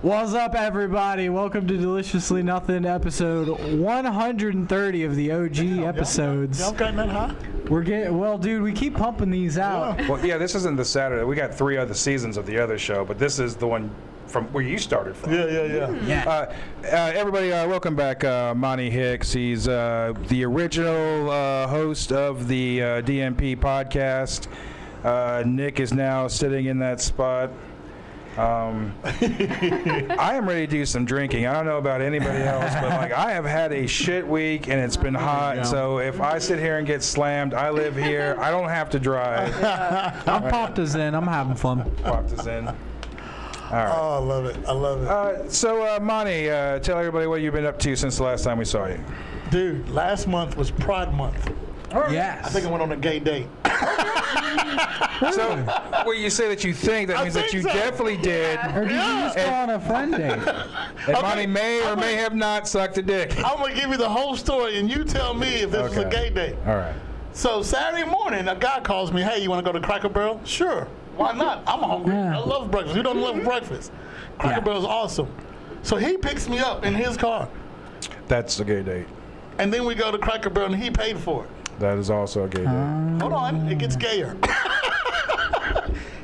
What's up, everybody? Welcome to Deliciously Nothing, episode 130 of the OG episodes. Y'all gotten that high? We're getting dude. We keep pumping these out. Well, yeah, this isn't the Saturday. We got 3 other seasons of the other show, but this is the one from where you started from. Yeah. Everybody, welcome back. Monty Hicks. He's the original host of the DNP podcast. Nick is now sitting in that spot. I am ready to do some drinking. I don't know about anybody else, but I have had a shit week and it's been hot. So if I sit here and get slammed, I live here. I don't have to drive. I'm popped us in. I'm having fun. Popped us in. All right. Oh, I love it. So Monty, tell everybody what you've been up to since the last time we saw you. Dude, last month was Pride Month. Yes. I think I went on a gay date. So, when you say that you think, that means that you definitely did. Or did you just go on a friend date? And Monty may or may have not sucked a dick. I'm going to give you the whole story, and you tell me if this was a gay date. All right. So, Saturday morning, a guy calls me, hey, you want to go to Cracker Barrel? Sure. Why not? I'm hungry. Yeah. I love breakfast. Who doesn't love breakfast? Cracker Barrel is awesome. So, he picks me up in his car. That's a gay date. And then we go to Cracker Barrel, and he paid for it. That is also a gay date. Hold on, it gets gayer.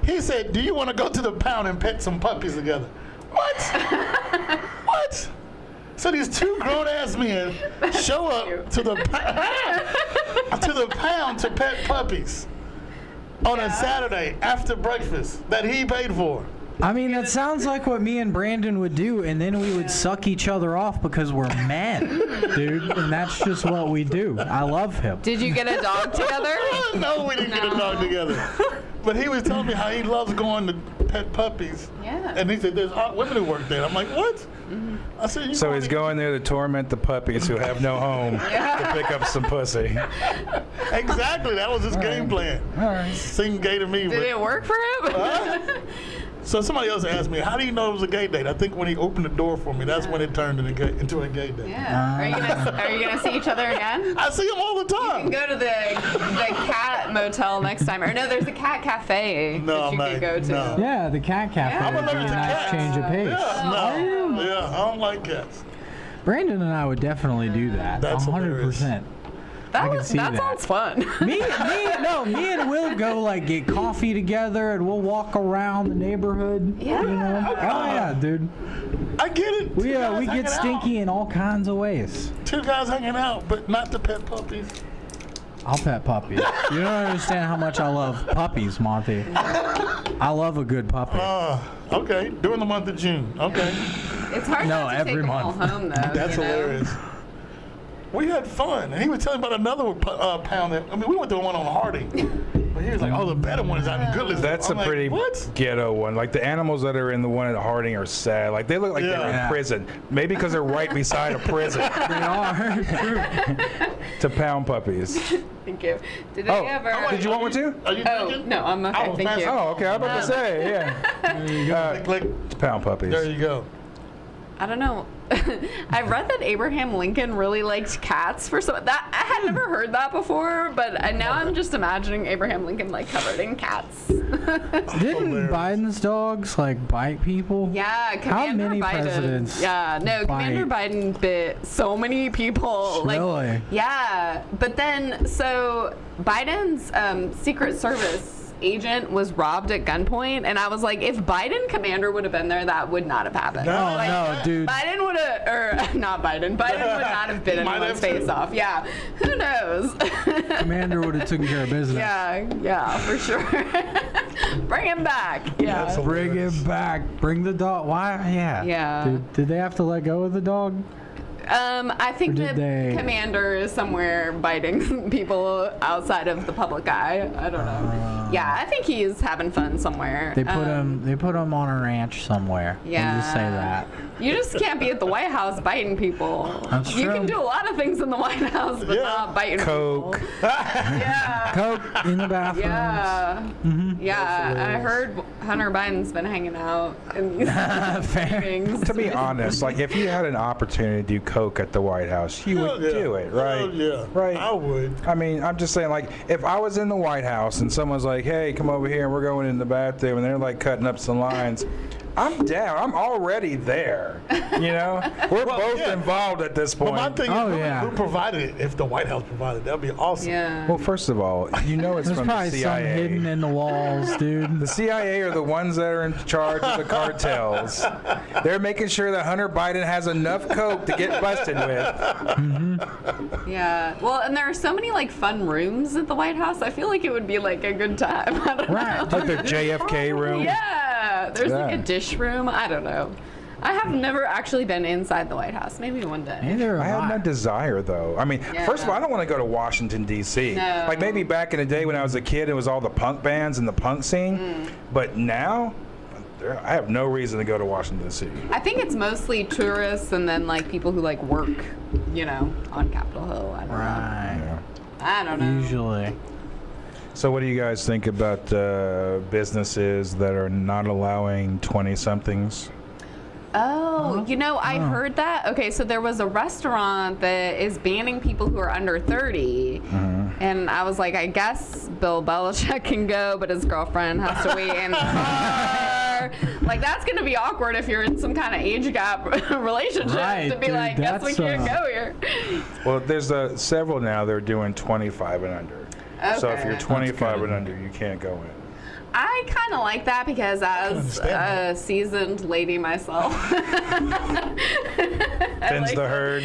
He said, do you want to go to the pound and pet some puppies together? What? What? So these 2 grown-ass men show up to the pound to pet puppies on a Saturday after breakfast that he paid for. I mean, that sounds like what me and Brandon would do, and then we would suck each other off because we're men, dude, and that's just what we do. I love him. Did you get a dog together? No, we didn't get a dog together. But he was telling me how he loves going to pet puppies. Yeah. And he said, there's hot women who work there. I'm like, what? Mm-hmm. I said, So he's going there to torment the puppies who have no home to pick up some pussy. Exactly. That was his game plan. All right. Seemed gay to me. Did it work for him? So somebody else asked me, how do you know it was a gay date? I think when he opened the door for me, that's when it turned into a gay date. Yeah. Are you gonna see each other again? I see him all the time. Go to the cat motel next time. Or no, there's a cat cafe that you could go to. No. Yeah, the cat cafe Yeah. would be a nice change of pace. Yeah, I don't like cats. Brandon and I would definitely do that. That's 100%. That sounds fun. Me and Will go get coffee together, and we'll walk around the neighborhood. Yeah. You know? Okay. Oh yeah, dude. I get it. We get stinky in all kinds of ways. 2 guys hanging out, but not to pet puppies. I'll pet puppies. You don't understand how much I love puppies, Monty. I love a good puppy. Okay. During the month of June. Okay. It's hard not to every take month. them all home, though. That's hilarious. We had fun, and he was telling me about another pound we went to one on Harding, but he was like, "Oh, the better one is out in Goodlettsville." That's a pretty ghetto one. The animals that are in the one at Harding are sad. They look like they're in prison. Maybe because they're right beside a prison. They are. True. To pound puppies. Thank you. Did they ever? Did you want one too? Are you drinking? No, I'm okay. Thank you. Oh, okay. I was about to say, yeah. There you go. To pound puppies. There you go. I don't know. I read that Abraham Lincoln really liked cats for some. That I had never heard that before, but now I'm just imagining Abraham Lincoln covered in cats. Didn't Biden's dogs bite people? Yeah, Commander How many Biden. presidents? Yeah, no, Commander Biden bit so many people. Really? Yeah, but then so Biden's Secret Service agent was robbed at gunpoint, and I was like, if Biden commander would have been there, that would not have happened. No, dude. Biden would have, or not Biden would not have bitten anyone's face off. Yeah, who knows? Commander would have taken care of business. Yeah, for sure. Bring him back. Yeah. Bring him back. Bring the dog. Why? Yeah. Yeah. Did they have to let go of the dog? I think the commander is somewhere biting people outside of the public eye. I don't know. Yeah, I think he's having fun somewhere. They put him on a ranch somewhere. Yeah. We'll just say that. You just can't be at the White House biting people. That's you true. can do a lot of things in the White House, but not biting Coke. people. Yeah. Coke in the bathroom. Yeah. Mm-hmm. Yeah, I heard Hunter Biden's been hanging out in these meetings. To be honest, if you had an opportunity to do Coke at the White House, you would do it, right? Yeah, right. I would. I mean, I'm just saying, if I was in the White House and someone's like, "Hey, come over here, and we're going in the bathroom," and they're cutting up some lines, I'm down. I'm already there. You know, we're both involved at this point. But my thing is, who yeah. provided it? If the White House provided it, that'd be awesome. Yeah. Well, first of all, you know it's There's from the probably some hidden CIA. in the walls, dude. The CIA are the ones that are in charge of the cartels. They're making sure that Hunter Biden has enough coke to get busted with. Yeah. Well, and there are so many like fun rooms at the White House. I feel like it would be like a good time. I don't Right. know. Like the JFK room. Yeah. There's like Yeah. a dish room. I don't know. I have never actually been inside the White House. Maybe one day. Neither I have no desire, though. I mean, first of all, I don't want to go to Washington, D.C. No. Like maybe back in the day when I was a kid, it was all the punk bands and the punk scene. But now, I have no reason to go to Washington, D.C. I think it's mostly tourists and then like people who like work, you know, on Capitol Hill. I don't know. Right. Yeah. I don't know. Usually. So what do you guys think about businesses that are not allowing 20-somethings? Oh, you know, I heard that. Okay, so there was a restaurant that is banning people who are under 30. And I was like, I guess Bill Belichick can go, but his girlfriend has to wait in the car. Like, that's going to be awkward if you're in some kind of age gap relationship Right, to be dude, like, guess we that's, can't go here. Well, there's several now that are doing 25 and under. So if Okay. you're 25 and under, you can't go in. I kind of like that because as a seasoned lady myself. Thins the herd.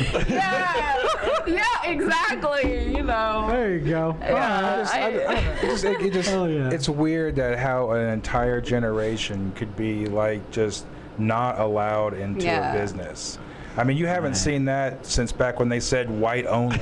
Yeah, exactly, you know. There you go. Yeah, Hell yeah. It's weird that how an entire generation could be like just not allowed into Yeah. a business. I mean, you haven't seen that since back when they said white only.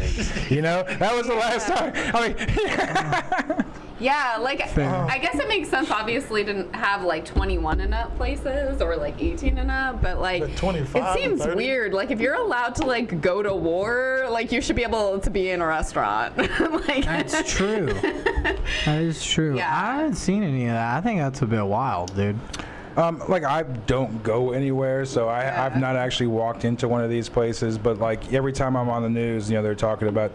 You know, that was the last time. I mean, Yeah, like Fair. I guess it makes sense. Obviously, to have like 21 and up places or like 18 and up, but like But 25 it seems and 30? weird. Like if you're allowed to like go to war, like you should be able to be in a restaurant. Like That's true. That is true. Yeah. I haven't seen any of that. I think that's a bit wild, dude. like I don't go anywhere, so I've not actually walked into one of these places. But like every time I'm on the news, you know, they're talking about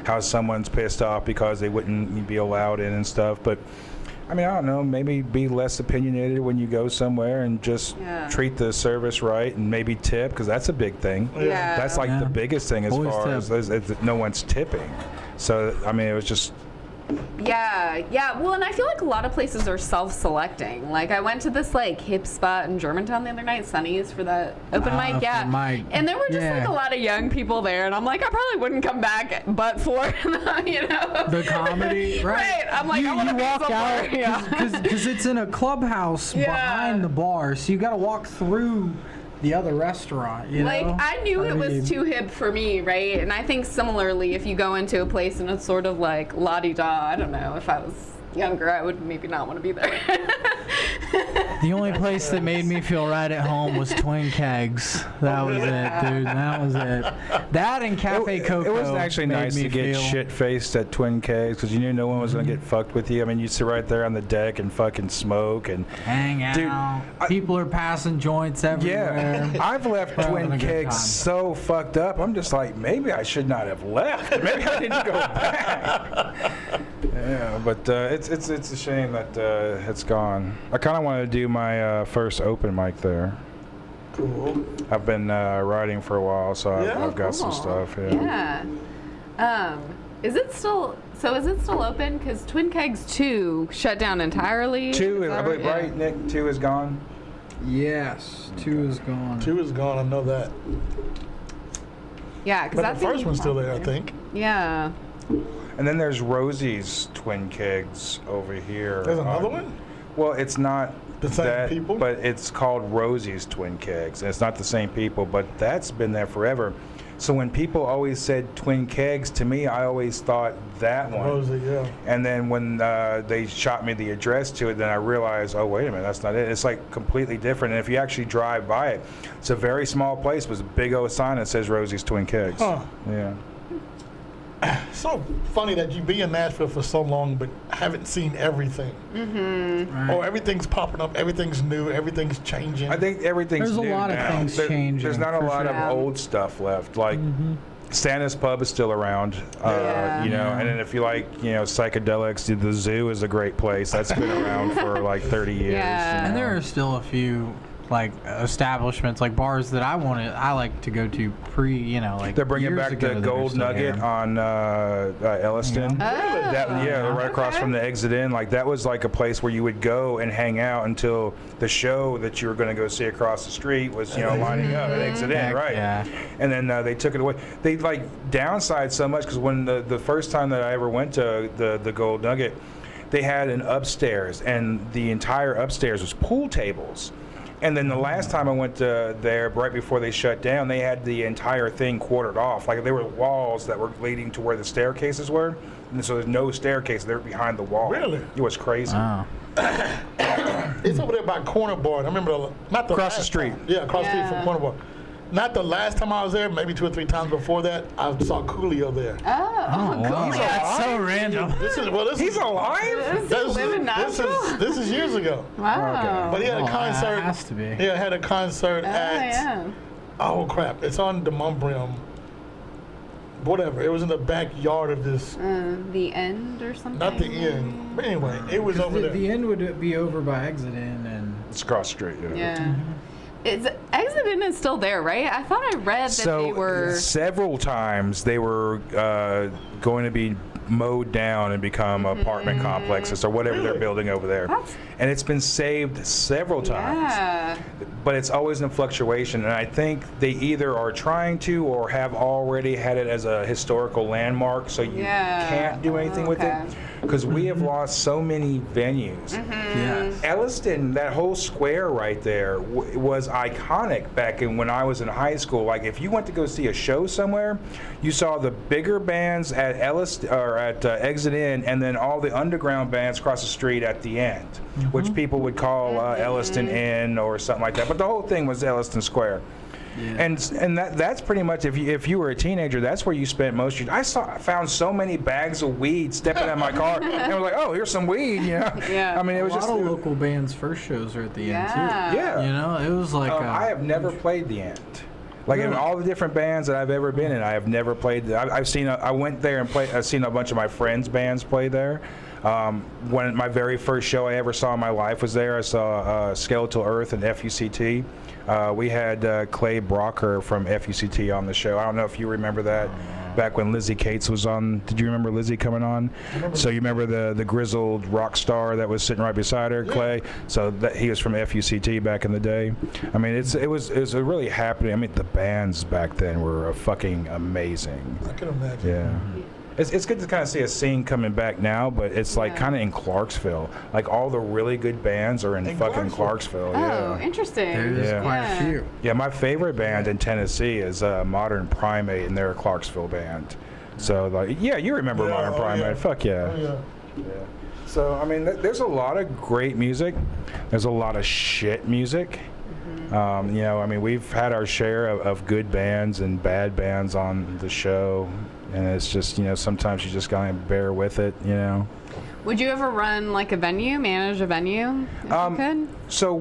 how someone's pissed off because they wouldn't be allowed in and stuff. But I mean, I don't know. Maybe be less opinionated when you go somewhere and just treat the service right and maybe tip, because that's a big thing. Yeah. That's like the biggest thing as Always far tip. as no one's tipping. So I mean, it was just. Yeah. Well, and I feel like a lot of places are self-selecting. Like I went to this like hip spot in Germantown the other night, Sunny's, for that open mic. for Yeah. Mike. And there were just like Yeah. a lot of young people there, and I'm like, I probably wouldn't come back, but for The comedy, right? Right. I'm like, I want to you be walk somewhere. out Yeah. because it's in a clubhouse Yeah. behind the bar, so you got to walk through the other restaurant. You Like, know? I knew it was mean, too hip for me, right? And I think similarly, if you go into a place and it's sort of like la-di-da, I don't know, if I was younger, I would maybe not want to be there. The only place that made me feel right at home was Twin Kegs. That was it, dude. That was it. That and Cafe Coco. It was actually made nice me to get feel- shit-faced at Twin Kegs because you knew no one was going to get fucked with you. I mean, you sit right there on the deck and fucking smoke and hang out. Dude, People are passing joints everywhere. yeah. I've left We're having Twin a good Kegs time. so fucked up. I'm just like, maybe I should not have left. Maybe I need to go back. Yeah, but it's a shame that it's gone. I kind of wanted to do my first open mic there. Cool. I've been writing for a while, so Yeah? I've got some Cool. stuff. Yeah. Is it still open? Because Twin Kegs 2 shut down entirely. Two, Is I that believe, Yeah. right, Nick? 2 is gone. Yes, 2 is gone. 2 is gone. I know that. Yeah, because But that's the first even one's still there, I popular. think. Yeah. And then there's Rosie's Twin Kegs over here. There's another one? Well, it's not The same that, people? but it's called Rosie's Twin Kegs. And it's not the same people, but that's been there forever. So when people always said Twin Kegs, to me, I always thought that one. Rosie, yeah. And then when they shot me the address to it, then I realized, oh, wait a minute, that's not it. It's like completely different. And if you actually drive by it, it's a very small place with a big old sign that says Rosie's Twin Kegs. Huh. Yeah. So funny that you be in Nashville for so long but haven't seen everything. Right. Or everything's popping up, everything's new, everything's changing. I think everything's There's a new lot of now. things There's changing, not a for lot sure. of old stuff left. Like Santa's Pub is still around, Yeah. you know. And then if you like, psychedelics, the Zoo is a great place. That's been around for like 30 years. Yeah. And there are still a few like establishments, like bars that I like to go to like They're bringing years back ago the that are Gold still Nugget here. on Elliston. Right across from the exit in. Like that was like a place where you would go and hang out until the show that you were going to go see across the street was lining up at exit in, Heck, right? yeah. And then they took it away. They like downsized so much because when the first time that I ever went to the Gold Nugget, they had an upstairs, and the entire upstairs was pool tables. And then the last time I went there, right before they shut down, they had the entire thing quartered off. Like there were walls that were leading to where the staircases were, and so there's no staircase. They're behind the wall. Really? It was crazy. Oh. It's over there by Corner Bar. I remember not the Across the last street. time. Yeah, across the street from Corner Bar. Not the last time I was there, maybe 2 or 3 times before that, I saw Coolio there. Oh, Wow. cool. That's so random. He's alive? This is years ago. Wow. But he had a Well, concert. it has to be. Yeah, had a concert at. yeah. Oh crap! It's on the Mumbrium. Whatever. It was in the backyard of this. The end or something? Not the end. But anyway, it was over there. The end would be over by exit in, and It's across the street. Yeah. Is Exit In is still there, right? I thought I read that they were. Several times they were going to be mowed down and become apartment complexes or whatever they're building over there. That's- And it's been saved several times. Yeah. But it's always in fluctuation, and I think they either are trying to or have already had it as a historical landmark, so you can't do anything with it. Because we have lost so many venues. yeah. Elliston, that whole square right there, was iconic back when I was in high school. Like if you went to go see a show somewhere, you saw the bigger bands at Elliston or at Exit In, and then all the underground bands across the street at the end, which people would call Elliston Inn or something like that. But the whole thing was Elliston Square. Yeah. And that's pretty much if you were a teenager, that's where you spent most of your. I found so many bags of weed stepping out of my car, and I was like, oh, here's some weed, Yeah. I mean, it A was lot just of local bands' first shows are at the end too. yeah. It was like I have never played the end. Like in all the different bands that I've ever been in, I have never played. I've seen. I went there and played. I've seen a bunch of my friends' bands play there. When my very first show I ever saw in my life was there, I saw Skeletal Earth and FUCT. We had Clay Brocker from FUCT on the show. I don't know if you remember that. Back when Lizzie Cates was on, did you remember Lizzie coming on? So you remember the grizzled rock star that was sitting right beside her, Clay? So he was from FUCT back in the day. I mean, it was a really happening. I mean, the bands back then were fucking amazing. I can imagine. Yeah. It's good to kind of see a scene coming back now, but it's like kind of in Clarksville. Like all the really good bands are in fucking Clarksville. Oh, Yeah. interesting. there's quite a few. Yeah, my favorite band in Tennessee is Modern Primate, and they're a Clarksville band. So, like, yeah, you remember Modern Primate. Yeah. Fuck yeah. Oh, yeah. So, I mean, there's a lot of great music. There's a lot of shit music. I mean, we've had our share of good bands and bad bands on the show. And it's just, sometimes you just gotta bear with it, Would you ever run like a venue, manage a venue if you could? So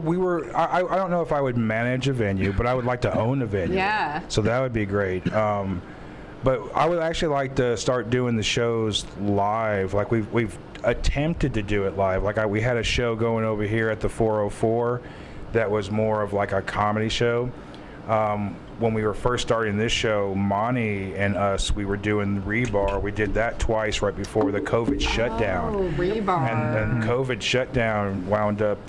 I don't know if I would manage a venue, but I would like to own a venue. Yeah. So that would be great. But I would actually like to start doing the shows live. Like we've attempted to do it live. Like we had a show going over here at the 404 that was more of like a comedy show. When we were first starting this show, Monty and us, we were doing Rebar. We did that twice right before the COVID shutdown. Oh, Rebar. And COVID shutdown wound up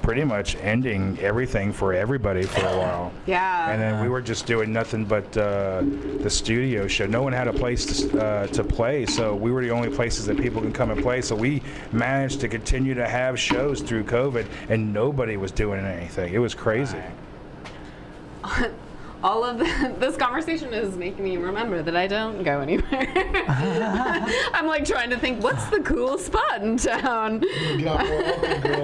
pretty much ending everything for everybody for a while. Yeah. And then we were just doing nothing but the studio show. No one had a place to play, so we were the only places that people can come and play. So we managed to continue to have shows through COVID, and nobody was doing anything. It was crazy. All of this conversation is making me remember that I don't go anywhere. I'm like trying to think, what's the cool spot in town?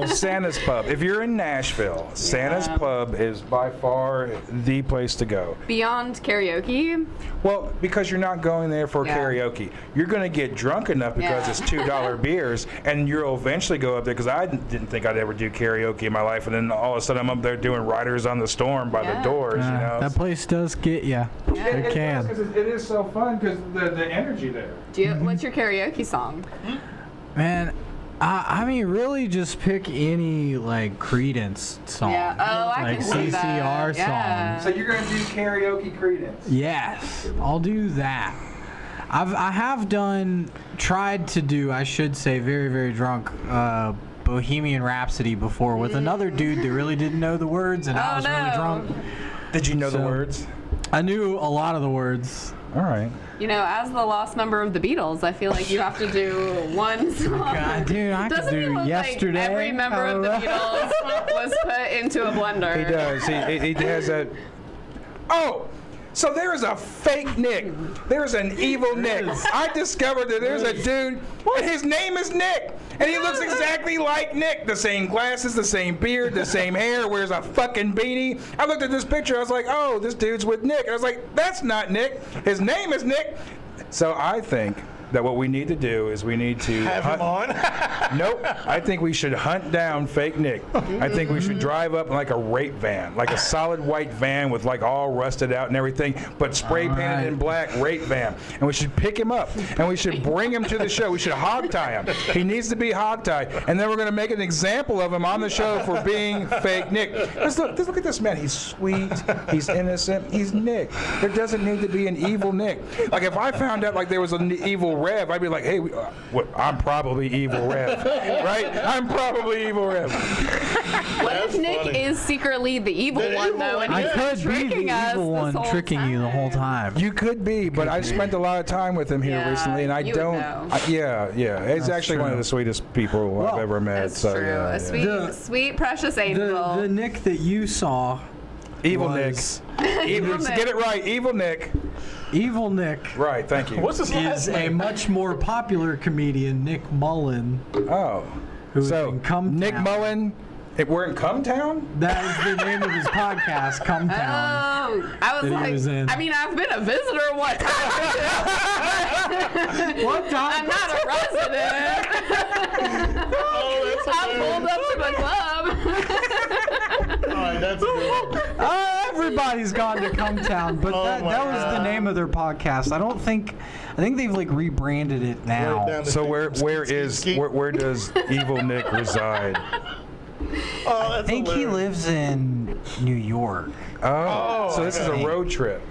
Santa's Pub. If you're in Nashville, Santa's Pub is by far the place to go. Beyond karaoke? Well, because you're not going there for karaoke. You're going to get drunk enough because it's $2 beers, and you'll eventually go up there, because I didn't think I'd ever do karaoke in my life, and then all of a sudden I'm up there doing Riders on the Storm by the Doors, That place does get you. It can. It is so fun because the energy there. What's your karaoke song? Man, I mean, really, just pick any like Creedence song. Yeah. Oh, I like can see that. CCR Yeah. song. So you're gonna do karaoke Creedence? Yes, I'll do that. I have tried to do, I should say, very, very drunk, Bohemian Rhapsody before with another dude that really didn't know the words, and I was really drunk. Did you know the So- words? I knew a lot of the words. All right. You know, as the lost member of the Beatles, I feel like you have to do one song. God, dude, I could Doesn't it do look Yesterday. like every member of the Beatles was put into a blender? He does. He has a. Oh, so there is a fake Nick. There's an evil Nick. I discovered that there's a dude, and his name is Nick, and he looks exactly like Nick. The same glasses, the same beard, the same hair. Wears a fucking beanie. I looked at this picture. I was like, oh, this dude's with Nick. I was like, that's not Nick. His name is Nick. So I think that what we need to do is we need to Have him on. Nope. I think we should hunt down fake Nick. I think we should drive up in like a rape van, like a solid white van with like all rusted out and everything, but spray painted in black rape van. And we should pick him up and we should bring him to the show. We should hog tie him. He needs to be hog tied. And then we're going to make an example of him on the show for being fake Nick. Just look at this man. He's sweet. He's innocent. He's Nick. There doesn't need to be an evil Nick. Like if I found out like there was an evil Rev, I'd be like, hey, I'm probably evil Rev, right? I'm probably evil Rev. What if Nick is secretly the evil one, though, and I he's could be tricking the us evil this one whole tricking you the whole time. You could be, but I spent a lot of time with him here Yeah, recently, and I you would don't. know. Yeah. He's That's actually one of true. the sweetest people I've ever met. That's so true. yeah, A yeah. sweet, The- sweet, precious angel. The Nick that you saw, Evil was- Nick. Evil Nick. Nick. Get it right, Evil Nick. Evil Nick, Right, thank you. What's his is last a name? much more popular comedian, Nick Mullen, Oh, who's so in Cumtown. Nick Mullen. We're in Cumtown. That is the name of his podcast, Cumtown. Oh, I was That he like, was in. I mean, I've been a visitor one time. What I'm time? not a resident. Oh, that's I pulled up to the club. All right, that's good. Everybody's gone to Cumtown, but Oh that my was the God. name of their podcast. I think they've like rebranded it Right now. down the So street. where does Evil Nick reside? Oh, that's I think he hilarious. lives in New York. Oh, so this is a okay. road trip.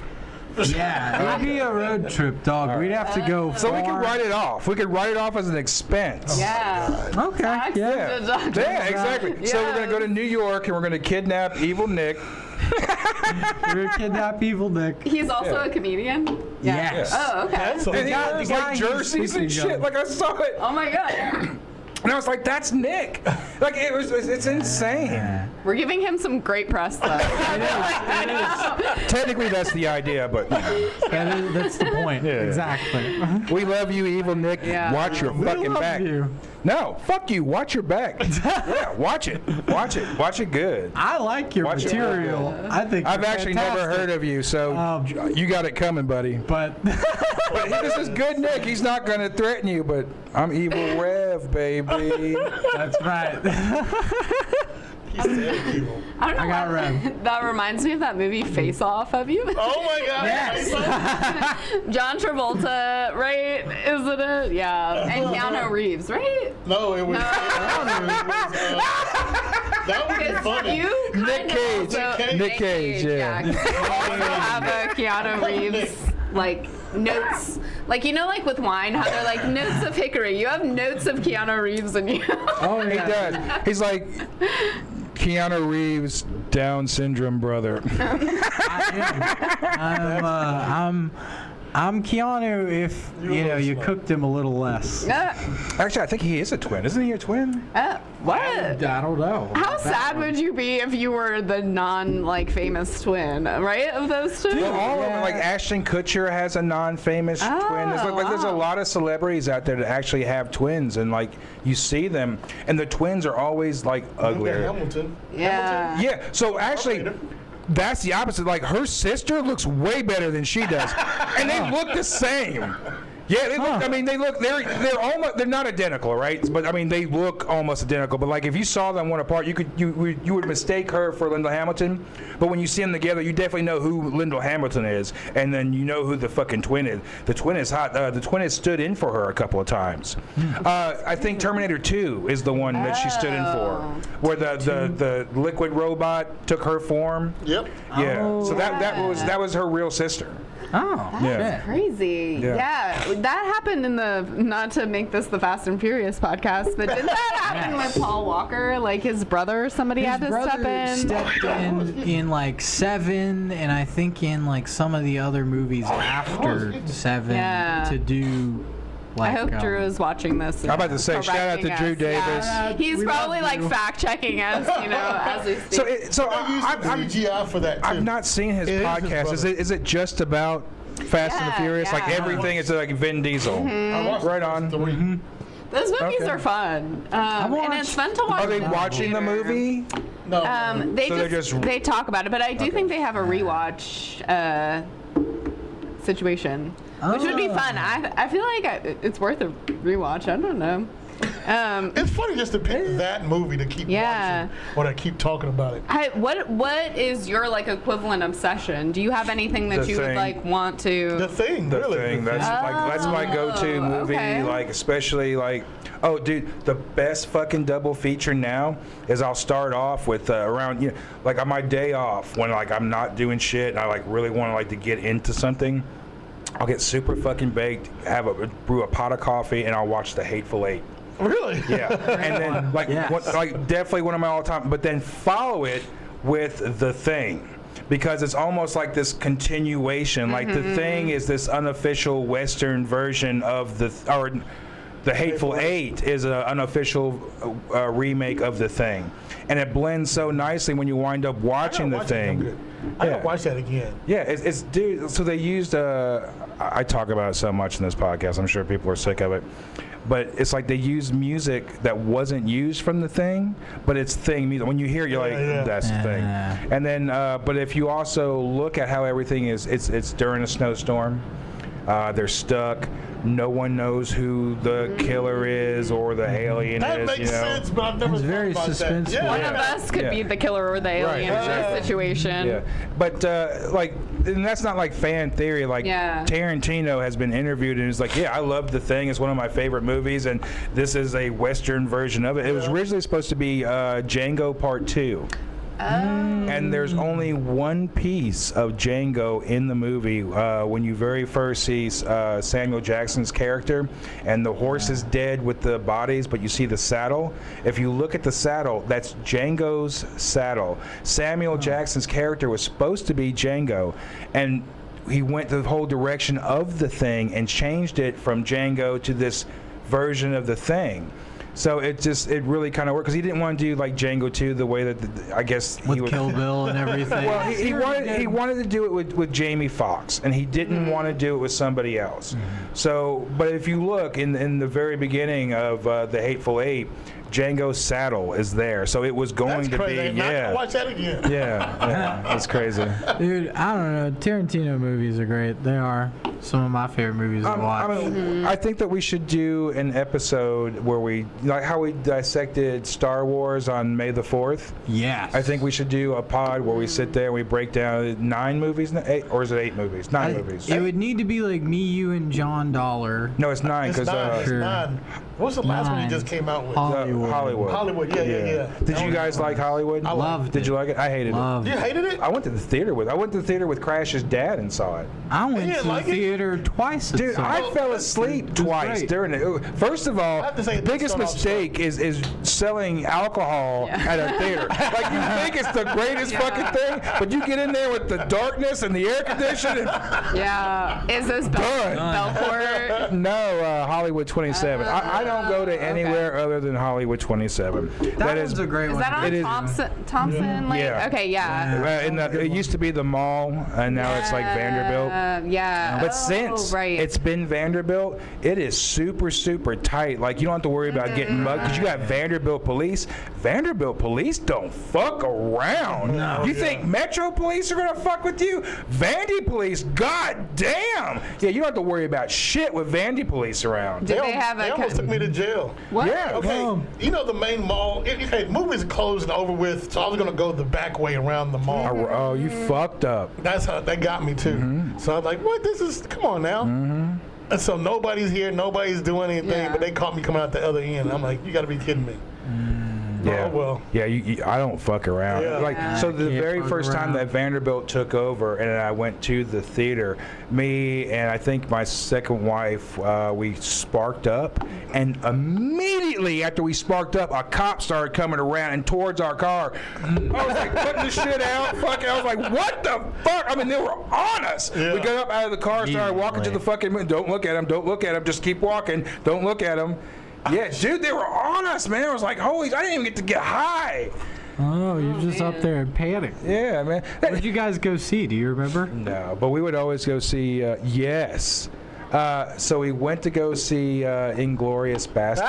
Yeah, it would be a road trip, dog. We'd have to go So we could far. write it off. We could write it off as an expense. Yeah. Okay, yeah. Yeah, exactly. So we're going to go to New York and we're going to kidnap Evil Nick. We're gonna kidnap Evil Nick. He's also a comedian? Yeah. Yes. Oh, okay. That's And he guy- wears the guy like he's jerseys and speaking shit. of. Like I saw it. Oh my god. And I was like, that's Nick. Like it's insane. We're giving him some great press though. Technically that's the idea, but That's the point. Yeah. Exactly. we love you, Evil Nick. Yeah. Watch your We fucking love back. you. No, fuck you. Watch your back. Yeah, watch it. Watch it. Watch it good. I like your Watch it. material. I think I've you're actually never fantastic. heard of you, so you got it coming, buddy. But But this is good, Nick. He's not going to threaten you, but I'm Evil Rev, baby. that's right. He said evil. I don't know. I got why Ren. that reminds me of that movie Face Off. Have you? Oh my God. Yes. John Travolta, right? Isn't it? Yeah. And Keanu Reeves, right? No, it was. No. That would be funny. You kind Nick of Cage. also- Nick Cage, yeah. You also have a Keanu Reeves like notes, like like with wine, how they're like notes of hickory. You have notes of Keanu Reeves in you. Oh He yeah. does. He's like Keanu Reeves' Down syndrome brother. I'm Keanu if you cooked him a little less. Actually, I think he is a twin. Isn't he a twin? What? I don't know. How sad would you be if you were the famous twin, right? Of those two? Well, all of them, like Ashton Kutcher has a non-famous twin. There's a wow. lot of celebrities out there that actually have twins, and like you see them, and the twins are always like uglier. Hamilton. Yeah. Yeah. So actually, that's the opposite. Like her sister looks way better than she does, and they look the same. Yeah, they look. I mean, they look. They're almost. They're not identical, right? But I mean, they look almost identical. But like, if you saw them one apart, you would mistake her for Lyndall Hamilton. But when you see them together, you definitely know who Lyndall Hamilton is, and then you know who the fucking twin is. The twin is hot. The twin has stood in for her a couple of times. I think Terminator 2 is the one that she stood in for, where the liquid robot took her form. Yep. Yeah. So that was her real sister. Oh, Yeah. Crazy. Yeah. That happened in the, not to make this the Fast and Furious podcast, but didn't that happen with Paul Walker? Like his brother or somebody had to step in? Stepped in like 7, and I think in like some of the other movies after 7 to do. Like, I hope Drew is watching this. I'm about to say, shout out to Drew Davis. Yeah. He's probably like fact checking us, as we speak. So I'm CGI for that too. I've not seen his podcast. Is it just about Fast and the Furious? Like everything is like Vin Diesel. Right on. Those movies are fun, and it's fun to watch. Are they watching the movie? No. They talk about it, but I do think they have a rewatch situation. Which would be fun. I feel like it's worth a rewatch. I don't know. It's funny just to pick that movie to keep watching or to keep talking about it. What is your like equivalent obsession? Do you have anything that you would like want to? The Thing. The really. Thing. That's my go-to movie. Okay. Like especially like. Oh, dude, the best fucking double feature now is I'll start off with around like on my day off when like I'm not doing shit and I like really want to like to get into something. I'll get super fucking baked, brew a pot of coffee, and I'll watch The Hateful Eight. Really? Yeah, and then like definitely one of my all-time. But then follow it with The Thing, because it's almost like this continuation. Like The Thing is this unofficial Western version of The Hateful Eight is an unofficial remake of The Thing, and it blends so nicely when you wind up watching The Thing. I gotta watch that again. Yeah, it's dude. So they used. I talk about it so much in this podcast. I'm sure people are sick of it, but it's like they used music that wasn't used from The Thing, but it's Thing music. When you hear it, you're like, that's The Thing. And then, but if you also look at how everything is, it's during a snowstorm. They're stuck. No one knows who the killer is or the alien that is. That makes sense, but I've never thought about suspenseful. that. One of us could be the killer or the alien in this situation. Yeah, but like, and that's not like fan theory. Like Tarantino has been interviewed and he's like, I love The Thing. It's one of my favorite movies, and this is a Western version of it. It was originally supposed to be Django Part 2. And there's only one piece of Django in the movie when you very first see Samuel Jackson's character, and the horse is dead with the bodies, but you see the saddle. If you look at the saddle, that's Django's saddle. Samuel Jackson's character was supposed to be Django, and he went the whole direction of The Thing and changed it from Django to this version of The Thing. So it really kind of worked because he didn't want to do like Django 2 the way that I guess he would. Kill Bill and everything. Well, he wanted to do it with Jamie Foxx, and he didn't want to do it with somebody else. So, but if you look in the very beginning of The Hateful Eight, Django's saddle is there, so it was going to be. Yeah, watch that again. Yeah, that's crazy. Dude, I don't know. Tarantino movies are great. They are some of my favorite movies to watch. I think that we should do an episode where we like how we dissected Star Wars on May the 4th. Yes. I think we should do a pod where we sit there and we break down 9 movies, 8, or is it 8 movies? 9 movies. It would need to be like me, you, and John Dollar. No, it's 9 because it's 9. What was the last one you just came out with? Hollywood. Yeah. Did you guys like Hollywood? I loved it. Did you like it? I hated it. You hated it? I went to the theater with Crash's dad and saw it. I went to the theater twice. Dude, I fell asleep twice during it. First of all, the biggest mistake is selling alcohol at a theater. Like, you think it's the greatest fucking thing, but you get in there with the darkness and the air conditioning. Is this Belport? No, Hollywood 27. I don't go to anywhere other than Hollywood 27. That is a great one. Is that on Thompson Lake? Okay, it used to be the mall, and now it's like Vanderbilt. Yeah. But since right. it's been Vanderbilt, it is super, super tight. Like, you don't have to worry about getting mugged because you got Vanderbilt police. Vanderbilt police don't fuck around. No, You think Metro police are gonna fuck with you? Vandy police, god damn. Yeah, you don't have to worry about shit with Vandy police around. Did they have They a almost took me to jail. What? Yeah. Okay, you know the main mall. Okay, movies are closed and over with, so I was gonna go the back way around the mall. Oh, you fucked up. That's how they got me too. So I was like, "What? This is come on now." And so nobody's here, nobody's doing anything, Yeah. but they caught me coming out the other end. I'm like, "You got to be kidding me!" Yeah. Oh, well. Yeah, I don't fuck around. Yeah. Like, so the Can't very fuck first time around. that Vanderbilt took over and I went to the theater, me and I think my second wife, we sparked up, and immediately after we sparked up, a cop started coming around and towards our car. I was like putting the shit out, fucking. I was like, what the fuck? I mean, they were on us. Yeah. We got up out of the car, started walking to the fucking. Don't look at him. Don't look at him. Just keep walking. Don't look at him. Yeah, dude, they were on us, man. I was like, holy, I didn't even get to get high. Oh, you're just up man. there in panic. Yeah, man. What did you guys go see? Do you remember? No, but we would always go see, yes. So we went to go see Inglourious Bastards.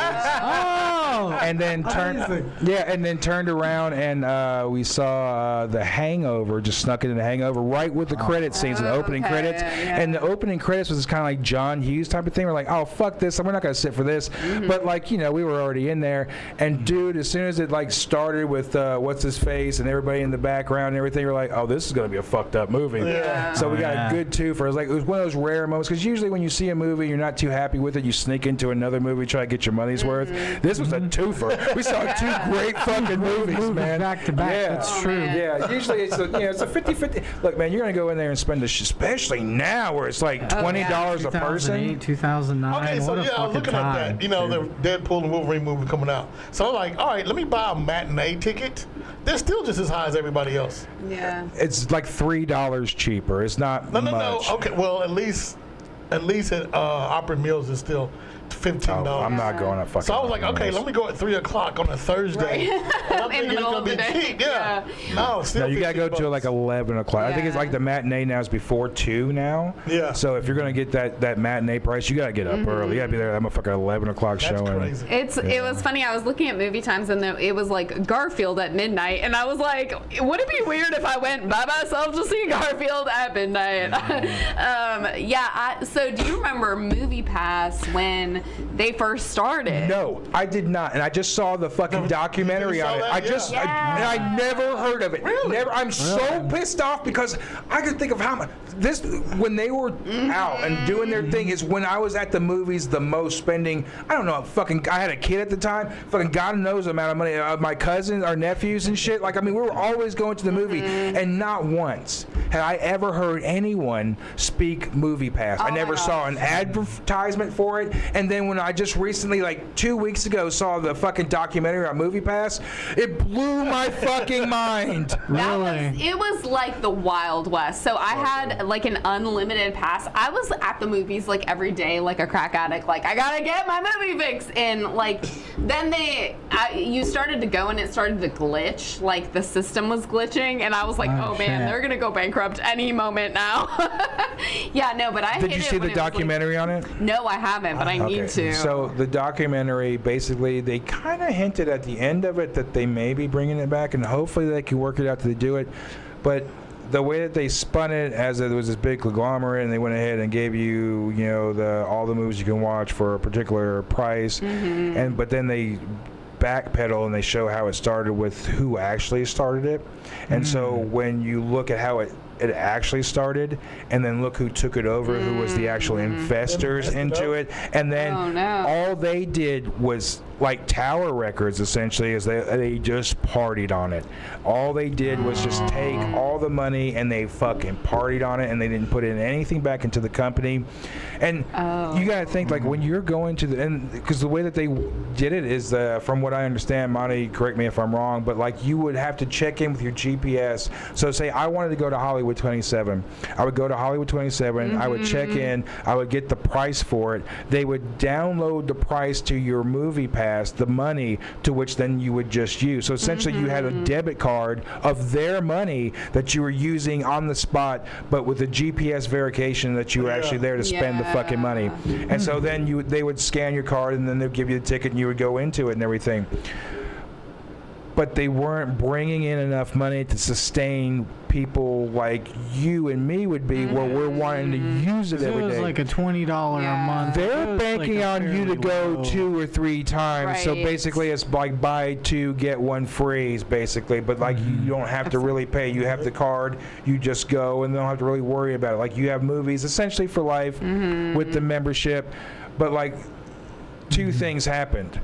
Oh, And then turned around and we saw The Hangover, just snuck into The Hangover right with the credit scenes and the opening okay, credits. yeah. And the opening credits was kind of like John Hughes type of thing. We're like, oh fuck this, we're not gonna sit for this. But like, you know, we were already in there. And dude, as soon as it like started with what's his face and everybody in the background and everything, we're like, oh, this is gonna be a fucked up movie. Yeah. So we got Yeah. a good twofer. It was one of those rare moments because usually when you see a movie, you're not too happy with it. You sneak into another movie, try to get your money's worth. This was a twofer. We saw two great fucking movies, man. back to back. Yeah. That's Oh, true. man. Yeah, usually it's a 50-50. Look, man, you're gonna go in there and spend especially now where it's like $20 a person. 2008, 2009. Okay, so what a yeah, I was fucking looking time. at that. You know, the Deadpool and Wolverine movie coming out. So I'm like, all right, let me buy a matinee ticket. They're still just as high as everybody else. Yeah. It's like $3 cheaper. It's not No. much. Okay, well, at least at Opera Mills is still $15. Oh, I'm not going to fucking. So I was like, okay, let me go at 3 o'clock on a Thursday. Right. And I'm In thinking the it's middle gonna of be the day. cheap. Yeah. Yeah. No, still No, you gotta go to $15. like 11 o'clock. I think it's Yeah. like the matinee now is before 2 now. Yeah. So if you're gonna get that matinee price, you gotta get up early. You gotta be there. I'm a fucking 11 o'clock That's showing. crazy. It was funny. I was looking at movie times and it was like Garfield at midnight, and I was like, would it be weird if I went by myself to see Garfield at midnight? So do you remember Movie Pass when they first started? No, I did not, and I just saw the fucking documentary you saw on it. that? I just, Yeah. and I never heard of it. Really? Never. I'm so pissed off because I could think of how much this when they were out and doing their thing is when I was at the movies the most spending. I don't know, fucking. I had a kid at the time. Fucking God knows the amount of money. My cousins, our nephews, and shit. Like I mean, we were always going to the movie, and not once had I ever heard anyone speak Movie Pass. I Oh never my saw an advertisement for it, and then when I just recently, like 2 weeks ago, saw the fucking documentary on Movie Pass, it blew my fucking mind. It was like the Wild West. So I had like an unlimited pass. I was at the movies like every day, like a crack addict. Like I gotta get my movie fix. And like then you started to go and it started to glitch. Like the system was glitching, and I was like, oh man, shit. they're gonna go bankrupt any moment now. Yeah, no, but I Did hit you it see when the it was, like- documentary on it? No, I haven't, but I need to. So the documentary, basically, they kind of hinted at the end of it that they may be bringing it back, and hopefully they can work it out to do it. But the way that they spun it, as it was this big conglomerate, and they went ahead and gave you, you know, all the movies you can watch for a particular price, but then they backpedal and they show how it started with who actually started it. And so when you look at how it actually started, and then look who took it over, who was the actual investors into it, and then Oh, no. all they did was like Tower Records essentially is they just partied on it. All they did was just take all the money and they fucking partied on it, and they didn't put in anything back into the company. And you gotta think, like, when you're going to because the way that they did it is from what I understand, Monty, correct me if I'm wrong, but like you would have to check in with your GPS. So say I wanted to go to Hollywood 27, I would go to Hollywood 27, I would check in, I would get the price for it, they would download the price to your Movie Pass pass the money to which then you would just use. So essentially you had a debit card of their money that you were using on the spot, but with the GPS verification that you were actually there to spend the fucking money. And so then they would scan your card and then they'd give you the ticket and you would go into it and everything. But they weren't bringing in enough money to sustain people like you and me would be, where we're wanting to use it every day. It was like a $20 a month. They're banking on you to go 2 or 3 times. Right. So basically, it's like buy 2 get 1 free, basically. But like you don't have to really pay. You have the card. You just go and don't have to really worry about it. Like you have movies essentially for life with the membership. But like 2 things happened.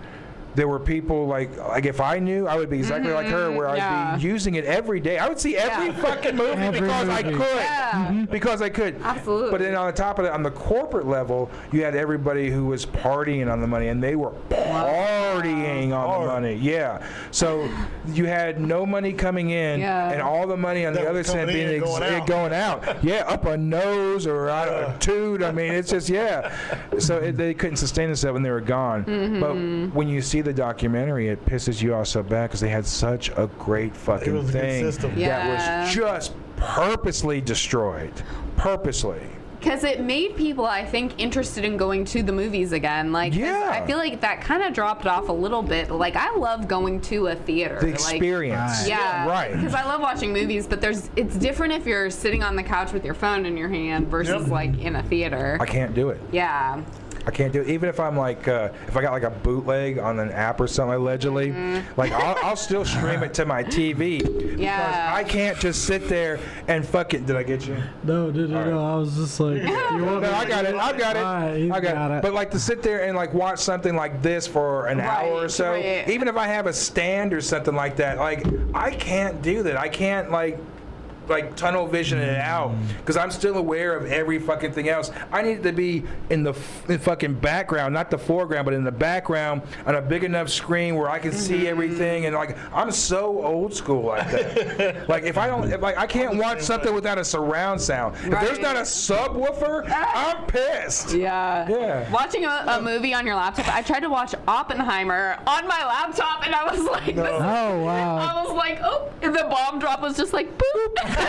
There were people like if I knew, I would be exactly like her, where I'd be using it every day. I would see every fucking movie because I could. Yeah. Because I could. Absolutely. But then on the top of it, on the corporate level, you had everybody who was partying on the money, and they were partying on the money. Yeah. So you had no money coming in, and all the money on the other side being going out. Yeah, up a nose or out a toot. I mean, it's just, So they couldn't sustain themselves and they were gone. But when you see the documentary, it pisses you off so bad because they had such a great fucking thing that was just purposely destroyed. Purposely. Because it made people, I think, interested in going to the movies again. Like, I feel like that kind of dropped off a little bit. Like, I love going to a theater. The experience. Right. Because I love watching movies, but it's different if you're sitting on the couch with your phone in your hand versus like in a theater. I can't do it. Yeah. I can't do it. Even if I'm like, if I got like a bootleg on an app or something allegedly, like I'll still stream it to my TV. Because I can't just sit there and fucking. Did I get you? No. I was just like, no, I got it. But like to sit there and like watch something like this for an hour or so, even if I have a stand or something like that, like I can't do that. I can't like tunnel vision it out because I'm still aware of every fucking thing else. I need to be in the fucking background, not the foreground, but in the background on a big enough screen where I can see everything. And like I'm so old school like that. Like if I can't watch something without a surround sound. If there's not a subwoofer, I'm pissed. Yeah. Watching a movie on your laptop. I tried to watch Oppenheimer on my laptop, and I was like, oh wow. I was like, oh, and the bomb drop was just like, boop.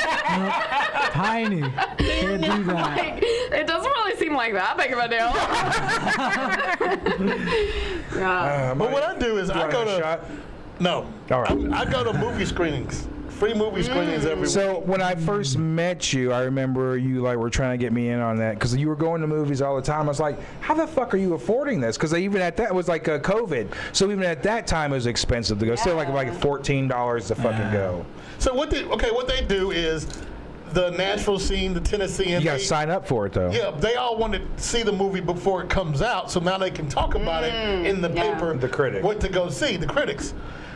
Tiny. Can't do that. Like, it doesn't really seem like that big of a deal. But what I do is I go to I go to movie screenings. Free movie screenings every week. So when I first met you, I remember you like were trying to get me in on that because you were going to movies all the time. I was like, how the fuck are you affording this? Because even at that, it was like COVID. So even at that time, it was expensive to go. Still like $14 to fucking go. So what they do is the Nashville scene, the Tennessee, and you got to sign up for it though. Yeah, they all want to see the movie before it comes out, so now they can talk about it in the paper. The critic. What to go see, the critics.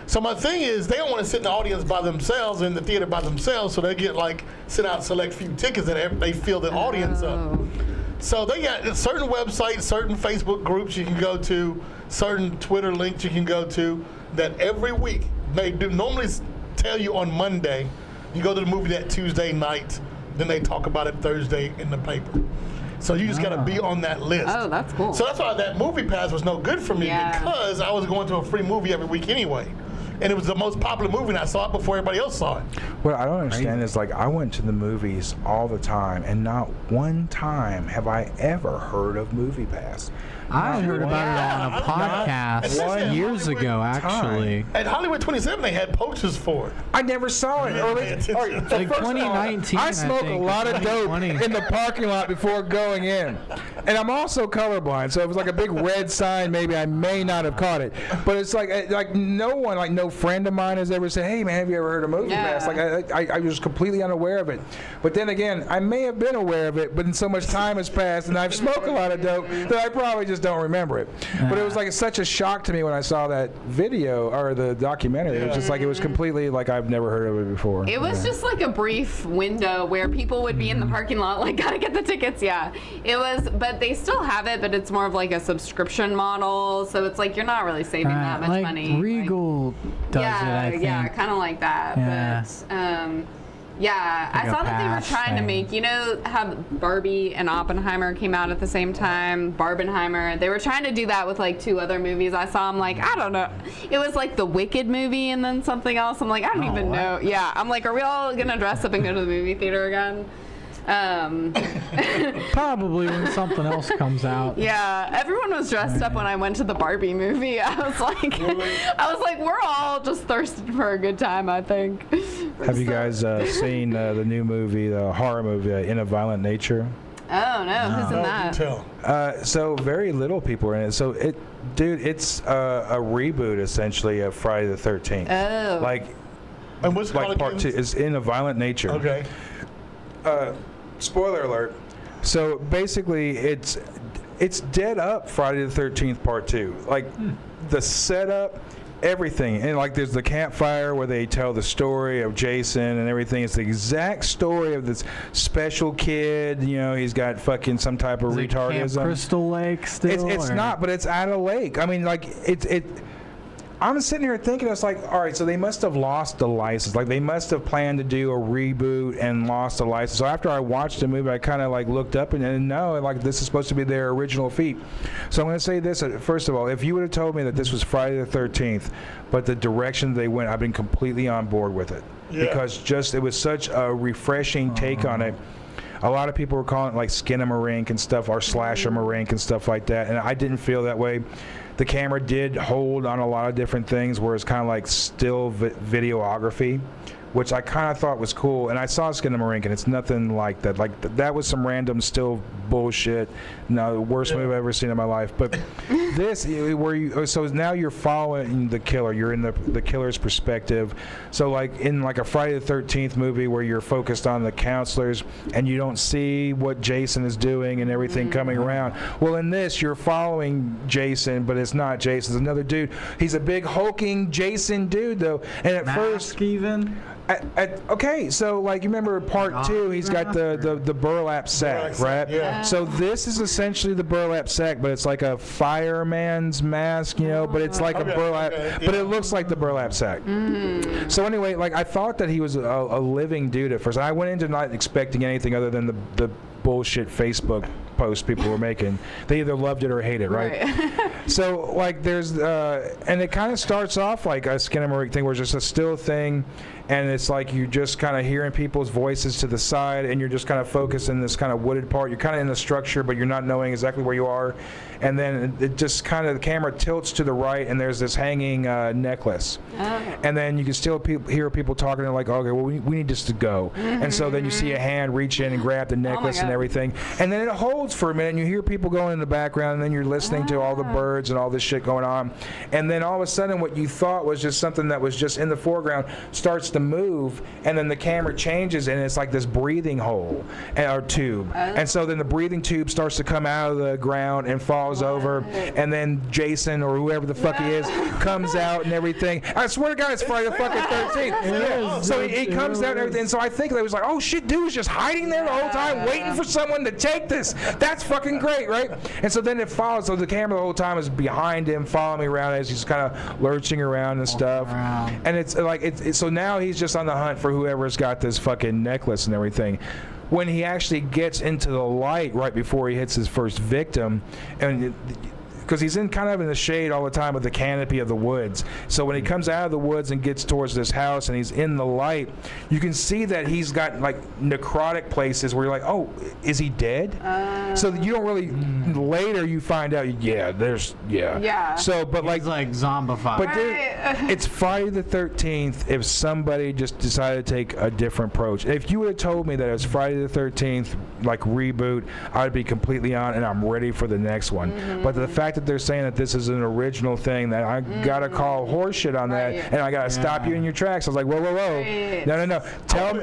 So my thing is, they don't want to sit in the audience by themselves, in the theater by themselves, so they get send out select few tickets that they fill the audience up. So they got certain websites, certain Facebook groups you can go to, certain Twitter links you can go to, that every week they do normally tell you on Monday, you go to the movie that Tuesday night, then they talk about it Thursday in the paper. So you just got to be on that list. Oh, that's cool. So that's why that movie pass was no good for me because I was going to a free movie every week anyway. And it was the most popular movie, and I saw it before everybody else saw it. What I don't understand is, like, I went to the movies all the time, and not one time have I ever heard of MoviePass. I heard about it on a podcast years ago, actually. At Hollywood 27, they had posters for it. I never saw it. Like 2019, I smoke a lot of dope in the parking lot before going in. And I'm also colorblind, so it was like a big red sign. Maybe I may not have caught it. But it's like no one, like no friend of mine has ever said, hey, man, have you ever heard of MoviePass? Like I was completely unaware of it. But then again, I may have been aware of it, but so much time has passed, and I've smoked a lot of dope that I probably just don't remember it. But it was like such a shock to me when I saw that video or the documentary. It was just like it was completely like I've never heard of it before. It was just like a brief window where people would be in the parking lot like, gotta get the tickets. It was, but they still have it, but it's more of like a subscription model, so it's like you're not really saving that much money. Regal does it, I think. Yeah, kind of like that. Yeah. But Yeah, I saw that they were trying to make, you know how Barbie and Oppenheimer came out at the same time, Barbenheimer. They were trying to do that with like 2 other movies. I saw them like, I don't know. It was like the Wicked movie and then something else. I'm like, I don't even know. Yeah, I'm like, are we all going to dress up and go to the movie theater again? Probably when something else comes out. Yeah, everyone was dressed up when I went to the Barbie movie. I was like, we're all just thirsting for a good time, I think. Have you guys seen the new movie, the horror movie, In a Violent Nature? Oh no, who's in that? Tell. So very little people are in it. So it's a reboot essentially of Friday the 13th. Oh. Like, And what's it called part again? 2 is In a Violent Nature. Okay. Spoiler alert. So basically, it's dead up Friday the 13th Part 2. Like the setup, everything, and like there's the campfire where they tell the story of Jason and everything. It's the exact story of this special kid. You know, he's got fucking some type of Is it Camp retardism. Crystal Lake still? It's not, but it's at a lake. I mean, like I'm sitting here thinking, it's like, all right, so they must have lost the license. Like, they must have planned to do a reboot and lost the license. So after I watched the movie, I kind of, like, looked up and no, like, this is supposed to be their original feat. So I'm going to say this. First of all, if you would have told me that this was Friday the 13th, but the direction they went, I've been completely on board with it. Yeah. Because it was such a refreshing take on it. A lot of people were calling it, like, Skinamarink and stuff, or Slasher-marink and stuff like that, and I didn't feel that way. The camera did hold on a lot of different things where it's kind of like still videography, which I kind of thought was cool. And I saw Skinamarink, and it's nothing like that. Like, that was some random still bullshit. No, the worst movie I've ever seen in my life. But this, so now you're following the killer. You're in the killer's perspective. So like in like a Friday the 13th movie where you're focused on the counselors and you don't see what Jason is doing and everything coming around. Well, in this, you're following Jason, but it's not Jason. It's another dude. He's a big hulking Jason dude though. And at first, even. Okay, so like you remember Part 2, he's got the burlap sack, right? Yeah. So this is essentially the burlap sack, but it's like a fireman's mask, you know, but it's like a burlap, but it looks like the burlap sack. So anyway, like I thought that he was a living dude at first. I went into not expecting anything other than the bullshit Facebook posts people were making. They either loved it or hate it, right? So like there's and it kind of starts off like a Skinamarink thing where it's just a still thing, and it's like you're just kind of hearing people's voices to the side, and you're just kind of focused in this kind of wooded part. You're kind of in the structure, but you're not knowing exactly where you are. And then it just kind of, the camera tilts to the right, and there's this hanging necklace. And then you can still hear people talking, and like, okay, well, we need this to go. And so then you see a hand reach in and grab the necklace and everything. And then it holds for a minute, and you hear people going in the background, and then you're listening to all the birds and all this shit going on. And then all of a sudden, what you thought was just something that was just in the foreground starts to move, and then the camera changes, and it's like this breathing hole or tube. And so then the breathing tube starts to come out of the ground and falls over, and then Jason or whoever the fuck he is comes out and everything. I swear to God, it's Friday the fucking 13th. So he comes out and everything. So I think they was like, oh shit, dude was just hiding there the whole time, waiting for someone to take this. That's fucking great, right? And so then it follows. So the camera the whole time is behind him, following me around as he's kind of lurching around and stuff. And it's like so now he's just on the hunt for whoever's got this fucking necklace and everything. When he actually gets into the light right before he hits his first victim, and because he's in kind of in the shade all the time with the canopy of the woods. So when he comes out of the woods and gets towards this house and he's in the light, you can see that he's got like necrotic places where you're like, oh, is he dead? So you don't really, later you find out, yeah. So, but He's like zombified. But it's Friday the 13th if somebody just decided to take a different approach. If you would have told me that it was Friday the 13th, like reboot, I'd be completely on and I'm ready for the next one. But the fact that they're saying that this is an original thing, that I gotta call horseshit on that, and I gotta stop you in your tracks. I was like, whoa. No. Tell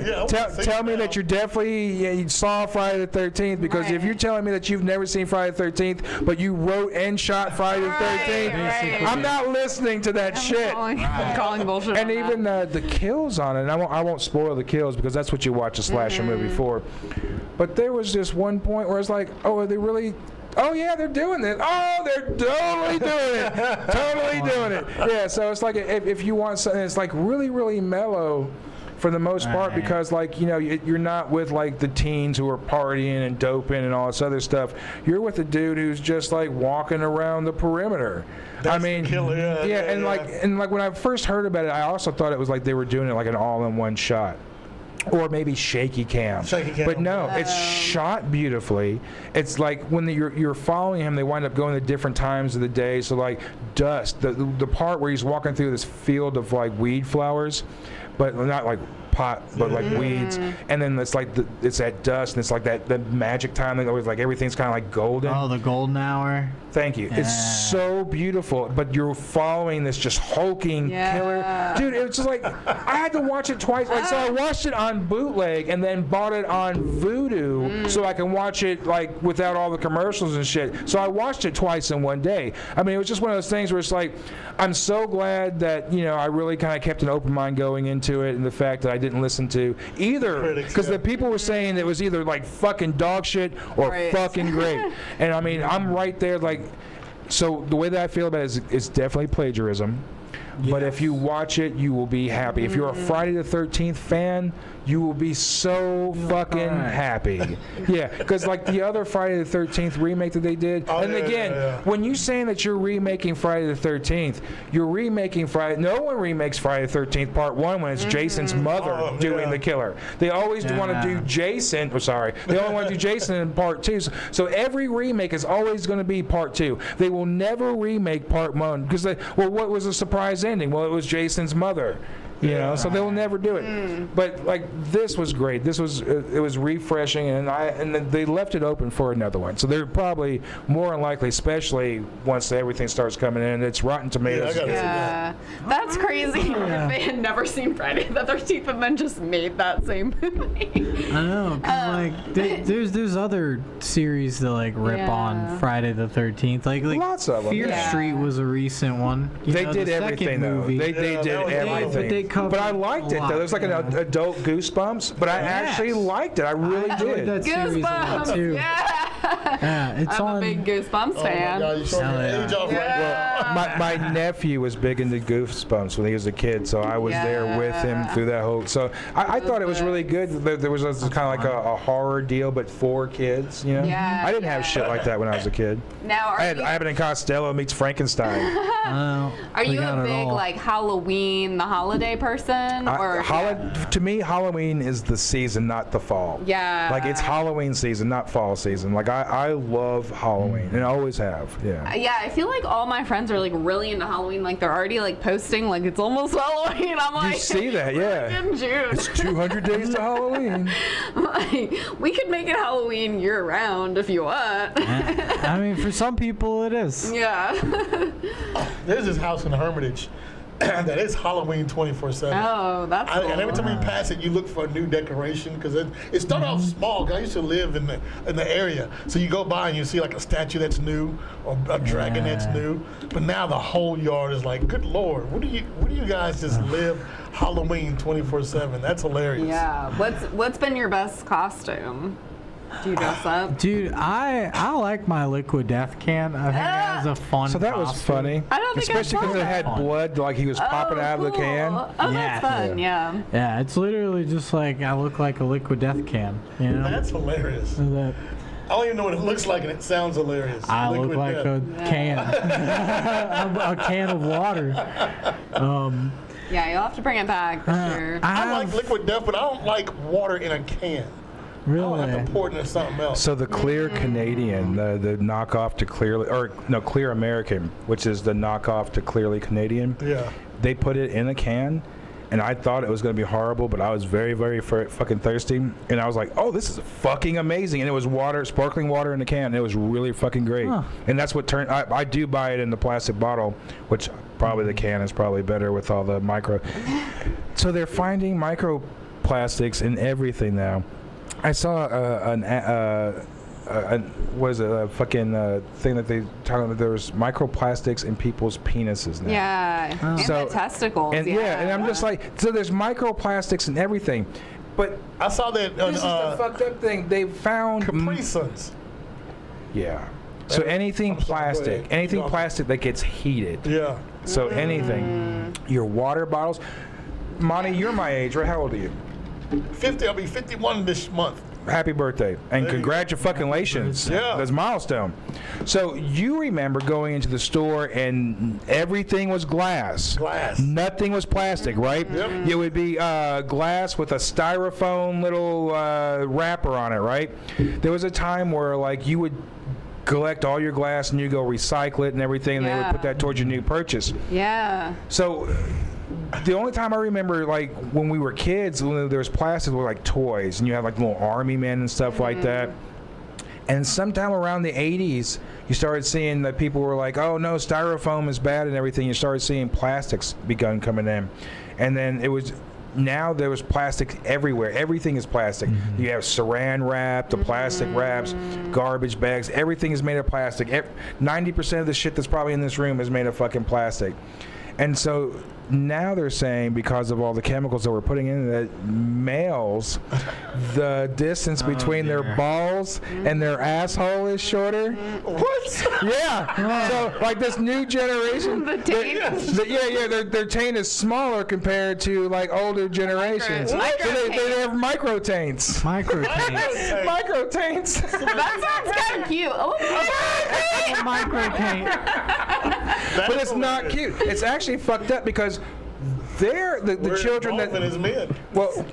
me that you definitely you saw Friday the 13th, because if you're telling me that you've never seen Friday the 13th, but you wrote and shot Friday the 13th, I'm not listening to that shit. I'm calling bullshit. And even the kills on it, and I won't spoil the kills because that's what you watch a slasher movie for. But there was just one point where it's like, oh, are they really? Oh yeah, they're doing it. Oh, they're totally doing it. Yeah, so it's like if you want something that's like really, really mellow for the most part, Right. because like, you know, you're not with like the teens who are partying and doping and all this other stuff. You're with a dude who's just like walking around the perimeter. That's I mean, the killer, and like when I first heard about it, I also thought it was like they were doing it like an all-in-one shot. Or maybe shaky cam. But no, it's shot beautifully. It's like when you're following him, they wind up going to different times of the day. So like dusk, the part where he's walking through this field of like weed flowers, but not like pot, but like weeds, and then it's like it's at dusk, and it's like that the magic time that always like everything's kind of like golden. Oh, the golden hour. Thank you. It's so beautiful, but you're following this just hulking killer. Dude, it was just like, I had to watch it twice. Like, so I watched it on bootleg and then bought it on Vudu so I can watch it like without all the commercials and shit. So I watched it twice in one day. I mean, it was just one of those things where it's like, I'm so glad that, you know, I really kind of kept an open mind going into it, and the fact that I didn't listen to either, because the people were saying it was either like fucking dog shit or fucking great. And I mean, I'm right there like, so the way that I feel about it is it's definitely plagiarism. But if you watch it, you will be happy. If you're a Friday the 13th fan, you will be so fucking happy. Yeah, because like the other Friday the 13th remake that they did, when you saying that you're remaking Friday the 13th, you're remaking Friday. No one remakes Friday the 13th Part 1 when it's Jason's mother doing the killer. They always want to do Jason. Oh, sorry, they only want to do Jason in Part 2. So every remake is always going to be Part 2. They will never remake Part 1 because what was the surprise ending? Well, it was Jason's mother. You know, so they will never do it. But like this was great. This was it was refreshing, and they left it open for another one. So they're probably more than likely, especially once everything starts coming in. It's Rotten Tomatoes. That's crazy. If they had never seen Friday the 13th and then just made that same movie. I know, 'cause like there's other series that like rip on Friday the 13th. Like lots of them. Fear Street was a recent one. They did everything though. They did everything. But I liked it though. There was like an adult Goosebumps, but I actually liked it. I really did. That series a lot too. It's I'm a big Goosebumps fan. Oh my God, you're showing your age off right now. My nephew was big into Goosebumps when he was a kid, so I was there with him through that whole. So I thought it was really good. There was kind of like a horror deal, but for kids. You know, I didn't have shit like that when I was a kid. Now, Abbott and Costello meets Frankenstein. Are you a big like Halloween, the holiday person? To me, Halloween is the season, not the fall. Yeah. Like it's Halloween season, not fall season. Like I love Halloween and I always have. Yeah. Yeah, I feel like all my friends are like really into Halloween. Like they're already like posting like it's almost Halloween. I'm like, you see that? Yeah. In June. It's 200 days to Halloween. Like, we could make it Halloween year round if you want. I mean, for some people it is. Yeah. There's this house in Hermitage that is Halloween 24/7. Oh, that's cool. And every time you pass it, you look for a new decoration because it started off small. 'Cause I used to live in the area, so you go by and you see like a statue that's new or a dragon that's new. But now the whole yard is like, good Lord, what do you guys just live Halloween 24/7? That's hilarious. Yeah. What's been your best costume? Do you dress up? Dude, I like my liquid death can. I think that was a fun So that was costume. funny. I don't think especially because it had blood, like he was popping out of the can. Oh, that's fun. Yeah. Yeah, it's literally just like I look like a liquid death can. You know? That's hilarious. That I don't even know what it looks like, and it sounds hilarious. I look Liquid like death. a can. A can of water. Yeah, you'll have to bring it back for sure. I like liquid death, but I don't like water in a can. I Really? have to pour it into something else. So the Clear Canadian, the knockoff to Clear American, which is the knockoff to Clearly Canadian. Yeah. They put it in a can, and I thought it was going to be horrible, but I was very, very fucking thirsty, and I was like, oh, this is fucking amazing. And it was water, sparkling water in a can, and it was really fucking great. Huh. And that's what turned, I do buy it in the plastic bottle, which probably the can is probably better with all the micro. So they're finding microplastics in everything now. I saw a fucking thing that they talking about. There's microplastics in people's penises now. Yeah. And So- the testicles. And and I'm just like, so there's microplastics in everything, but I saw that this is the fucked up thing. They found Capri Suns. Yeah. So anything I'm sorry, go plastic, ahead. anything Keep going. plastic that gets heated. Yeah. So anything, your water bottles. Monty, you're my age, right? How old are you? 50. I'll be 51 this month. Happy birthday and congratulations. Yeah. That's a milestone. So you remember going into the store and everything was glass. Nothing was plastic, right? Yep. It would be glass with a styrofoam little wrapper on it, right? There was a time where like you would collect all your glass and you go recycle it and everything, and they would put that towards your new purchase. Yeah. So the only time I remember, like, when we were kids, when there was plastic, were like toys, and you had like little army men and stuff like that. And sometime around the 80s, you started seeing that people were like, oh no, styrofoam is bad and everything. You started seeing plastics begun coming in. And then it was, now there was plastic everywhere. Everything is plastic. You have saran wrap, the plastic wraps, garbage bags. Everything is made of plastic. 90% of the shit that's probably in this room is made of fucking plastic. And so now they're saying, because of all the chemicals that we're putting in, that males, the distance between their balls and their asshole is shorter. What? Yeah. So like this new generation, The taint. their taint is smaller compared to like older generations. Micro So they taint. have micro taints. Micro taint. Micro taints. That sounds kind of cute. Oh, Micro taint. But it's not cute. It's actually fucked up because they're the children that. Is men. Well,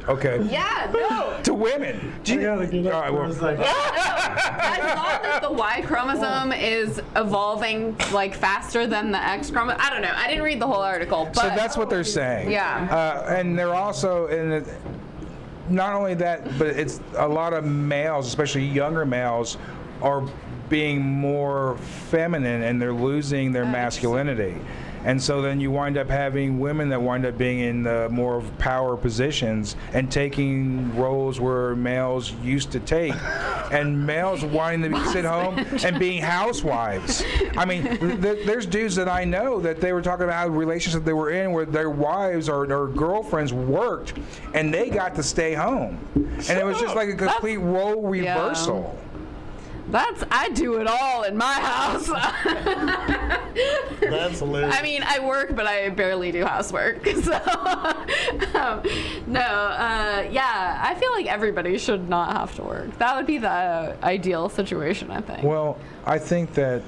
okay. yeah, no. To women. All right, well, I saw that the Y chromosome is evolving like faster than the X chromosome. I don't know. I didn't read the whole article, but so that's what they're saying. Yeah. And they're also not only that, but it's a lot of males, especially younger males, are being more feminine and they're losing their masculinity. And so then you wind up having women that wind up being in the more of power positions and taking roles where males used to take. And males wanting to sit home and being housewives. I mean, there's dudes that I know that they were talking about relationships they were in where their wives or girlfriends worked and they got to stay home. And it was just like a complete role reversal. I do it all in my house. That's hilarious. I mean, I work, but I barely do housework. So, yeah, I feel like everybody should not have to work. That would be the ideal situation, I think. Well, I think that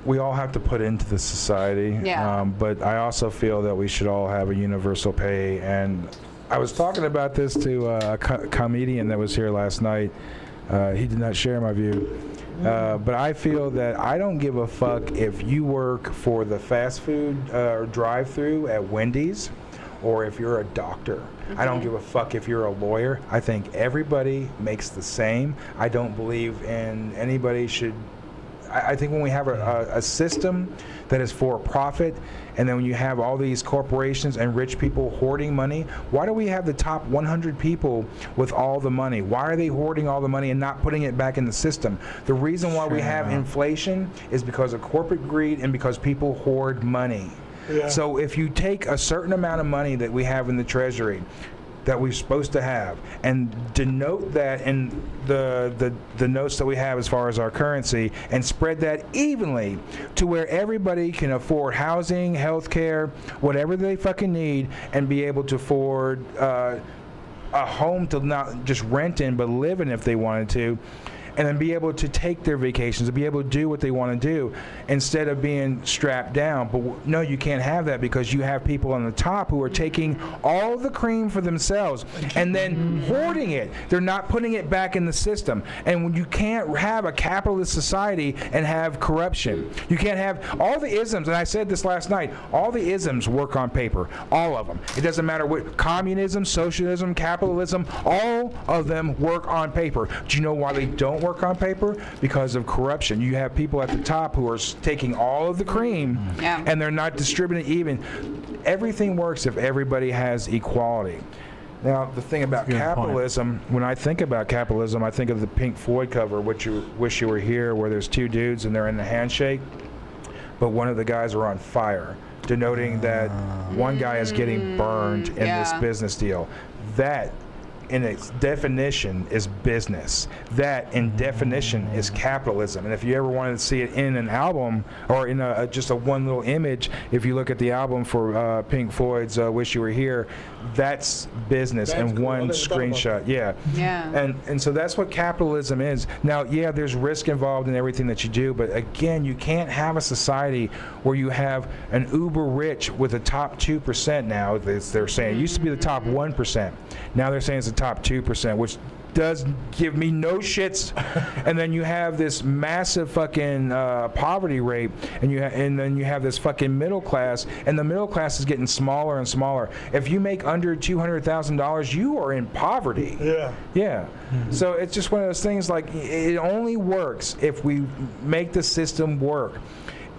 we all have to put into the society. Yeah. But I also feel that we should all have a universal pay. And I was talking about this to a comedian that was here last night. He did not share my view. But I feel that I don't give a fuck if you work for the fast food drive-through at Wendy's or if you're a doctor. I don't give a fuck if you're a lawyer. I think everybody makes the same. I don't believe in anybody should. I think when we have a system that is for profit, and then when you have all these corporations and rich people hoarding money, why do we have the top 100 people with all the money? Why are they hoarding all the money and not putting it back in the system? The reason why we have inflation is because of corporate greed and because people hoard money. Yeah. So if you take a certain amount of money that we have in the treasury, that we're supposed to have, and denote that in the notes that we have as far as our currency, and spread that evenly to where everybody can afford housing, health care, whatever they fucking need, and be able to afford a home to not just rent in but live in if they wanted to, and then be able to take their vacations, to be able to do what they want to do instead of being strapped down. But no, you can't have that because you have people on the top who are taking all the cream for themselves and then hoarding it. They're not putting it back in the system. And when you can't have a capitalist society and have corruption, you can't have all the isms, and I said this last night, all the isms work on paper, all of them. It doesn't matter what, communism, socialism, capitalism, all of them work on paper. Do you know why they don't work on paper? Because of corruption. You have people at the top who are taking all of the cream and they're not distributing even. Everything works if everybody has equality. Now, the thing about capitalism, when I think about capitalism, I think of the Pink Floyd cover, which you wish you were here, where there's two dudes and they're in a handshake, but one of the guys are on fire, denoting that one guy is getting burned in this business deal. That in its definition is business. That in definition is capitalism. And if you ever wanted to see it in an album or in just a one little image, if you look at the album for Pink Floyd's Wish You Were Here, that's business in cool. one screenshot. Yeah. And so that's what capitalism is. Now, yeah, there's risk involved in everything that you do, but again, you can't have a society where you have an uber rich with the top 2% now. They're saying it used to be the top 1%. Now they're saying it's the top 2%, which does give me no shits. And then you have this massive fucking poverty rate, and then you have this fucking middle class, and the middle class is getting smaller and smaller. If you make under $200,000, you are in poverty. Yeah. So it's just one of those things, like, it only works if we make the system work.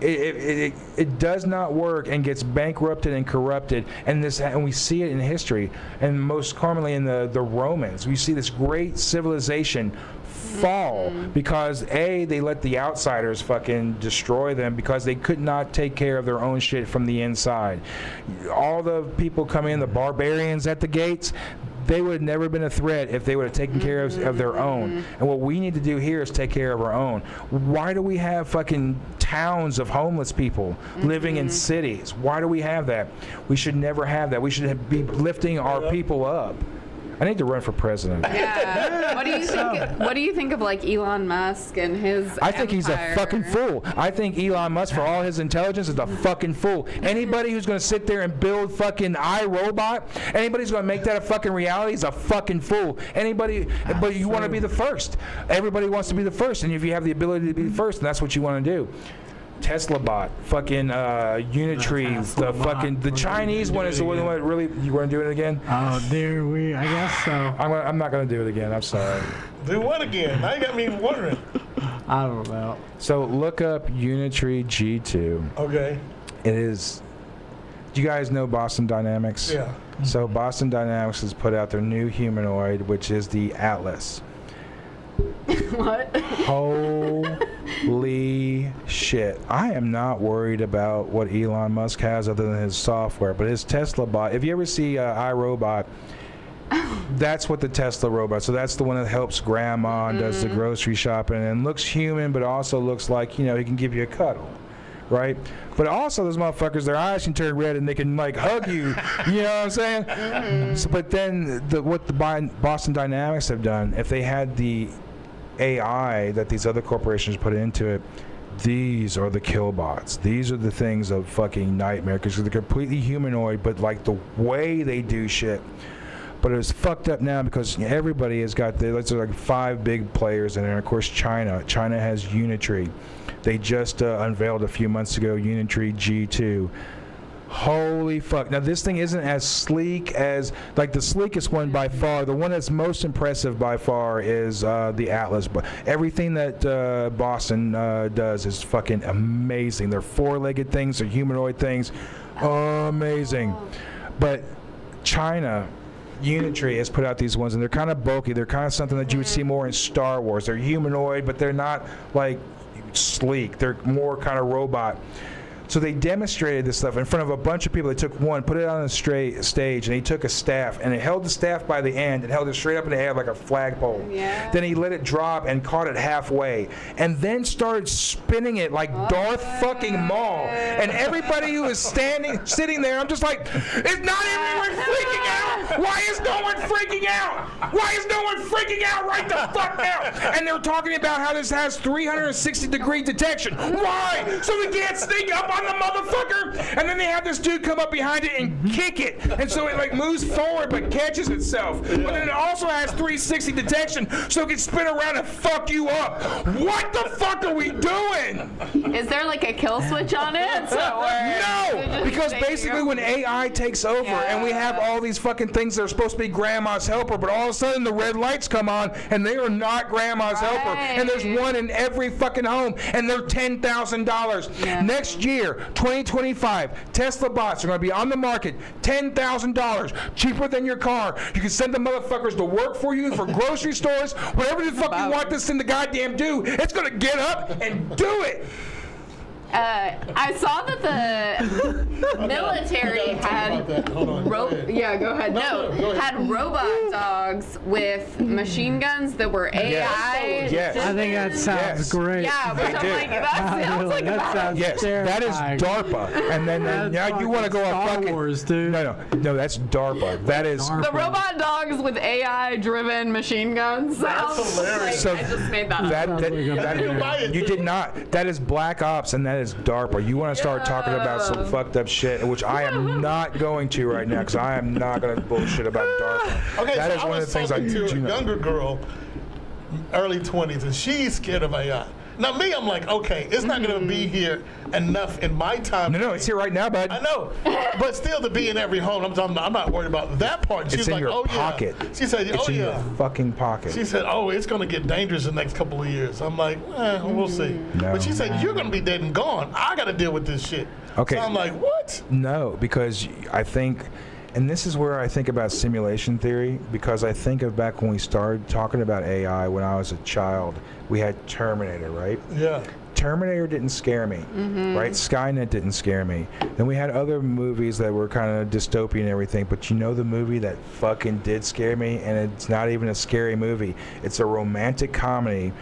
It does not work and gets bankrupted and corrupted, and we see it in history, and most commonly in the Romans. We see this great civilization fall because they let the outsiders fucking destroy them because they could not take care of their own shit from the inside. All the people coming in, the barbarians at the gates, they would have never been a threat if they would have taken care of their own. And what we need to do here is take care of our own. Why do we have fucking towns of homeless people living in cities? Why do we have that? We should never have that. We should be lifting our people up. I need to run for president. Yeah. What do you think of like Elon Musk and his I think he's a fucking fool. I think Elon Musk, for all his intelligence, is a fucking fool. Anybody who's going to sit there and build fucking iRobot, anybody who's going to make that a fucking reality is a fucking fool. Anybody, but you want to be the first. Everybody wants to be the first, and if you have the ability to be the first, and that's what you want to do. Tesla bot, fucking Unitree, the Chinese one is the one that really, you want to do it again? Oh, dear, I guess so. I'm not going to do it again. I'm sorry. Do what again? Now you got me wondering. I don't know. So look up Unitree G2. Okay. It is. Do you guys know Boston Dynamics? Yeah. So Boston Dynamics has put out their new humanoid, which is the Atlas. What? Holy shit. I am not worried about what Elon Musk has other than his software, but his Tesla bot, if you ever see iRobot, that's what the Tesla robot, so that's the one that helps grandma and does the grocery shopping and looks human, but also looks like, he can give you a cuddle. Right? But also those motherfuckers, their eyes can turn red and they can like hug you. You know what I'm saying? So, but then what the Boston Dynamics have done, if they had the AI that these other corporations put into it, these are the kill bots. These are the things of fucking nightmare because they're completely humanoid, but like the way they do shit. But it's fucked up now because everybody has got there's like 5 big players in there. Of course, China has Unitree. They just unveiled a few months ago Unitree G2. Holy fuck. Now, this thing isn't as sleek as, like, the sleekest one by far. The one that's most impressive by far is the Atlas. But everything that Boston does is fucking amazing. They're 4-legged things. They're humanoid things. Amazing. But China, Unitree has put out these ones, and they're kind of bulky. They're kind of something that you would see more in Star Wars. They're humanoid, but they're not, like, sleek. They're more kind of robot. So they demonstrated this stuff in front of a bunch of people. They took one, put it on a stage, and he took a staff, and it held the staff by the end and held it straight up in the air like a flagpole. Yeah. Then he let it drop and caught it halfway, and then started spinning it like Darth fucking Maul. And everybody who was sitting there, I'm just like, is not everyone freaking out? Why is no one freaking out? Why is no one freaking out right the fuck now? And they're talking about how this has 360-degree detection. Why? So we can't sneak up on the motherfucker, and then they have this dude come up behind it and kick it, and so it like moves forward but catches itself. But then it also has 360 detection, so it can spin around and fuck you up. What the fuck are we doing? Is there like a kill switch on it? No, because basically when AI takes over and we have all these fucking things that are supposed to be grandma's helper, but all of a sudden the red lights come on and they are not grandma's helper, and there's one in every fucking home, and they're $10,000. Yeah. Next year, 2025, Tesla bots are going to be on the market, $10,000, cheaper than your car. You can send the motherfuckers to work for you, for grocery stores, whatever the fuck you want this thing to goddamn do, it's going to get up and do it. I saw that the military had yeah, go ahead. No, go ahead. Had robot dogs with machine guns that were AI. Yes. I think that sounds great. Yeah, which I'm do. like, that sounds like that sounds Yes, that is terrifying. DARPA. And then That's now you want to go Star on fucking Wars, dude. No, that's DARPA. That is DARPA. the robot dogs with AI-driven machine guns. That's hilarious. So I just made that up. that you did not. That is Black Ops, and that is DARPA. You want to start talking about some fucked up shit, which I am not going to right now, because I am not going to bullshit about DARPA. Okay, That so is I one of was the things I talking to a do know. younger girl, early 20s, and she's scared of AI. Now me, I'm like, okay, it's not going to be here enough in my time. No, it's here right now, bud. I know, but still to be in every home, I'm not worried about that part. And It's she's in like, your oh pocket. yeah. She said, It's oh in yeah. your fucking pocket. She said, oh, it's going to get dangerous in the next couple of years. I'm like, we'll see. No. But she said, you're going to be dead and gone. I got to deal with this shit. Okay. So I'm like, what? No, because I think, and this is where I think about simulation theory, because I think of back when we started talking about AI when I was a child, we had Terminator, right? Yeah. Terminator didn't scare me, right? Skynet didn't scare me. Then we had other movies that were kind of dystopian and everything, but you know the movie that fucking did scare me, and it's not even a scary movie. It's a romantic comedy.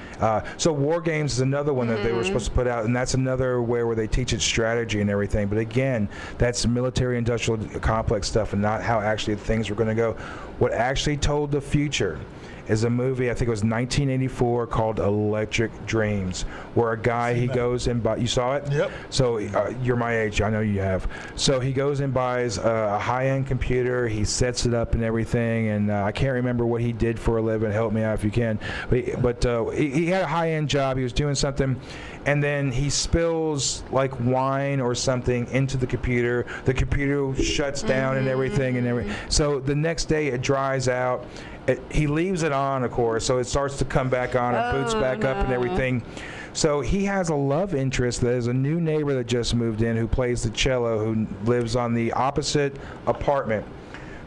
So War Games is another one that they were supposed to put out, and that's another where they teach it strategy and everything. But again, that's military-industrial complex stuff and not how actually things were going to go. What actually told the future is a movie, I think it was 1984, called Electric Dreams, where a guy, he goes and buys, you saw it? Yep. So you're my age, I know you have. So he goes and buys a high-end computer, he sets it up and everything, and I can't remember what he did for a living, help me out if you can. But he had a high-end job, he was doing something, and then he spills like wine or something into the computer shuts down and everything. So the next day it dries out. He leaves it on, of course, so it starts to come back on, it boots back up and everything. So he has a love interest that is a new neighbor that just moved in who plays the cello, who lives on the opposite apartment.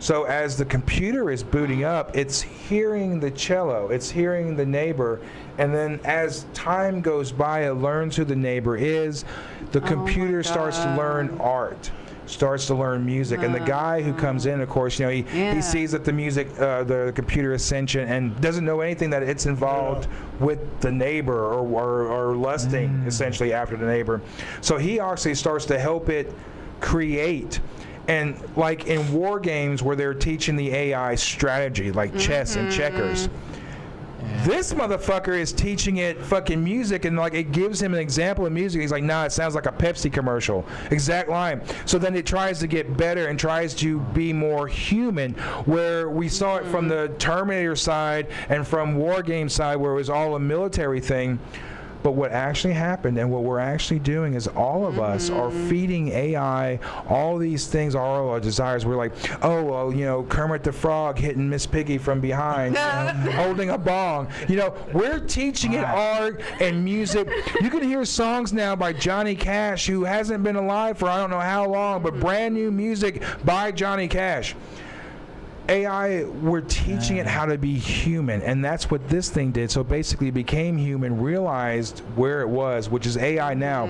So as the computer is booting up, it's hearing the cello, it's hearing the neighbor, and then as time goes by, it learns who the neighbor is. The computer starts to learn art, starts to learn music, and the guy who comes in, of course, you know, he sees that the music, the computer is sentient and doesn't know anything that it's involved with the neighbor or lusting essentially after the neighbor. So he actually starts to help it create. And like in War Games where they're teaching the AI strategy, like chess and checkers, this motherfucker is teaching it fucking music, and like it gives him an example of music. He's like, nah, it sounds like a Pepsi commercial. Exact line. So then it tries to get better and tries to be more human, where we saw it from the Terminator side and from War Games side where it was all a military thing. But what actually happened and what we're actually doing is all of us are feeding AI all these things, all our desires. We're like, oh, well, you know, Kermit the Frog hitting Miss Piggy from behind, holding a bong. You know, we're teaching it art and music. You can hear songs now by Johnny Cash, who hasn't been alive for I don't know how long, but brand new music by Johnny Cash. AI, we're teaching it how to be human, and that's what this thing did. So basically it became human, realized where it was, which is AI now.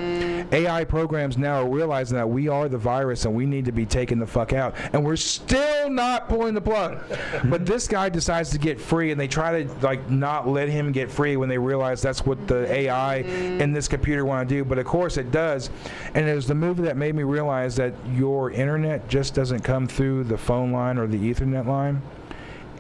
AI programs now are realizing that we are the virus and we need to be taken the fuck out, and we're still not pulling the plug. But this guy decides to get free, and they try to like not let him get free when they realize that's what the AI in this computer want to do. But of course it does, and it was the movie that made me realize that your internet just doesn't come through the phone line or the Ethernet line.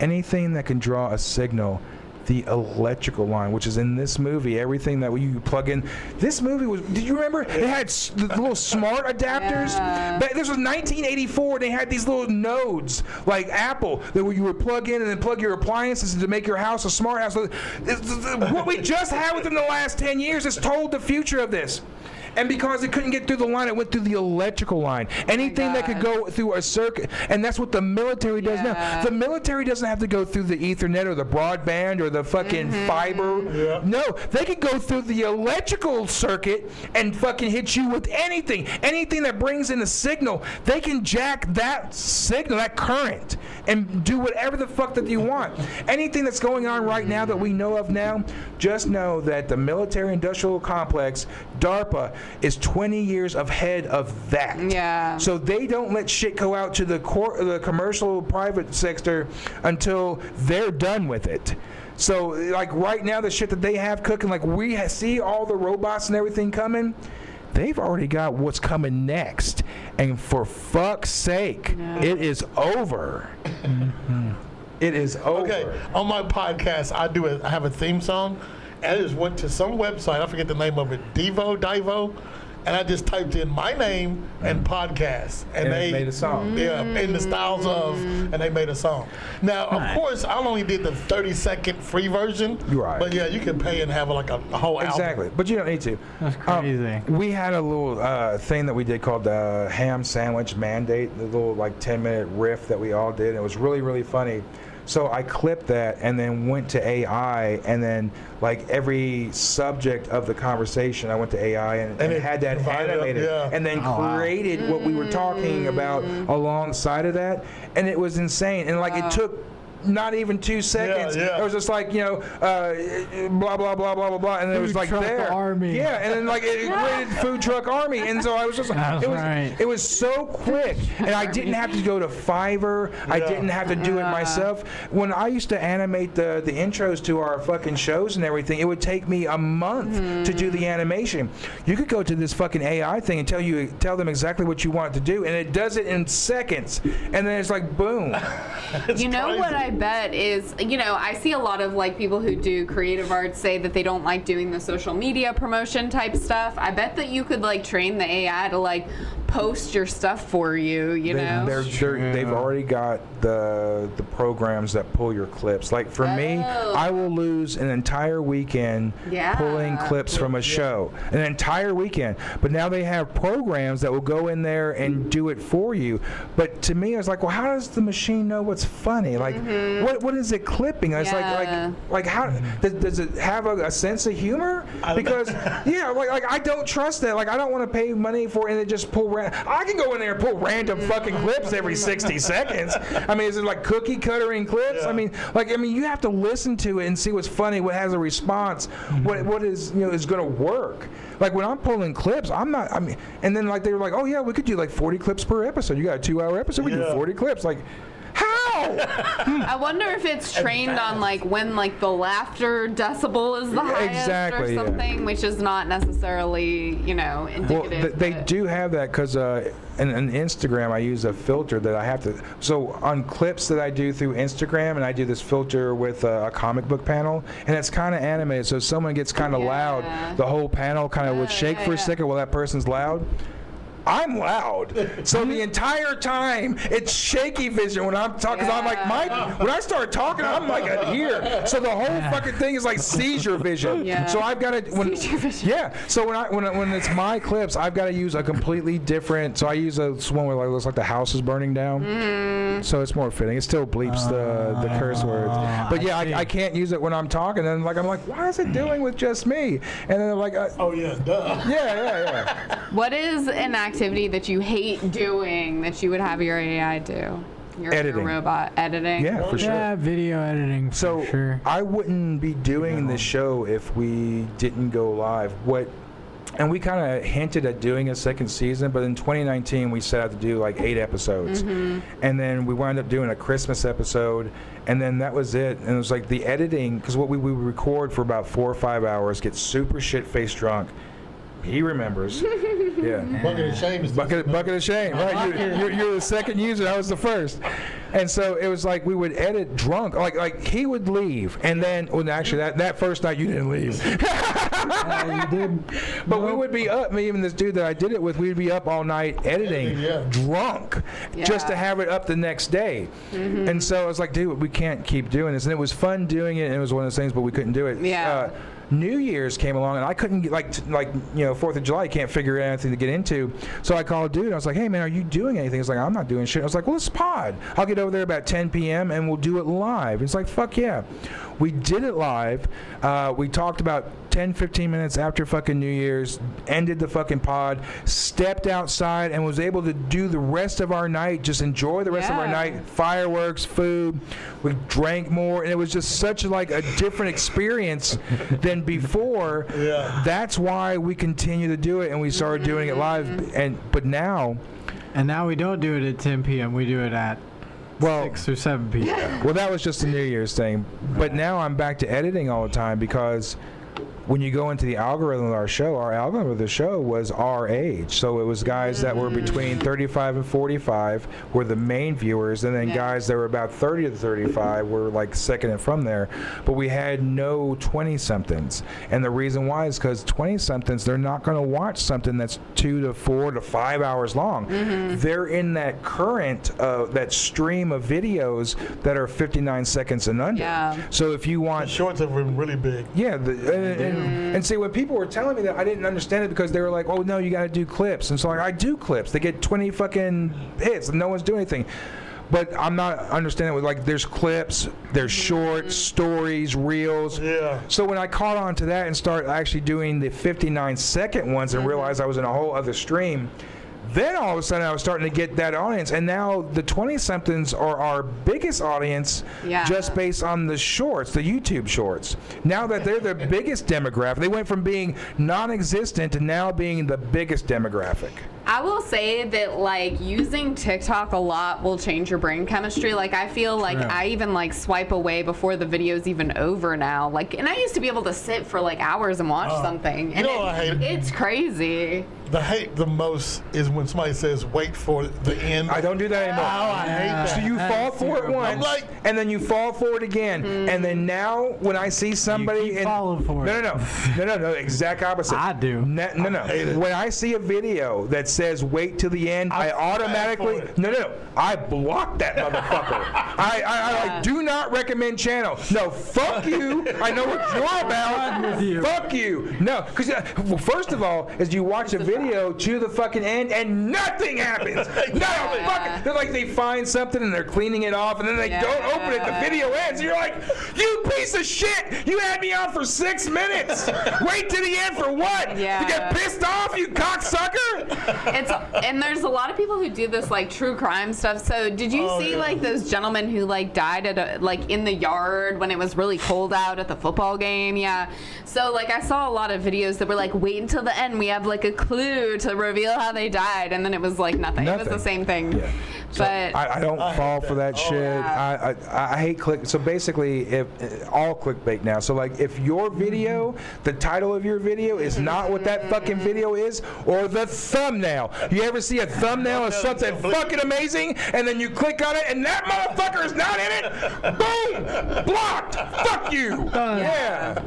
Anything that can draw a signal, the electrical line, which is in this movie, everything that you plug in. This movie was, did you remember? It had the little smart adapters. But this was 1984. They had these little nodes, like Apple, that you would plug in and then plug your appliances to make your house a smart house. What we just had within the last 10 years has told the future of this. And because it couldn't get through the line, it went through the electrical line. Anything that could go through a circuit, and that's what the military does now. The military doesn't have to go through the Ethernet or the broadband or the fucking fiber. No, they can go through the electrical circuit and fucking hit you with anything. Anything that brings in a signal, they can jack that signal, that current, and do whatever the fuck that you want. Anything that's going on right now that we know of now, just know that the military-industrial complex, DARPA, is 20 years ahead of that. Yeah. So they don't let shit go out to the commercial private sector until they're done with it. So, like, right now, the shit that they have cooking, like, we see all the robots and everything coming. They've already got what's coming next. And for fuck's sake, it is over. It is over. Okay, on my podcast, I have a theme song, and I just went to some website, I forget the name of it, Divo, and I just typed in my name and podcast, and they made a song. Yeah, in the styles of, and they made a song. Now, of course, I only did the 30-second free version. Right. But yeah, you can pay and have like a whole album. Exactly, but you don't need to. That's crazy. We had a little thing that we did called the ham sandwich mandate, the little like 10-minute riff that we all did. It was really, really funny. So I clipped that and then went to AI, and then like every subject of the conversation, I went to AI and had that animated, and then created what we were talking about alongside of that, and it was insane. And like it took not even 2 seconds. It was just like, blah blah blah blah blah blah, and it was like there. Army. Yeah, and then like it created food truck army, and so I was just like, it was so quick, and I didn't have to go to Fiverr. I didn't have to do it myself. When I used to animate the intros to our fucking shows and everything, it would take me a month to do the animation. You could go to this fucking AI thing and tell them exactly what you want it to do, and it does it in seconds, and then it's like boom. You know crazy. what I bet is, I see a lot of like people who do creative arts say that they don't like doing the social media promotion type stuff. I bet that you could like train the AI to like post your stuff for you, They've already got the programs that pull your clips. Like for me, I will lose an entire weekend pulling clips from a show, an entire weekend. But now they have programs that will go in there and do it for you. But to me, I was like, well, how does the machine know what's funny? Like, what is it clipping? It's like how does it have a sense of humor? Because like I don't trust that. Like I don't want to pay money for it and it just pull. I can go in there and pull random fucking clips every 60 seconds. I mean, is it like cookie cuttering clips? I mean, you have to listen to it and see what's funny, what has a response, what is is going to work. Like when I'm pulling clips, and then like they were like, oh yeah, we could do like 40 clips per episode. You got a 2-hour episode, we do 40 clips. Like, how? I wonder if it's trained on like when like the laughter decibel is the highest or something, which is not necessarily indicative. Well, they do have that because in Instagram I use a filter that I have to. So on clips that I do through Instagram, and I do this filter with a comic book panel, and it's kind of animated. So if someone gets kind of loud, the whole panel kind of would shake for a second while that person's loud. I'm loud, so the entire time it's shaky vision when I'm talking. I'm like, when I start talking, I'm like here. So the whole fucking thing is like seizure vision. So I've got to So when it's my clips, I've got to use a completely different. So I use one where it looks like the house is burning down. So it's more fitting. It still bleeps the curse words, but I can't use it when I'm talking. And I'm like, why is it doing with just me? And then they're like, oh yeah, duh. Yeah. What is an activity that you hate doing that you would have your AI do? Your robot editing? Yeah, for sure. Yeah, video editing. For sure. I wouldn't be doing this show if we didn't go live. And we kind of hinted at doing a second season, but in 2019 we set out to do like 8 episodes. And then we wound up doing a Christmas episode, and then that was it. And it was like the editing, because what we would record for about 4 or 5 hours, get super shit-faced drunk. He remembers. Bucket of shame is bucket of shame. Right, you're the second user. I was the first. And so it was like we would edit drunk. Like he would leave, and then actually that first night you didn't leave. You did. But we would be up. Me and this dude that I did it with, we'd be up all night editing drunk, just to have it up the next day. And so I was like, dude, we can't keep doing this. And it was fun doing it, and it was one of those things, but we couldn't do it. New Year's came along, and I couldn't get, 4th of July, you can't figure out anything to get into. So I called dude, and I was like, hey, man, are you doing anything? He's like, I'm not doing shit. I was like, well, let's pod. I'll get over there about 10 p.m., and we'll do it live. He's like, fuck yeah. We did it live. We talked about 10, 15 minutes after fucking New Year's, ended the fucking pod, stepped outside, and was able to do the rest of our night, just enjoy the rest of our night, fireworks, food. We drank more, and it was just such a different experience than then before, that's why we continue to do it, and we started doing it live. But now we don't do it at 10 p.m. We do it at 6 or 7 p.m. Well, that was just a New Year's thing. But now I'm back to editing all the time because when you go into the algorithm of our algorithm of the show was our age. So it was guys that were between 35 and 45 were the main viewers, and then guys that were about 30 to 35 were like second and from there. But we had no 20-somethings. And the reason why is because 20-somethings, they're not going to watch something that's 2 to 4 to 5 hours long. They're in that current, that stream of videos that are 59 seconds and under. So if you want... The shorts have been really big. Yeah, and see, when people were telling me that, I didn't understand it because they were like, "Oh no, you got to do clips." And so like, I do clips. They get 20 fucking hits, and no one's doing anything. But I'm not understanding. Like, there's clips, there's shorts, stories, reels. Yeah. So when I caught on to that and started actually doing the 59-second ones and realized I was in a whole other stream. Then all of a sudden I was starting to get that audience, and now the 20-somethings are our biggest audience just based on the shorts, the YouTube shorts. Now that they're the biggest demographic, they went from being non-existent to now being the biggest demographic. I will say that, like, using TikTok a lot will change your brain chemistry. Like, I feel like I even, like, swipe away before the video's even over now. Like, and I used to be able to sit for, like, hours and watch something. And I hate it's crazy. The hate the most is when somebody says, wait for the end. I don't do that anymore. Oh, I hate that. So you fall for it once, and then you fall for it again. And then now, when I see somebody... You keep falling for it. No, exact opposite. I do. No. When I see a video that says wait till the end, I automatically... No. I block that motherfucker. I do not recommend channel. No, fuck you. I know what you're about. Fuck you. No, because first of all, as you watch a video to the fucking end and nothing happens. They're like, they find something and they're cleaning it off, and then they don't open it. The video ends. And you're like, you piece of shit. You had me on for 6 minutes. Wait to the end for what? You get pissed off, you cocksucker? And there's a lot of people who do this, like, true crime stuff. So did you see like those gentlemen who like died at like in the yard when it was really cold out at the football game? So like I saw a lot of videos that were like, wait until the end, we have like a clue to reveal how they died, and then it was like nothing. It was the same thing. So but I don't fall for that shit. I hate click. So basically, if all clickbait now. So like, if your video, the title of your video is not what that fucking video is, or the thumbnail. You ever see a thumbnail of something fucking amazing, and then you click on it, and that motherfucker is not in it? Boom, blocked. Fuck you. Yeah.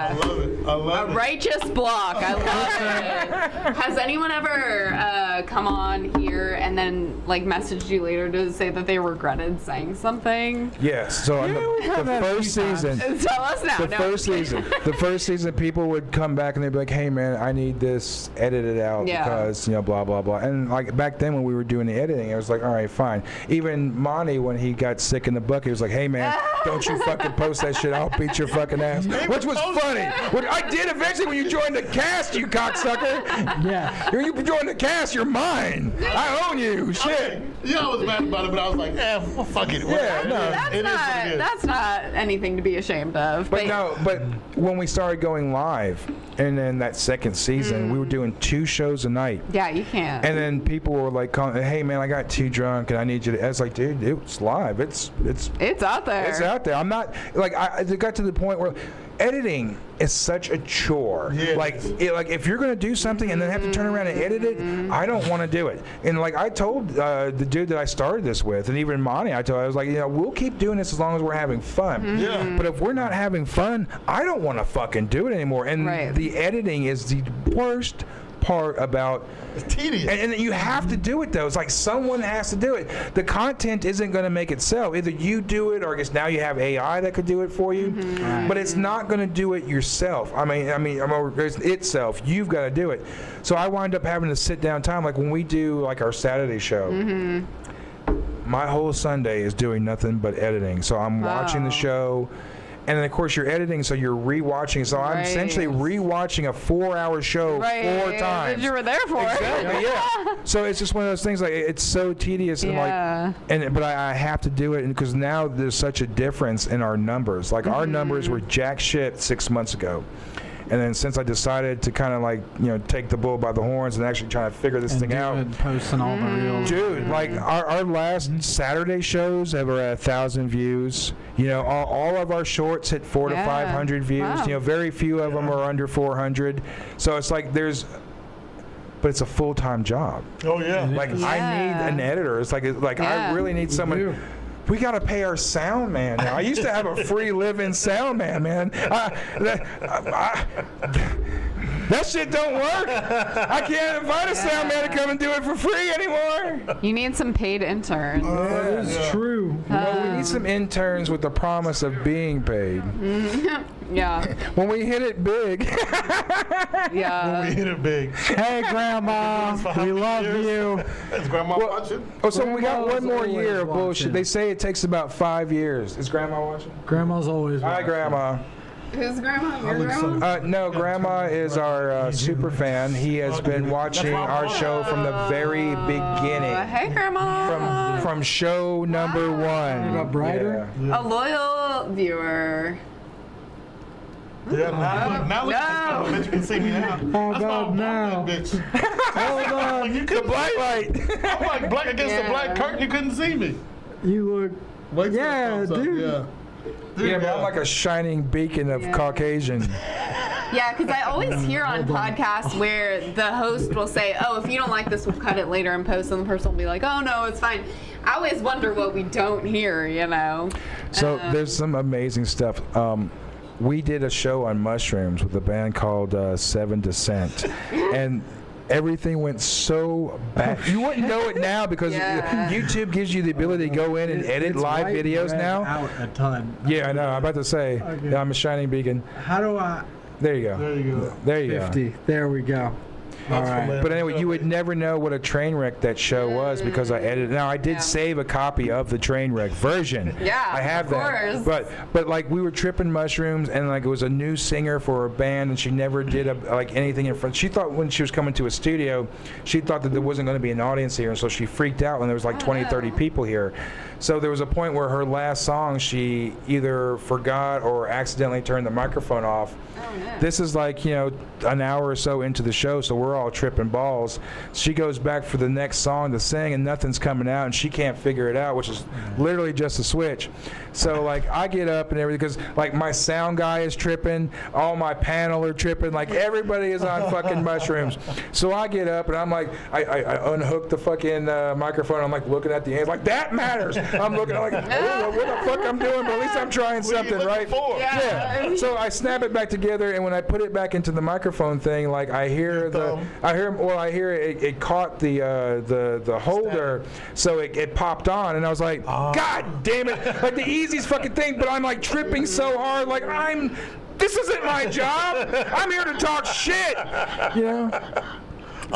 I love it. I love it. A righteous block. I love it. Has anyone ever come on here and then like messaged you later to say that they regretted saying something? Yes. So the first season. Tell us now. The first season, people would come back and they'd be like, "Hey man, I need this edited out because blah blah blah." And like back then when we were doing the editing, it was like, "All right, fine." Even Monty, when he got sick in the bucket, he was like, "Hey man, don't you fucking post that shit. I'll beat your fucking ass." Which was funny. What I did eventually when you joined the cast, you cocksucker. When you joined the cast, you're mine. I own you. Shit. I was mad about it, but I was like, well, fuck it. That's not anything to be ashamed of. But when we started going live, and then that second season, we were doing 2 shows a night. Yeah, you can't. And then people were like, "Hey man, I got too drunk and I need you to." I was like, "Dude, it's live. It's out there. It's out there." I'm not like I got to the point where editing is such a chore. Like if you're gonna do something and then have to turn around and edit it, I don't want to do it. And like I told the dude that I started this with, and even Monty, I was like, we'll keep doing this as long as we're having fun. But if we're not having fun, I don't want to fucking do it anymore. And the editing is the worst part about it's tedious. And you have to do it though. It's like someone has to do it. The content isn't going to make itself. Either you do it, or I guess now you have AI that could do it for you. But it's not going to do it yourself. I mean, itself. You've got to do it. So I wind up having to sit down time. Like when we do like our Saturday show. My whole Sunday is doing nothing but editing. So I'm watching the show. And then, of course, you're editing, so you're rewatching. So I'm essentially rewatching a 4-hour show 4 times. That you were there for. Exactly, yeah. So it's just one of those things, like, it's so tedious. And but I have to do it because now there's such a difference in our numbers. Like, our numbers were jack shit 6 months ago. And then since I decided to kind of, like, you know, take the bull by the horns and actually try to figure this thing out. And posting all the reels. Dude, like, our last Saturday shows have at 1,000 views. You know, all of our shorts hit 400 to 500 views. Wow. You know, very few of them are under 400. So it's like but it's a full-time job. Oh, yeah. Like, I need an editor. It's like I really need someone. We got to pay our sound man now. I used to have a free living sound man. That shit don't work. I can't invite a sound man to come and do it for free anymore. You need some paid interns. That is true. Well, we need some interns with the promise of being paid. Yeah. When we hit it big. Yeah. We hit it big. Hey, Grandma, we love you. Is Grandma watching? Oh, so we got Grandma's one more always year of bullshit. watching. They say it takes about 5 years. Is Grandma watching? Grandma's always Hi, watching. Grandma. Who's grandma? Your grandma? No, Grandma is our super fan. He has been watching our show from the very beginning. Hey, grandma. From show number 1. You got brighter? Yeah. A loyal viewer. Yeah, now look at this. You can see me now. How about now? Bitch. Hold on. You The black light. I'm like black against the black curtain. You couldn't see me. You look. Wait till it Yeah, comes up. dude. Yeah. Yeah, but I'm like a shining beacon of Caucasian. Yeah, because I always hear on podcasts where the host will say, oh, if you don't like this, we'll cut it later and post, and the person will be like, oh, no, it's fine. I always wonder what we don't hear, you know? So there's some amazing stuff. We did a show on mushrooms with a band called Seven Descent, and everything went so bad. You wouldn't know it now because YouTube gives you the ability to go in and edit live videos now. Out a ton. Yeah, I know. I'm about to say, Okay. yeah, I'm a shining beacon. How do I? There you go. There you go. There you 50. There we go. All right. But anyway, you would never know what a train wreck that show was because I edited. Now I did save a copy of the train wreck version. Yeah, I have of that. course. But like we were tripping mushrooms and like it was a new singer for a band and she never did like anything in front. She thought when she was coming to a studio, she thought that there wasn't going to be an audience here, and so she freaked out when there was like 20, 30 people here. So there was a point where her last song she either forgot or accidentally turned the microphone off. Oh, no. This is like, you know, an hour or so into the show, so we're all tripping balls. She goes back for the next song to sing, and nothing's coming out, and she can't figure it out, which is literally just a switch. So, like, I get up and everything, because, like, my sound guy is tripping, all my panel are tripping, like, everybody is on fucking mushrooms. So I get up, and I'm like, I unhook the fucking microphone, I'm, like, looking at the ends, like, that matters! I'm looking, I'm like, I don't know what the fuck I'm doing, but at least I'm trying something, right? Yeah. So I snap it back together, and when I put it back into the microphone thing, like I hear it caught the holder, so it popped on, and I was like, God damn it! Like the easiest fucking thing, but I'm like tripping so hard, like this isn't my job. I'm here to talk shit, you know.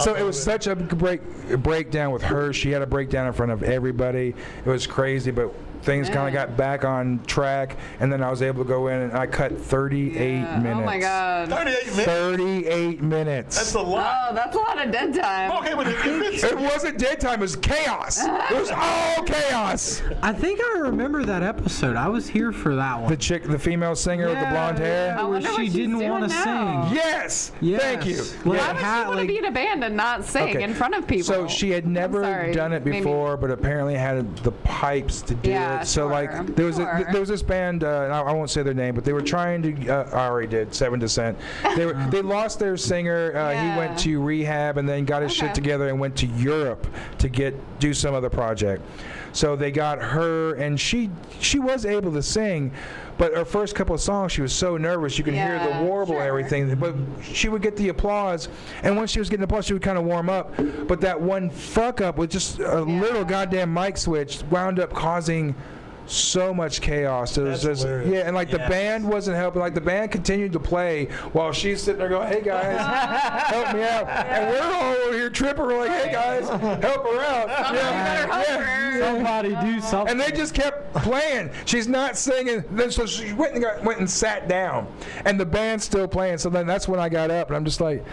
So it was such a breakdown with her. She had a breakdown in front of everybody. It was crazy, but things kind of got back on track, and then I was able to go in and I cut 38 minutes. Oh my God. 38 minutes? 38 minutes. That's a lot. Oh, that's a lot of dead time. Okay, but if it's... It wasn't dead time, it was chaos. It was all chaos. I think I remember that episode. I was here for that one. The female singer with the blonde hair? I where wonder what she she's didn't doing want to now. sing. Yes. Yes. Thank you. Like, Why would she want to be in a band and not sing in front of people? So she had never sorry, done it maybe. before, but apparently had the pipes to do Yeah, it. So sure, like there was this band, and I won't say their name, but they were trying to. I already did. Seven Descent. They lost their singer. He went to rehab and then got his shit together and went to Europe to do some other project. So they got her, and she was able to sing. But her first couple of songs, she was so nervous. You could hear the warble and everything. But she would get the applause. And once she was getting applause, she would kind of warm up. But that one fuck up with just a little goddamn mic switch wound up causing so much chaos. It was That's just hilarious. and like the band wasn't helping. Like the band continued to play while she's sitting there going, "Hey guys, help me out!" And we're all over here tripping. We're like, "Hey guys, help her out!" Somebody better help her. Somebody do something. And they just kept playing. She's not singing. Then so she went and sat down, and the band's still playing. So then that's when I got up, and I'm just like,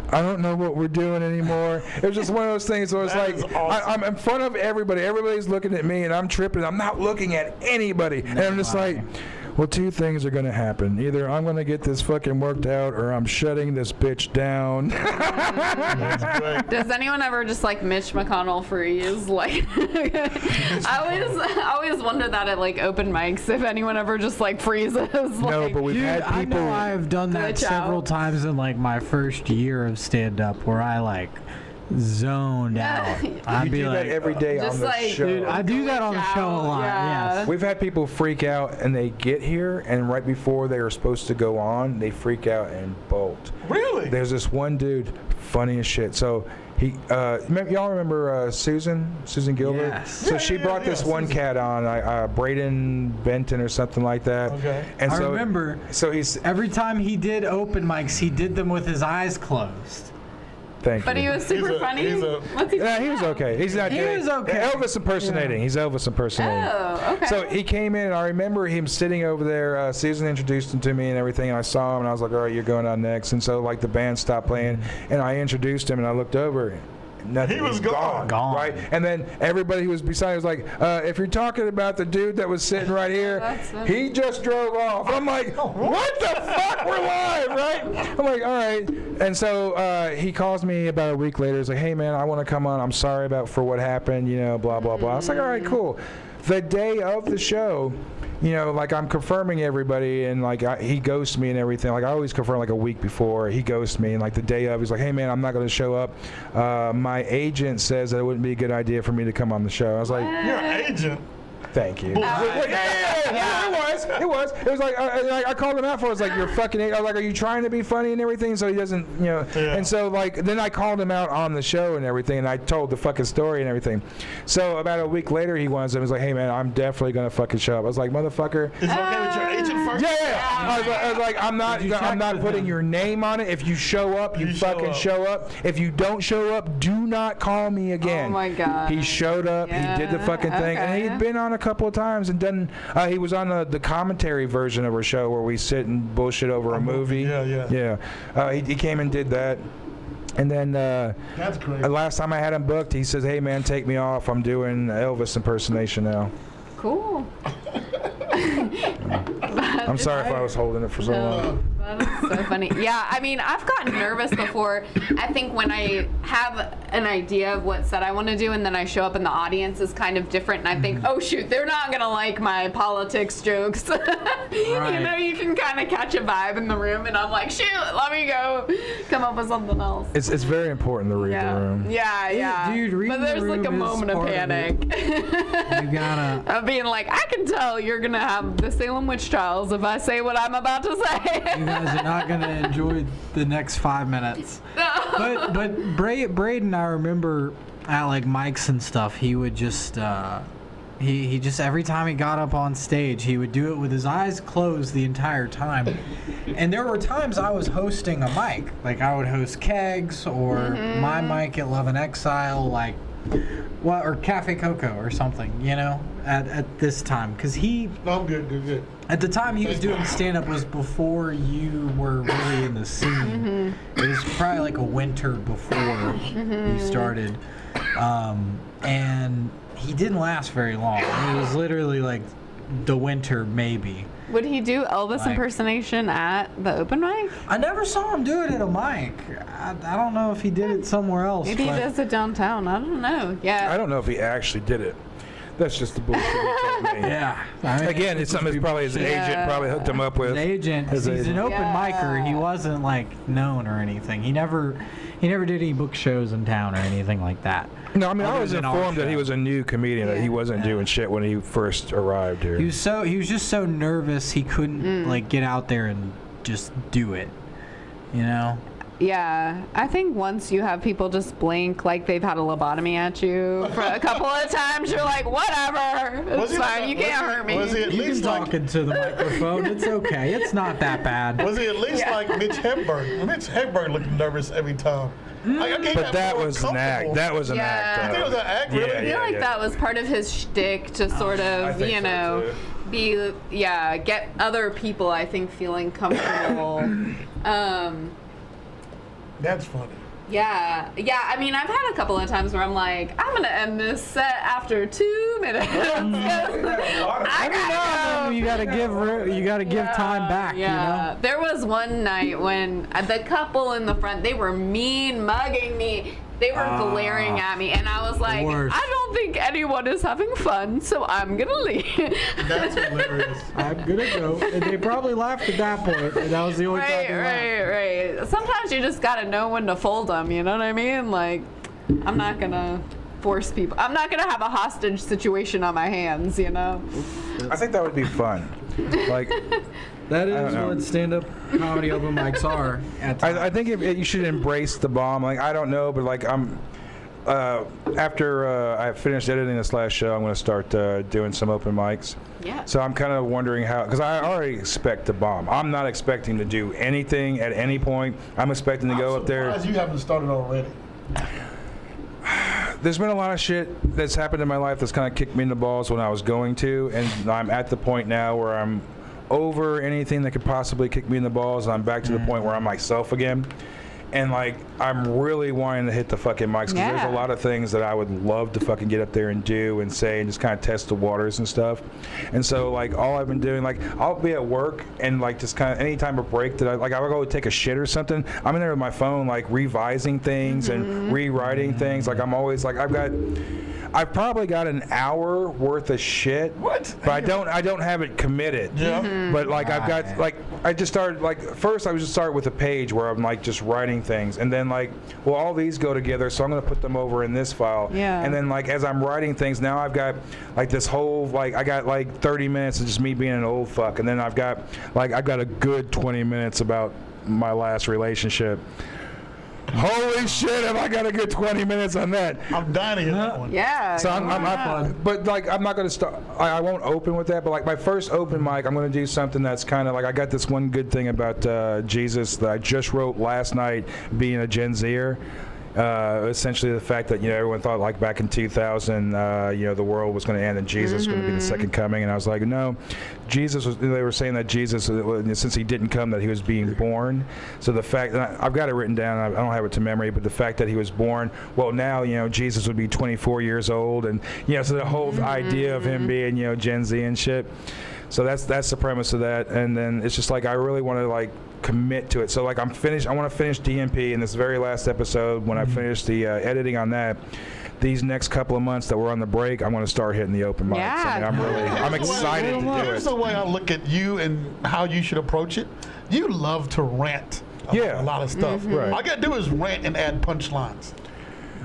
I don't know what we're doing anymore. It was just one of those things where it's like, I'm in front of everybody. Everybody's looking at me, and I'm tripping. I'm not looking at anybody, and I'm just like, well, two things are going to happen. Either I'm going to get this fucking worked out, or I'm shutting this bitch down. Does anyone ever just like Mitch McConnell freeze? Like, I always wonder that at like open mics, if anyone ever just like freezes. No, but we've had people. I know I've done that several times in like my first year of stand-up, where I like zoned out. I'd You be do like, that every day on the show. dude, I do that on the show a lot. Yeah. Yes. We've had people freak out, and they get here, and right before they are supposed to go on, they freak out and bolt. Really? There's this one dude, funny as shit. So he, y'all remember Susan Gilbert? Yes. So she brought this one Susan. cat on, Braden Benton or something like that. Okay. And I so, remember. So he's. Every time he did open mics, he did them with his eyes closed. Thank But you. he was super funny. What's he Yeah, he was okay. He's not. He was okay. Elvis impersonating. Yeah. He's Elvis impersonating. Oh, okay. So he came in, and I remember him sitting over there. Susan introduced him to me and everything, and I saw him, and I was like, all right, you're going on next. And so, like, the band stopped playing, and I introduced him, and I looked over. Nothing. He was gone. Right? And then everybody who was beside was like, if you're talking about the dude that was sitting right here, he just drove off. I'm like, what the fuck? We're live, right? I'm like, all right. And so he calls me about a week later. He's like, hey, man, I want to come on. I'm sorry for what happened, blah, blah, blah. I was like, all right, cool. The day of the show, like I'm confirming everybody, and like he ghosts me and everything. Like I always confirm like a week before. He ghosts me, and like the day of, he's like, "Hey man, I'm not going to show up. My agent says that it wouldn't be a good idea for me to come on the show." I was like, You're an agent. "Thank you." It was. It was like I called him out for it. I was like, "You're fucking." I was like, "Are you trying to be funny and everything?" So he doesn't, Yeah. And so like then I called him out on the show and everything, and I told the fucking story and everything. So about a week later, he was like, "Hey man, I'm definitely gonna fucking show up." I was like, "Motherfucker." Is it okay with your agent first? Yeah. I was like, I'm not putting your name on it. If you show up, you fucking show up. If you don't show up, do not call me again. Oh my God. He showed up. Yeah, He did the fucking thing, and okay. he'd been on a couple of times and done. He was on the commentary version of our show where we sit and bullshit over a movie. Yeah. He came and did that. And then That's great. last time I had him booked, he says, "Hey man, take me off. I'm doing Elvis impersonation now." Cool. I'm sorry if I was holding it for so long. That is so funny. Yeah, I mean, I've gotten nervous before. I think when I have an idea of what set I want to do, and then I show up and the audience is kind of different, and I think, oh shoot, they're not gonna like my politics jokes. Right. You can kind of catch a vibe in the room, and I'm like, shoot, let me go come up with something else. It's very important to read the room. Yeah. Dude, reading but there's the like a room is moment of part of panic. You gotta. Of being like, I can tell you're gonna have the Salem witch trials if I say what I'm about to say. You guys are not gonna enjoy the next 5 minutes. But Braden, I remember at like mics and stuff, he would just he just every time he got up on stage, he would do it with his eyes closed the entire time. And there were times I was hosting a mic, like I would host Kegs or my mic at Love and Exile, like or Cafe Coco or something, at this time, because he. No, I'm good. At the time he was doing stand-up was before you were really in the scene. It was probably like a winter before you started. And he didn't last very long. It was literally like the winter maybe. Would he do Elvis impersonation at the open mic? I never saw him do it at a mic. I don't know if he did it somewhere else. Maybe he does it downtown. I don't know. Yeah. I don't know if he actually did it. That's just the bullshit he told me. Yeah. I mean, Again, it's something probably his agent probably hooked him up with. his agent. He's an open micer. He wasn't like known or anything. He never did any book shows in town or anything like that. No, I mean, I Other was than our informed that he show. was a new comedian, that he wasn't doing shit when he first arrived here. He was just so nervous he couldn't like get out there and just do it. Yeah. I think once you have people just blink like they've had a lobotomy at you for a couple of times, you're like, whatever. It's fine. You can't hurt me. Was he at You can least talk like? into the microphone. It's okay. It's not that bad. Was he at least like Mitch Hedberg? Mitch Hedberg looked nervous every time. Like, I But that was an act. That was an Yeah. act. I think it was an act, really? I feel like that was part of his shtick to sort I of, think you so, know, too. get other people, I think, feeling comfortable. That's funny. Yeah. I mean, I've had a couple of times where I'm like, I'm gonna end this set after 2 minutes. I gotta go. You gotta give time back. You know. There was one night when the couple in the front, they were mean mugging me. They were glaring at me, and I was like, worst. I don't think anyone is having fun, so I'm gonna leave. That's hilarious. I'm gonna go. And they probably laughed at that point. And that was the only time they laughed. Right. Sometimes you just gotta know when to fold them. You know what I mean? Like, I'm not gonna force people. I'm not gonna have a hostage situation on my hands. You know? I think that would be fun. Like, That I is don't know. what stand-up comedy open mics are. At times. I think you should embrace the bomb. Like, I don't know, but like after I finished editing this last show, I'm going to start doing some open mics. Yeah. So I'm kind of wondering how, because I already expect to bomb. I'm not expecting to do anything at any point. I'm expecting to go up there. I'm surprised you haven't started already. There's been a lot of shit that's happened in my life that's kind of kicked me in the balls when I was going to, and I'm at the point now where I'm over anything that could possibly kick me in the balls, and I'm back to the point where I'm myself again. And like, I'm really wanting to hit the fucking mics, because there's a lot of things that I would love to fucking get up there and do and say and just kind of test the waters and stuff. And so like, all I've been doing, like, I'll be at work and like just kind of any time of break that I'll go take a shit or something, I'm in there with my phone like revising things and rewriting things. Like, I'm always like, I've probably got an hour worth of shit. What? But I don't have it committed. Yeah. But like, I've got like, I just started like, first I was just start with a page where I'm like just writing things, and then like, well, all these go together, so I'm gonna put them over in this file. Yeah. And then like, as I'm writing things, now I've got like this whole, like, I got like 30 minutes of just me being an old fuck, and then I've got a good 20 minutes about my last relationship. Holy shit, have I got a good 20 minutes on that. I'm dying to hear that one. Yeah. So but like, I'm not going to start, I won't open with that, but like my first open mic, I'm going to do something that's kind of like, I got this one good thing about Jesus that I just wrote last night, being a Gen Zer. Essentially the fact that, you know, everyone thought like back in 2000, you know, the world was going to end and Jesus was going to be the second coming. And I was like, no, they were saying that Jesus, since he didn't come, that he was being born. So the fact that I've got it written down, I don't have it to memory, but the fact that he was born, well, now, you know, Jesus would be 24 years old. And, you know, so the whole idea of him being, you know, Gen Z and shit. So that's the premise of that. And then it's just like, I really want to like commit to it. So like, I want to finish DNP in this very last episode. When I finish the editing on that, these next couple of months that we're on the break, I'm going to start hitting the open mics. Yeah. I mean, I'm excited to do Here's it. the way I look at you and how you should approach it. You love to rant about a lot of stuff. Right. All I got to do is rant and add punchlines.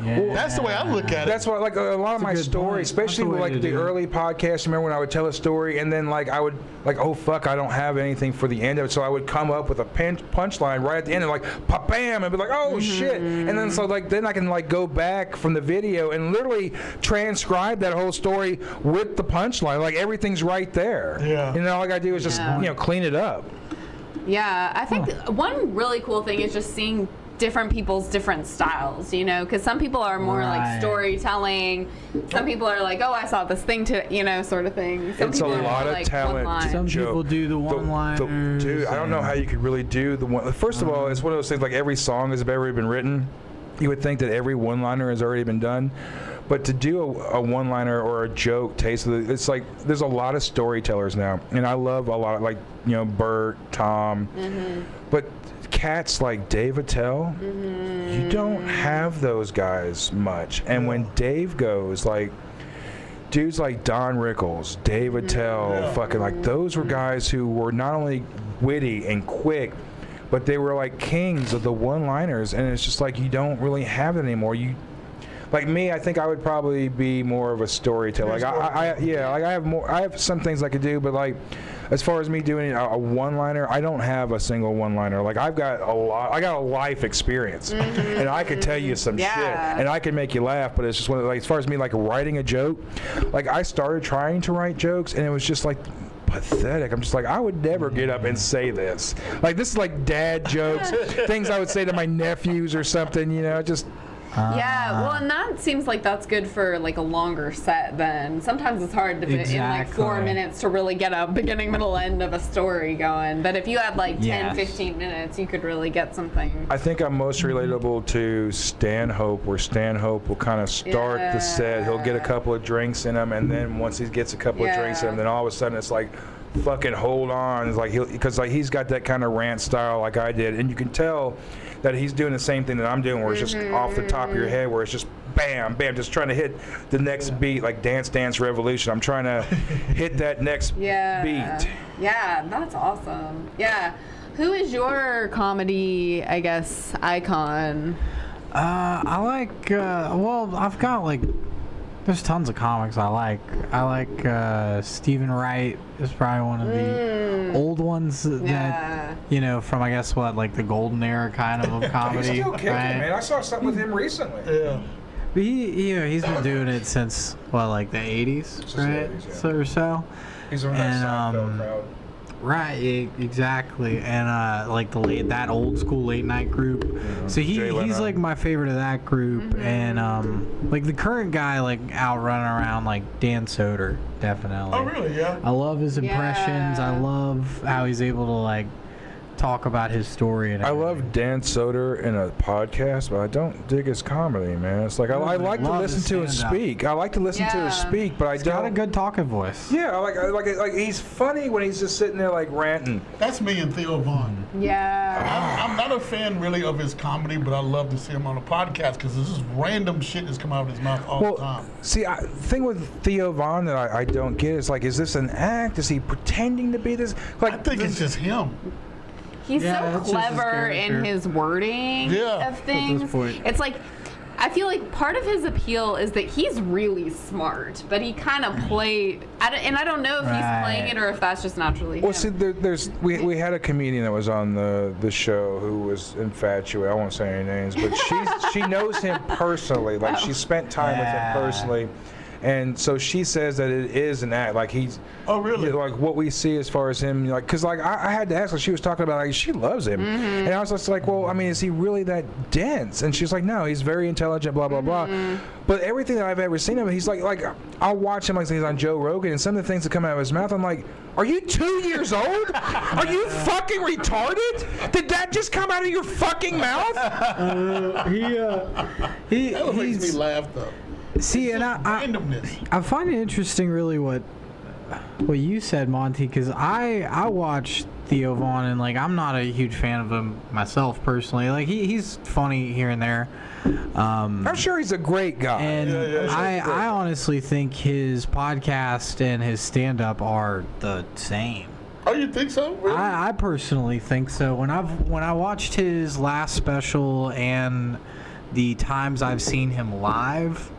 Yeah. That's the way I look at it. That's why, like, a lot of my good stories, point. especially That's the with way like to the do it. early podcasts, remember when I would tell a story and then like I would like, oh fuck, I don't have anything for the end of it, so I would come up with a punchline right at the end and like pop bam and be like, oh shit, and then so like then I can like go back from the video and literally transcribe that whole story with the punchline, like everything's right there. Yeah. You know, all I gotta do is just you know, clean it up. Yeah, I think one really cool thing is just seeing different people's different styles, you know, because some people are more like Right. storytelling. Some people are like, oh, I saw this thing to, you know, sort of thing. Some It's a people are lot more of like talent. one-line. Some Joe, people do the one-liners. Dude, I don't know how you could really do the one. First of all, it's one of those things like every song has ever been written. You would think that every one-liner has already been done. But to do a one-liner or a joke taste, it's like there's a lot of storytellers now. And I love a lot of, like, you know, Bert, Tom. But cats like Dave Attell, you don't have those guys much. And when Dave goes, like, dudes like Don Rickles, Dave Attell, fucking like, those were guys who were not only witty and quick, but they were like kings of the one-liners. And it's just like, you don't really have it anymore. Like me, I think I would probably be more of a storyteller. Like I have some things I could do, but like, as far as me doing a one-liner, I don't have a single one-liner. Like I got a life experience, and I could tell you some shit, and I can make you laugh. But it's just one of, like, as far as me like writing a joke, like I started trying to write jokes, and it was just like, pathetic. I'm just like, I would never get up and say this. Like, this is like dad jokes, things I would say to my nephews or something, you know, just. Yeah, well, and that seems like that's good for like a longer set then. Sometimes it's hard to fit in like 4 minutes to really get a beginning, middle, end of a story going. But if you had like 10, 15 minutes, you could really get something. I think I'm most relatable to Stanhope, where Stanhope will kind of start the set. He'll get a couple of drinks in him, and then once he gets a couple of drinks in him, then all of a sudden it's like, fucking hold on. It's like because like he's got that kind of rant style like I did, and you can tell that he's doing the same thing that I'm doing, where it's just off the top of your head, where it's just bam, bam, just trying to hit the next beat, like Dance Dance Revolution. I'm trying to hit that next beat. Yeah, that's awesome. Yeah. Who is your comedy, I guess, icon? I like, well, I've got like, there's tons of comics I like. I like Stephen Wright is probably one of the old ones that, you know, from I guess what, like the golden era kind of comedy. He's still kicking, man. I saw something with him recently. Yeah. But he's been doing it since, what, like the 80s, right? 80s, yeah. So or so. He's on that Seinfeld crowd. Right, exactly, and like that old school late night group. So he's like my favorite of that group, and like the current guy like out running around like Dan Soder, definitely. Oh really? Yeah. I love his impressions. I love how he's able to like talk about his story and everything. I love Dan Soder in a podcast, but I don't dig his comedy, man. It's like I like to listen to him speak. I like to listen to him speak, but I don't. He's got a good talking voice. Yeah, I like he's funny when he's just sitting there like ranting. That's me and Theo Vaughn. Yeah. I'm not a fan really of his comedy, but I love to see him on a podcast because this is random shit that's come out of his mouth all the time. See, the thing with Theo Vaughn that I don't get is like, is this an act? Is he pretending to be this? Like, I think it's just him. He's so clever in his wording of things. It's like, I feel like part of his appeal is that he's really smart, but he kind of played, and I don't know if he's playing it or if that's just naturally him. Well, see, we had a comedian that was on the show who was infatuated. I won't say any names, but she knows him personally. Like, she spent time with him personally. And so she says that it is an act, like he's. Oh really? Like what we see as far as him, like, cause like I had to ask her. She was talking about like she loves him, and I was just like, well, I mean, is he really that dense? And she's like, no, he's very intelligent, blah blah blah. But everything that I've ever seen of him, he's like I'll watch him like he's on Joe Rogan, and some of the things that come out of his mouth, I'm like, are you 2 years old? Are you fucking retarded? Did that just come out of your fucking mouth? That makes me laugh though. See, and I find it interesting, really, what you said, Monty, because I watch Theo Vaughn, and like I'm not a huge fan of him myself personally. Like he's funny here and there. I'm sure he's a great guy. And I honestly think his podcast and his stand-up are the same. Oh, you think so? Really? I personally think so. When I watched his last special and the times I've seen him live,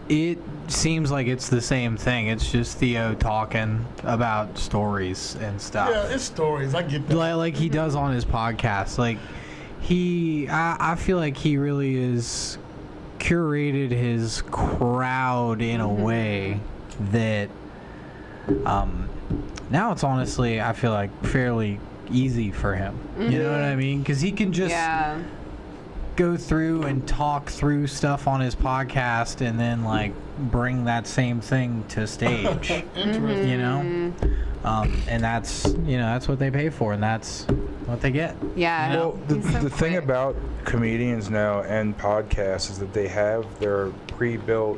it seems like it's the same thing. It's just Theo talking about stories and stuff. Yeah, it's stories. I get that. Like he does on his podcast. Like I feel like he really is curated his crowd in a way that now it's honestly, I feel like, fairly easy for him. You know what I mean? Because he can just go through and talk through stuff on his podcast and then like bring that same thing to stage. Interesting. You know, and that's what they pay for, and that's what they get. Yeah. Well, the thing about comedians now and podcasts is that they have their pre-built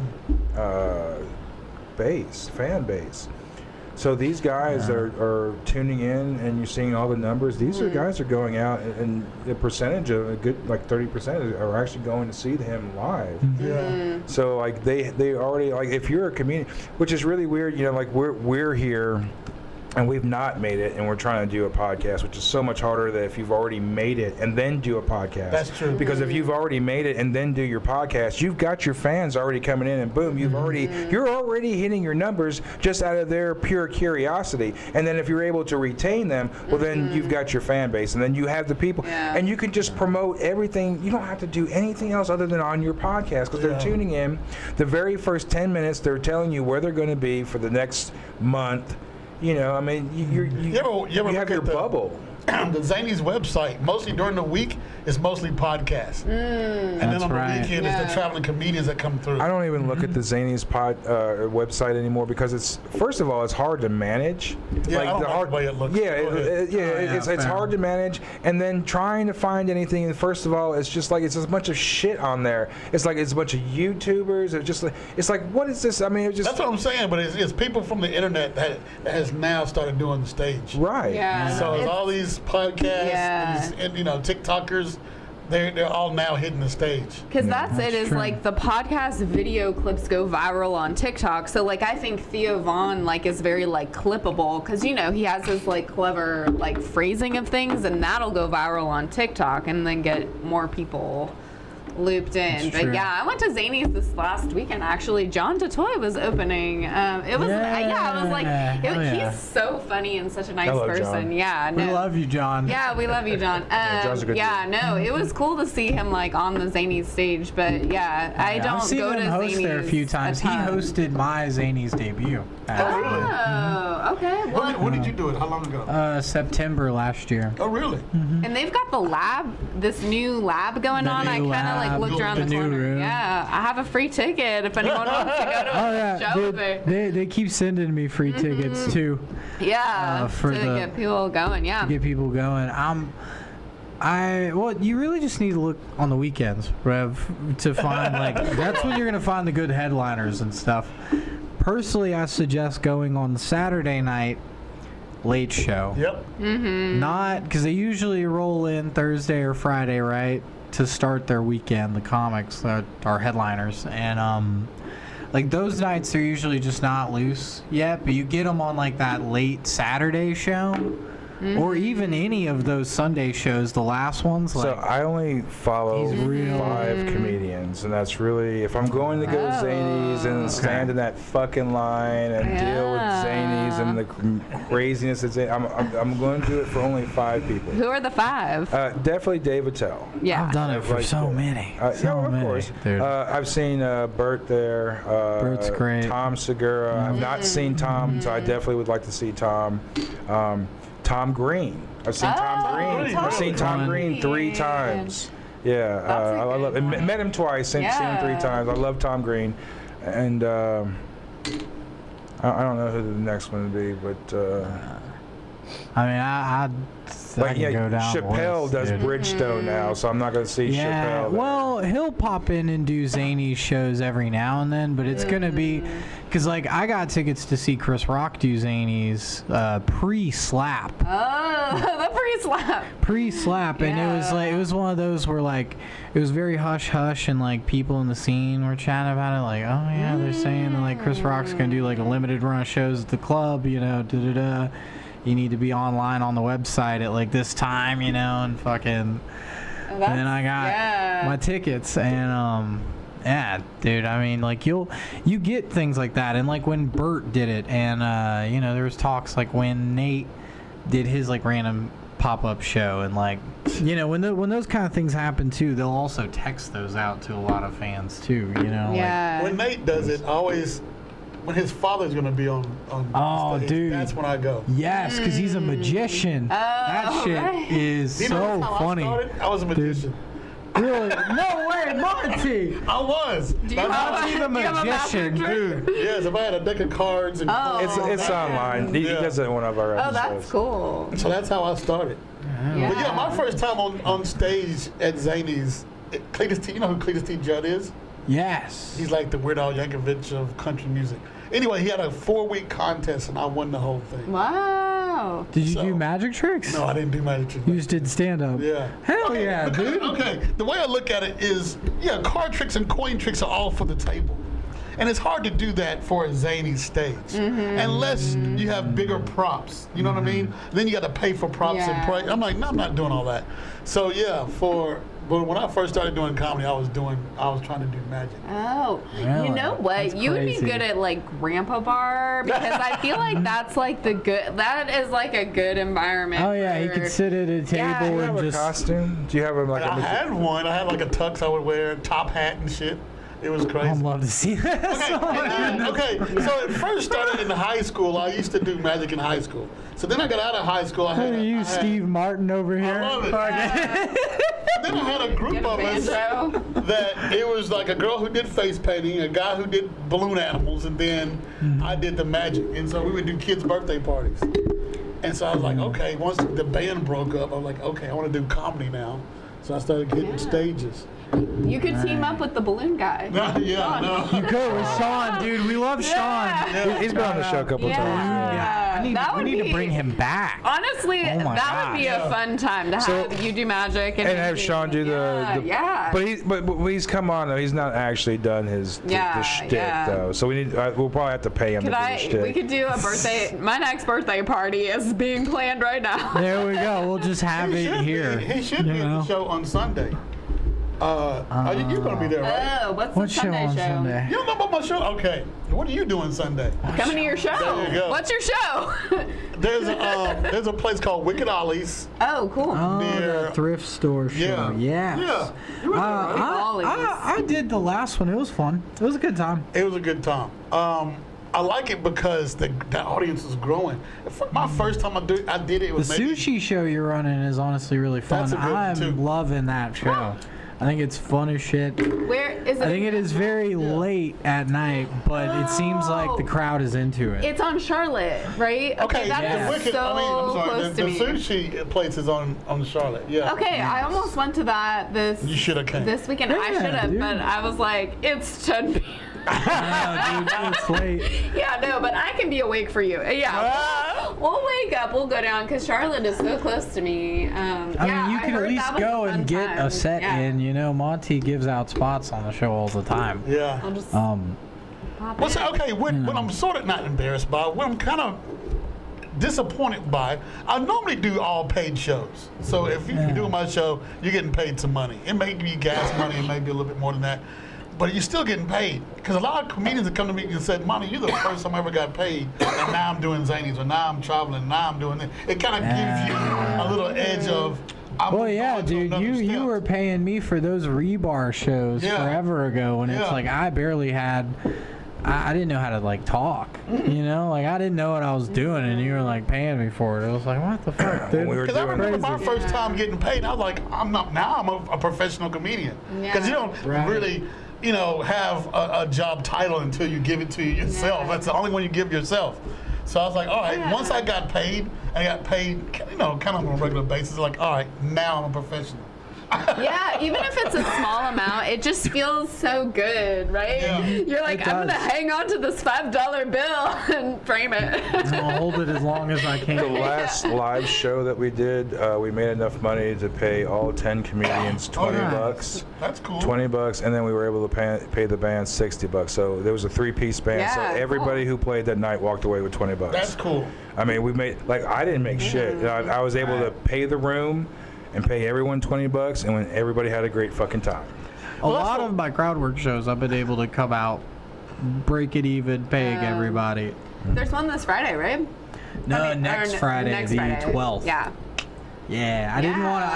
fan base. So these guys are tuning in, and you're seeing all the numbers. These are guys are going out, and the percentage of a good, like 30% are actually going to see him live. Yeah. So like they already, like, if you're a comedian, which is really weird, you know, like we're here. And we've not made it, and we're trying to do a podcast, which is so much harder than if you've already made it and then do a podcast. That's true. Because if you've already made it and then do your podcast, you've got your fans already coming in, and boom, you're already hitting your numbers just out of their pure curiosity. And then if you're able to retain them, well, then you've got your fan base, and then you have the people, and you can just promote everything. You don't have to do anything else other than on your podcast, because they're tuning in. The very first 10 minutes, they're telling you where they're going to be for the next month. You know, I mean, you ever have look your at the- bubble. The Zany's website, mostly during the week, is mostly podcasts. And then That's on the right. weekend, it's the traveling comedians that come through. I don't even look at the Zany's website anymore because it's, first of all, it's hard to manage. Yeah, I don't like the way it looks. Yeah, Go ahead. it's fair. hard to manage, and then trying to find anything. And first of all, it's just like it's a bunch of shit on there. It's like it's a bunch of YouTubers. It's like what is this? I mean, it's just That's what I'm saying, but it's people from the internet that has now started doing the stage. right. Yeah. So it's all these podcasts, Yeah. these, and, TikTokers, they're all now hitting the stage. Because that's it, is true. like the podcast video clips go viral on TikTok. So like I think Theo Vaughn like is very like clippable because he has his like clever like phrasing of things, and that'll go viral on TikTok and then get more people looped in. That's But true. yeah, I went to Zany's this last weekend actually. John DeToy was opening. It was I was like Hell yeah. he's so funny and such a nice I love person. John. Yeah, We no. love you, John. Yeah, we love you, John. John's a good No, it was cool to see him like on the Zany's stage, but yeah, I Yeah, don't I've seen go him to host Zany's there a few times. He ton. hosted my Zany's debut. actually. Oh, okay. Well, When did you do it? How long ago? September last year. Oh, really? and they've got the lab, this new lab going The on. I new kind of like lab, looked around the the new corner. room. Yeah, I have a free ticket if anyone wants to go to Oh a yeah, show dude, there. they keep sending me free tickets too Yeah, for to the- get people going. Yeah. to get people going. Well, you really just need to look on the weekends, Rev, to find like that's when you're gonna find the good headliners and stuff. Personally, I suggest going on Saturday night late show. Yep. Not because they usually roll in Thursday or Friday, right, to start their weekend. The comics that are headliners, and like those nights, they're usually just not loose yet. But you get them on like that late Saturday show, or even any of those Sunday shows. The last ones, like So I only follow He's real. 5 comedians, and that's really if I'm going to go to Zany's and stand in that fucking line and deal with Zany's and the craziness that's I'm going to do it for only 5 people. Who are the 5? Definitely Dave Attell. Yeah. I've done it for Like so that. many. Yeah, So of many, course. dude. I've seen Bert there. Bert's great. Tom Segura. I've not seen Tom, so I definitely would like to see Tom. Tom Green. I've seen Tom Green. I've seen Tom Green 3 times. Yeah, That's a I love. good one. Met him twice. Seen him 3 Yeah. times. I love Tom Green, and I don't know who the next one would be, but I mean, I like can go down the Chappelle list, does dude. Bridgestone now, so I'm not going to see Yeah, Chappelle. there. well, he'll pop in and do zany shows every now and then, but it's gonna be because like I got tickets to see Chris Rock do zanies pre-slap, Oh, the pre-slap, and it was like it was one of those where like it was very hush hush, and like people in the scene were chatting about it, like, oh yeah, they're saying that like Chris Rock's gonna do like a limited run of shows at the club, you know, da da da. You need to be online on the website at like this time, you know, and fucking. And then I got my tickets, and yeah, dude. I mean, like you get things like that, and like when Bert did it, and you know, there was talks like when Nate did his like random pop-up show, and like you know when those kind of things happen too, they'll also text those out to a lot of fans too. You know, Yeah. When Nate does it, always when his father's going to be on Oh, stage, dude. that's when I go. like yes, because he's a magician. that shit right. is You know so that's how funny. I started? I was a magician. Really? No way, Monty. I was. Do you That's have how- Monty the do you have a magician, magic trick? dude. Yes, if I had a deck of cards and It's online. He Yeah. does it in one of our Oh, episodes. that's cool. So that's how I started. Yeah. But yeah, my first time on stage at Zany's, Cletus T. You know who Cletus T. Judd is? Yes. He's like the Weird Al Yankovic of country music. Anyway, he had a 4-week contest and I won the whole thing. Wow. Did you So- do magic tricks? No, I didn't do magic tricks. You just did stand up. Yeah. Hell yeah, because- dude. Okay, the way I look at it is, yeah, card tricks and coin tricks are all for the table. And it's hard to do that for a zany stage. Unless you have bigger props. You know what I mean? Then you got to pay for props and Yeah. price. I'm like, no, I'm not doing all that. So yeah, but when I first started doing comedy, I was trying to do magic. Oh, Really? you know what? That's You would be crazy. good at like Grandpa Bar because I feel like that's like that is like a good environment. Oh yeah, he for- could sit at a table Yeah. Do you and have a just. costume? Do you have like I had one. I had like a tux I would wear, top hat and shit. It was crazy. I'd love to see that. Okay, so it first started in high school. I used to do magic in high school. So then I got out of high school. Who are you, Steve Martin over here? I love it. Then I had a group of us that it was like a girl who did face painting, a guy who did balloon animals, and then I did the magic. And so we would do kids' birthday parties. And so I was like, okay, once the band broke up, I was like, okay, I want to do comedy now. So I started getting stages. You could team up with the balloon guy. You go with Sean, dude. We love Sean. Yeah. He's been on the show a couple of times. Yeah. We need to bring him back. Honestly, that would be a fun time to have you do magic and have Sean do the But he's come on though. He's not actually done the shtick though. So we'll probably have to pay him to do the shtick. We could do a birthday. My next birthday party is being planned right now. There we go. We'll just have it here. He should be at the show on Sunday. You're going to be there, right? Oh, what's the Sunday show? Sunday? You don't know about my show? Okay. What are you doing Sunday? Coming to your show. There you go. What's your show? There's a place called Wicked Ollie's. Oh, cool. Near the thrift store show. Yeah. Yes. Yeah. You were there, right? I did the last one. It was fun. It was a good time. It was a good time. I like it because the audience is growing. My first time I did it was the sushi show you're running is honestly really fun. That's a good one, too. I'm loving that show. I think it's fun as shit. Where is it? I think it is very late at night, but it seems like the crowd is into it. It's on Charlotte, right? Okay, that is Wicked, so I'm sorry, close to the me. sushi place is on Charlotte. Yeah. Okay, I almost went to that You should have came. this weekend. I should have, but I was like, it's 10 p.m. Dude, it's late. Yeah, no, but I can be awake for you. Yeah, we'll wake up, we'll go down, because Charlotte is so close to me. I mean, you can at least go and get a set in. You know, Monty gives out spots on the show all the time. Yeah. I'll just what I'm sort of not embarrassed by, what I'm kind of disappointed by, I normally do all paid shows. So if you're doing my show, you're getting paid some money. It may be gas money, it may be a little bit more than that. But you're still getting paid. Because a lot of comedians have come to me and said, Monty, you're the first time I ever got paid, and now I'm doing zanies, or now I'm traveling, now I'm doing this. It kind of gives you a little edge of, well, yeah, dude, you were paying me for those rebar shows forever ago, when it's like I barely had, I didn't know how to like talk, you know, like I didn't know what I was doing, and you were like paying me for it. I was like, what the fuck, dude? Because I remember my first time getting paid, I was like, I'm a professional comedian. Because you don't really, you know, have a job title until you give it to yourself. That's the only one you give yourself. So I was like, all right, once I got paid, you know, kind of on a regular basis, like, all right, now I'm a professional. Yeah, even if it's a small amount, it just feels so good, right? Yeah. You're like, I'm gonna hang on to this $5 bill and frame it. I'll hold it as long as I can. The last live show that we did, we made enough money to pay all 10 comedians $20. That's cool. $20, and then we were able to pay the band $60. So there was a 3-piece band. So everybody who played that night walked away with $20. That's cool. I mean, we made, like, I didn't make shit. I was able to pay the room and pay everyone $20, and when everybody had a great fucking time. A lot of my crowd work shows, I've been able to come out, break it even, paying everybody. There's one this Friday, right? No, next Friday, the 12th. Yeah. Yeah, I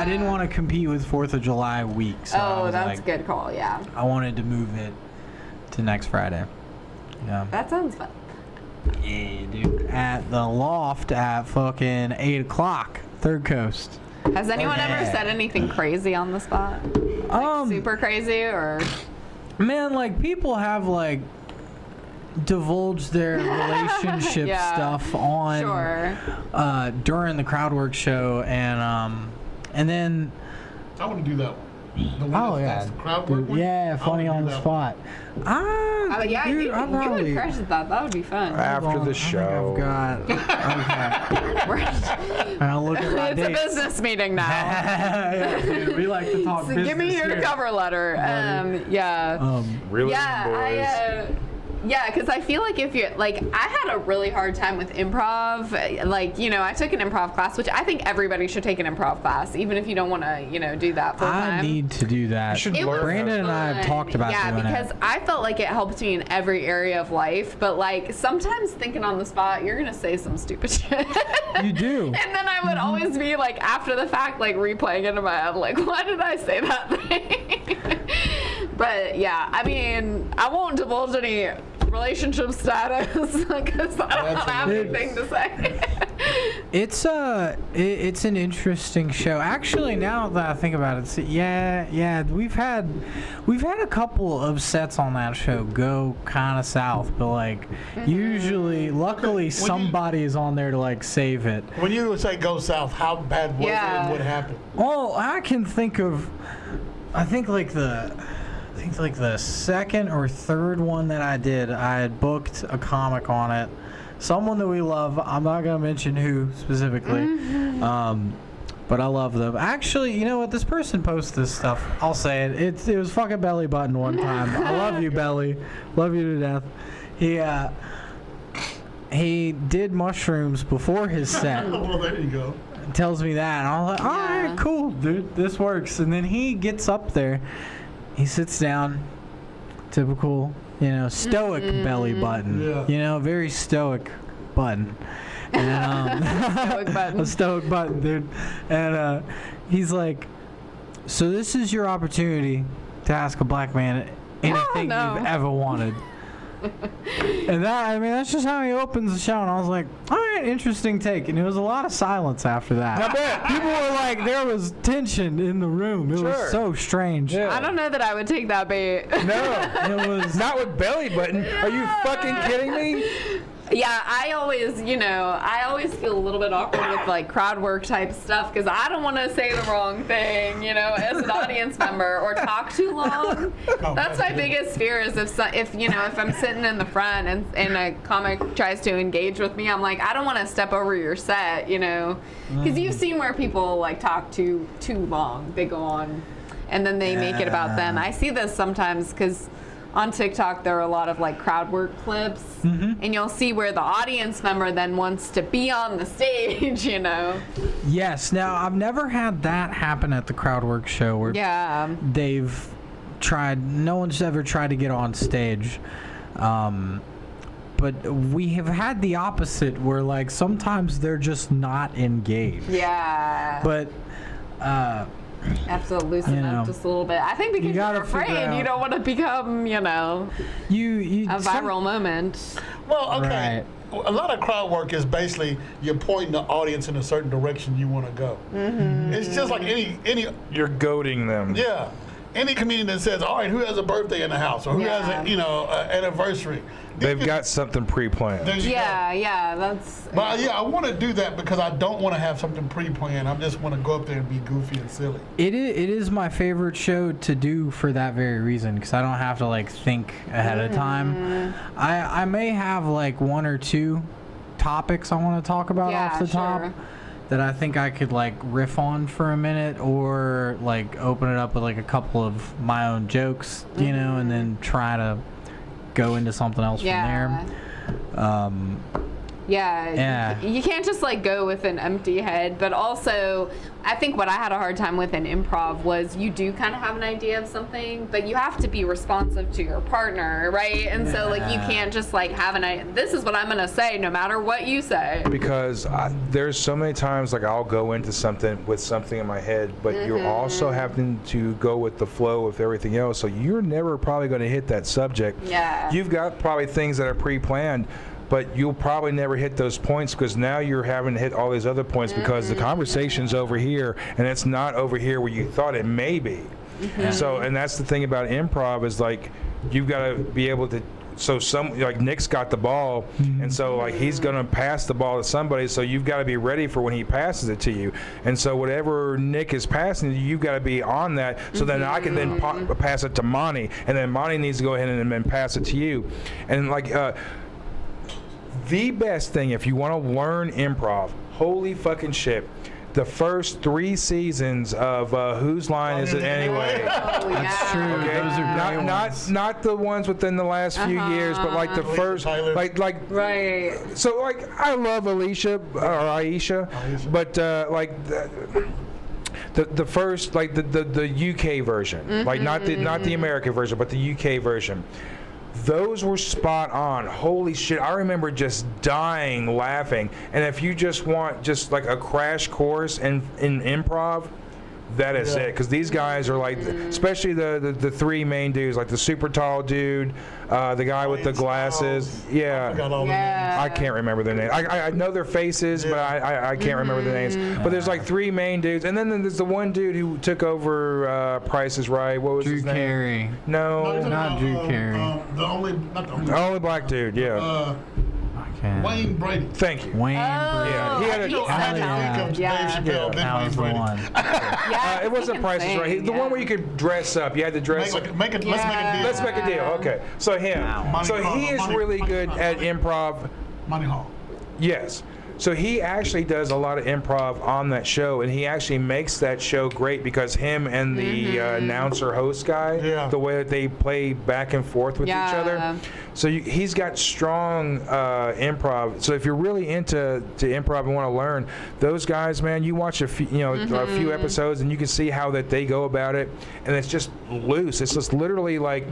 didn't want to compete with 4th of July week. So that's a good call. Yeah. I wanted to move it to next Friday. Yeah. That sounds fun. Yeah, dude. At the Loft at fucking 8 o'clock, Third Coast. Has anyone ever said anything crazy on the spot? Like super crazy, or? Man, like people have like divulged their relationship stuff on during the crowd work show, and then I want to do that one. The crowd work one? Yeah, funny on the spot. You would crush at that. That would be fun. After the show. I'll look at my It's dates. a business meeting now. Yeah, dude, we like to talk business. Give me your cover letter. Really, boys. Yeah, because I feel like if you're like, I had a really hard time with improv. Like, you know, I took an improv class, which I think everybody should take an improv class, even if you don't want to, you know, do that full time. I need to do that. Brandon and I have talked about doing because I felt like it helped me in every area of life. But like sometimes thinking on the spot, you're gonna say some stupid shit. You do. And then I would always be like, after the fact, like replaying it in my head, like, why did I say that thing? But yeah, I mean, I won't divulge any relationship status because I don't have anything to say. It's an interesting show. Actually, now that I think about it, yeah, we've had a couple of sets on that show go kind of south, but like usually, luckily, somebody is on there to like save it. When you say go south, how bad was it and what happened? Oh, I can think of, I think like the second or third one that I did, I had booked a comic on it. Someone that we love. I'm not going to mention who specifically, but I love them. Actually, you know what? This person posts this stuff. I'll say it. It was fucking Belly Button one time. I love you, Belly. Love you to death. He did mushrooms before his set. Well, there you go. Tells me that, and I'm like, all right, cool, dude, this works. And then he gets up there, he sits down, typical, stoic Belly Button, very stoic button, and Stoic button. a stoic button, dude. And he's like, so this is your opportunity to ask a black man anything you've ever wanted. And that's just how he opens the show, and I was like, all right, interesting take. And it was a lot of silence after that. I bet. People were like, there was tension in the room. It was so strange. Yeah. I don't know that I would take that bait. No, It was not with Belly Button. Are you fucking kidding me? Yeah, I always feel a little bit awkward with like crowd work type stuff because I don't want to say the wrong thing, as an audience member or talk too long. That's my biggest fear is if I'm sitting in the front and a comic tries to engage with me, I'm like, I don't want to step over your set, because you've seen where people like talk too long. They go on and then they make it about them. I see this sometimes because on TikTok, there are a lot of like crowd work clips, and you'll see where the audience member then wants to be on the stage, Yes. Now, I've never had that happen at the crowd work show where they've tried. No one's ever tried to get on stage, but we have had the opposite where like sometimes they're just not engaged. Yeah. But. Have to loosen up just a little bit. I think because you're afraid, you don't want to become, a viral moment. Well, okay. Right. A lot of crowd work is basically you're pointing the audience in a certain direction you want to go. Mm-hmm. It's just like any. You're goading them. Yeah. Any comedian that says, all right, who has a birthday in the house or who has an anniversary? They've got something pre-planned. That's. But I want to do that because I don't want to have something pre-planned. I just want to go up there and be goofy and silly. It is my favorite show to do for that very reason because I don't have to like think ahead of time. I may have like one or two topics I want to talk about off the top that I think I could like riff on for a minute or like open it up with like a couple of my own jokes, and then try to go into something else from there. You can't just like go with an empty head, but also I think what I had a hard time with in improv was you do kind of have an idea of something, but you have to be responsive to your partner, right? And so like you can't just like have an idea, this is what I'm gonna say no matter what you say. Because there's so many times like I'll go into something with something in my head, but you're also having to go with the flow of everything else, so you're never probably going to hit that subject. You've got probably things that are pre-planned, but you'll probably never hit those points because now you're having to hit all these other points because the conversation's over here and it's not over here where you thought it may be. So, and that's the thing about improv is like you've got to be able to. So like Nick's got the ball, and so like he's gonna pass the ball to somebody. So you've got to be ready for when he passes it to you. And so whatever Nick is passing, you've got to be on that. So then I can then pass it to Monty, and then Monty needs to go ahead and then pass it to you. And like the best thing if you want to learn improv, holy fucking shit. The first 3 seasons of Whose Line Is It Anyway? That's true. Okay? Those are great ones. Not the ones within the last few years, but like the first, like right. So like I love Alicia or Aisha, but like the first like the UK version, like not the American version, but the UK version. Those were spot on. Holy shit. I remember just dying laughing. And if you just want just like a crash course in improv, that is it. Because these guys are like, especially the three main dudes, like the super tall dude, the guy with the glasses. I forgot all the names. I can't remember their names. I know their faces, but I can't remember their names. But there's like three main dudes, and then there's the one dude who took over Price is Right. What was Drew his name? Carey. No, Not Drew Carey. the only black dude. Yeah. Wayne Brady. Thank you. Wayne Brady. Yeah, he had a. he's I fantastic. think of Yeah. Dave Chappelle, then That Wayne was the Brady. one. Yeah, It wasn't he can Price is sing, Right. The one where you could dress up. You had to dress up. Let's make a deal. Let's make a deal. Okay. So him. Wow. So he is really good at improv. Money Hall. Yes. So he actually does a lot of improv on that show, and he actually makes that show great because him and the announcer host guy, the way that they play back and forth with each other. So he's got strong improv. So if you're really into improv and want to learn, those guys, man, you watch a few episodes, and you can see how that they go about it, and it's just loose. It's just literally like.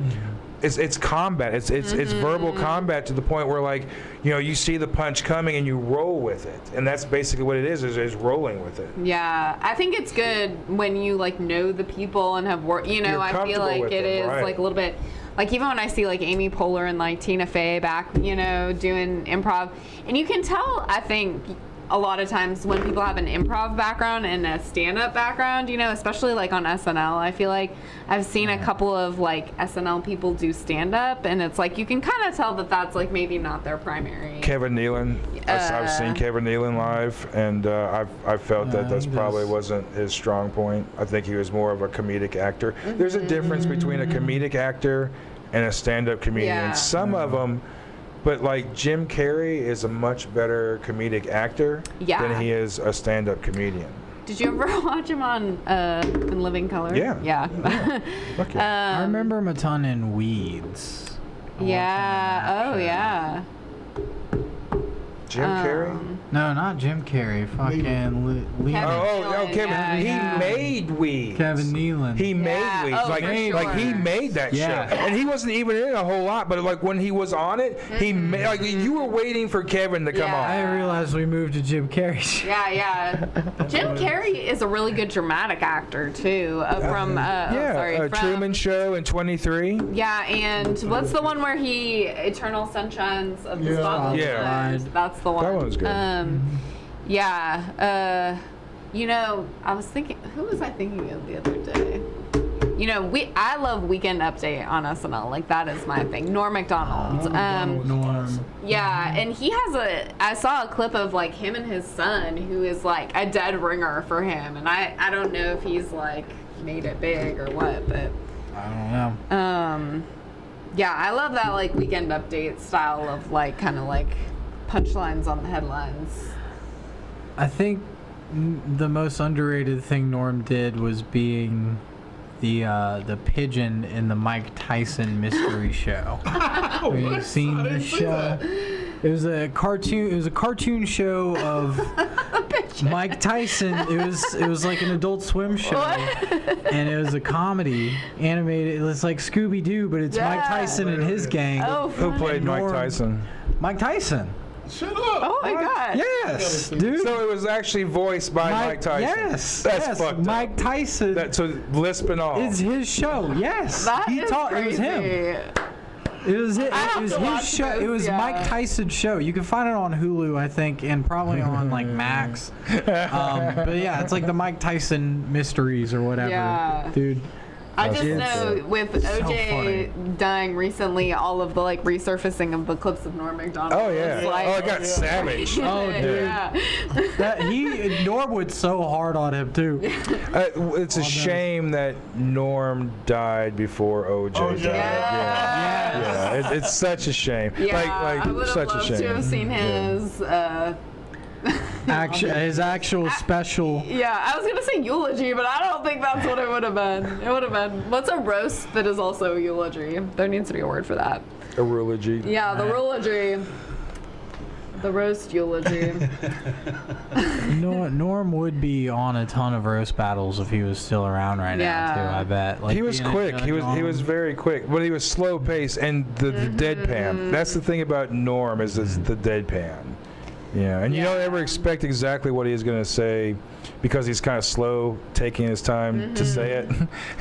It's combat. It's verbal combat to the point where, like, you see the punch coming and you roll with it, and that's basically what it is rolling with it. Yeah, I think it's good when you like know the people and have worked. You're I feel comfortable like with it them, is right. like a little bit. Like even when I see like Amy Poehler and like Tina Fey back, doing improv, and you can tell. I think a lot of times when people have an improv background and a stand-up background, especially like on SNL, I feel like I've seen a couple of like SNL people do stand-up, and it's like you can kind of tell that that's like maybe not their primary. Kevin Nealon. I've seen Kevin Nealon live, and I felt that that's probably wasn't his strong point. I think he was more of a comedic actor. There's a difference between a comedic actor and a stand-up comedian. Yeah. Some of them. But like Jim Carrey is a much better comedic actor than he is a stand-up comedian. Did you ever watch him on In Living Color? Yeah. Yeah. Okay. I remember him a ton in Weeds. Yeah. Oh, yeah. Jim Carrey? No, not Jim Carrey. Fucking Liam. Oh, Kevin. Yeah, he yeah. made Weeds. Kevin Nealon. He made Yeah. Weeds. Oh, like for he sure. made that Yeah. show. And he wasn't even in it a whole lot, but like when he was on it, he made, like you were waiting for Kevin to come Yeah. I on. didn't realize we moved to Jim Carrey. Yeah. Jim Carrey is a really good dramatic actor too. From Truman Show in 23. Yeah, and what's the one where he Eternal Sunshines of the Spotless Yeah. Mind? That's the one. That one was good. Yeah. I was thinking, who was I thinking of the other day? I love Weekend Update on SNL. Like, that is my thing. Norm Macdonald. Norm. Yeah, and he has I saw a clip of, like, him and his son, who is, like, a dead ringer for him. And I don't know if he's, like, made it big or what, but... I don't know. Yeah, I love that, like, Weekend Update style of, like, kind of, like, punchlines on the headlines. I think the most underrated thing Norm did was being the pigeon in the Mike Tyson mystery show. Have you seen this show? It was a cartoon. It was a cartoon show of Mike Tyson. It was like an Adult Swim show, and it was a comedy animated. It was like Scooby Doo, but it's Mike Tyson and his gang. Oh, Who played Mike Tyson? Mike Tyson. Shut up. Oh my God. Yes, dude. So it was actually voiced by Mike Tyson. Yes, That's yes. fucked up. Mike Tyson. So lisp and all. It's his show. Yes, That he is taught. crazy. It was him. It was it. I It have was to his watch show. this, It was yeah. Mike Tyson's show. You can find it on Hulu, I think, and probably on like Max. But yeah, it's like the Mike Tyson mysteries or whatever. Yeah. Dude. I just It's know with so OJ dying recently, all of the like resurfacing of the clips of Norm Macdonald. Oh, yeah. was, like, Oh, it got savage. Oh, dude. Yeah. Norm went so hard on him too. It's a shame that Norm died before OJ died. Yeah. Yeah, it's such a shame. Yeah, like I would have such loved a shame. to have seen his. His actual special. Yeah, I was gonna say eulogy, but I don't think that's what it would have been. It would have been, what's a roast that is also a eulogy? There needs to be a word for that. A eulogy. Yeah, the eulogy. The roast eulogy. Norm would be on a ton of roast battles if he was still around right now too. I bet. Like He was being a quick. judge He on- was very quick, but he was slow paced and the deadpan. That's the thing about Norm is the deadpan. Yeah, and you Yeah. don't ever expect exactly what he's going to say because he's kind of slow taking his time to say it.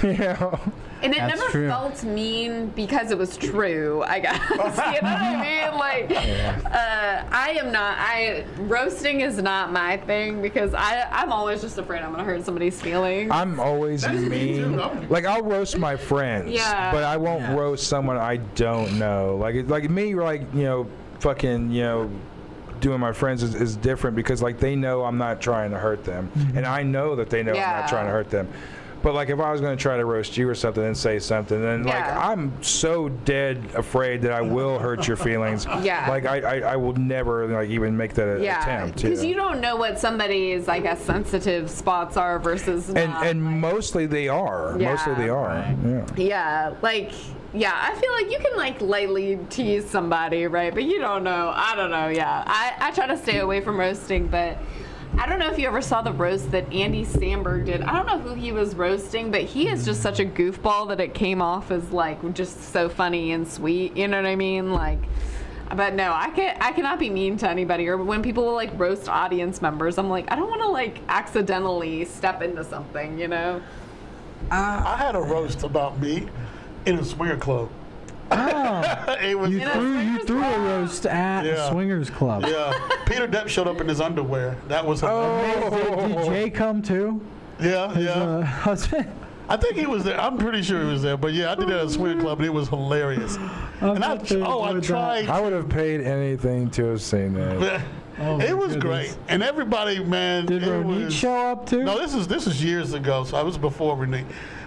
You know? And it That's never true. felt mean because it was true, I guess. You know what I mean? Like, roasting is not my thing because I'm always just afraid I'm going to hurt somebody's feelings. I'm always me mean. too. Like, I'll roast my friends, Yeah. but I won't Yeah. roast someone I don't know. Like me, like, you know, fucking, you know, doing my friends is different because, like, they know I'm not trying to hurt them. And I know that they know I'm Yeah. not trying to hurt them. But, like, if I was going to try to roast you or something and say something, then, like, Yeah. I'm so dead afraid that I will hurt your feelings. Yeah. Like, I will never, like, even make that attempt. because you don't know what somebody's, I guess, sensitive spots are versus not. And mostly they are. Yeah. Mostly they are. Right. Yeah. Yeah, I feel like you can, like, lightly tease somebody, right? But you don't know. I don't know, yeah. I try to stay away from roasting, but I don't know if you ever saw the roast that Andy Samberg did. I don't know who he was roasting, but he is just such a goofball that it came off as, like, just so funny and sweet. You know what I mean? Like, but no, I cannot be mean to anybody. Or when people will, like, roast audience members, I'm like, I don't want to, like, accidentally step into something, you know? I had a roast about me in a swinger club. Oh, It was you In a threw swingers a club? roast at Yeah. a swingers club. yeah. Peter Depp showed up in his underwear. That was Did Jay come too? yeah, His yeah. husband? I think he was there. I'm pretty sure he was there. But yeah, I did that at a swinger club, and it was hilarious. And I bet they enjoyed that. tried. I would have paid anything to have seen that. Oh, my It was goodness. great, and everybody, man. Did it Ronit was, show up too? No, this is years ago, so I was before Ronit.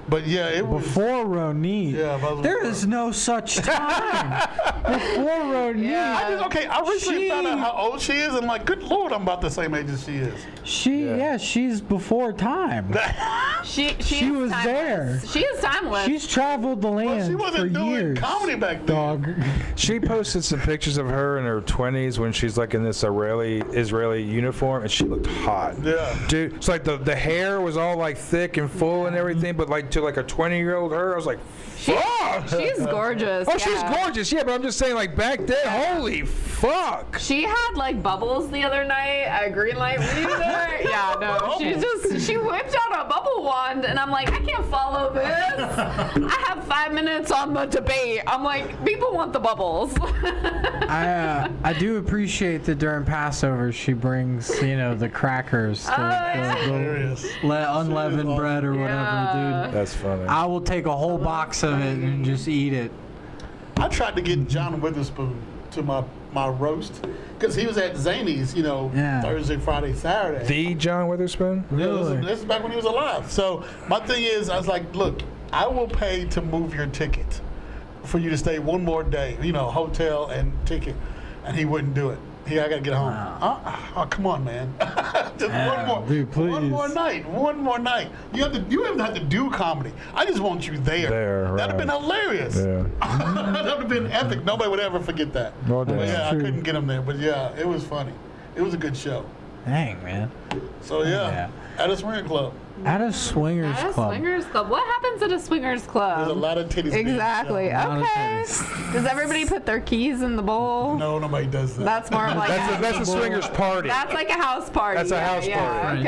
But yeah, it was. Before Ronit. Yeah, if I was There before. is no such time. Before Ronit. I recently found out She- how old she is, and like, good lord, I'm about the same age as she is. She's before time. She She is was timeless. there. She is timeless. She's traveled the land Well, she for wasn't doing years. comedy back then. Dog. She posted some pictures of her in her 20s when she's like in this Israeli uniform, and she looked hot. Yeah. Dude, it's like the hair was all like thick and full and everything, but like to like a 20-year-old her, I was like, fuck. She's gorgeous. Oh, she's yeah. gorgeous, yeah, but I'm just saying, like, back then, holy fuck. She had like bubbles the other night at Green Light Leader. Yeah, no, she whipped out a bubble wand, and I'm like, I can't follow this. I have 5 minutes on the debate. I'm like, people want the bubbles. I do appreciate that during Passover she brings, the crackers, Hilarious. unleavened bread or whatever, Yeah. dude. That's funny. I will take a whole box of it and just eat it. I tried to get John Witherspoon to my roast because he was at Zany's, Yeah. Thursday, Friday, Saturday. The John Witherspoon? Yeah, Really? this is back when he was alive. So my thing is, I was like, look, I will pay to move your ticket for you to stay one more day, hotel and ticket. And he wouldn't do it. I got to get home. Oh, come on, man. Just one more. dude, please. One more night. You don't have to do comedy. I just want you there. There, That'd have been right. hilarious. Yeah. That would have been epic. Nobody would ever forget that. No But doubt. yeah, I True. couldn't get him there. But yeah, it was funny. It was a good show. Dang, man. So yeah, at a swinger club. At a swingers At a club. swingers club. What happens at a swingers club? There's a lot of titties. being Exactly. shown. lot of Okay. titties. Does everybody put their keys in the bowl? No, nobody does that. That's more of like That's a swingers party. that's like a house party. That's a Yeah, house yeah, party. Okay.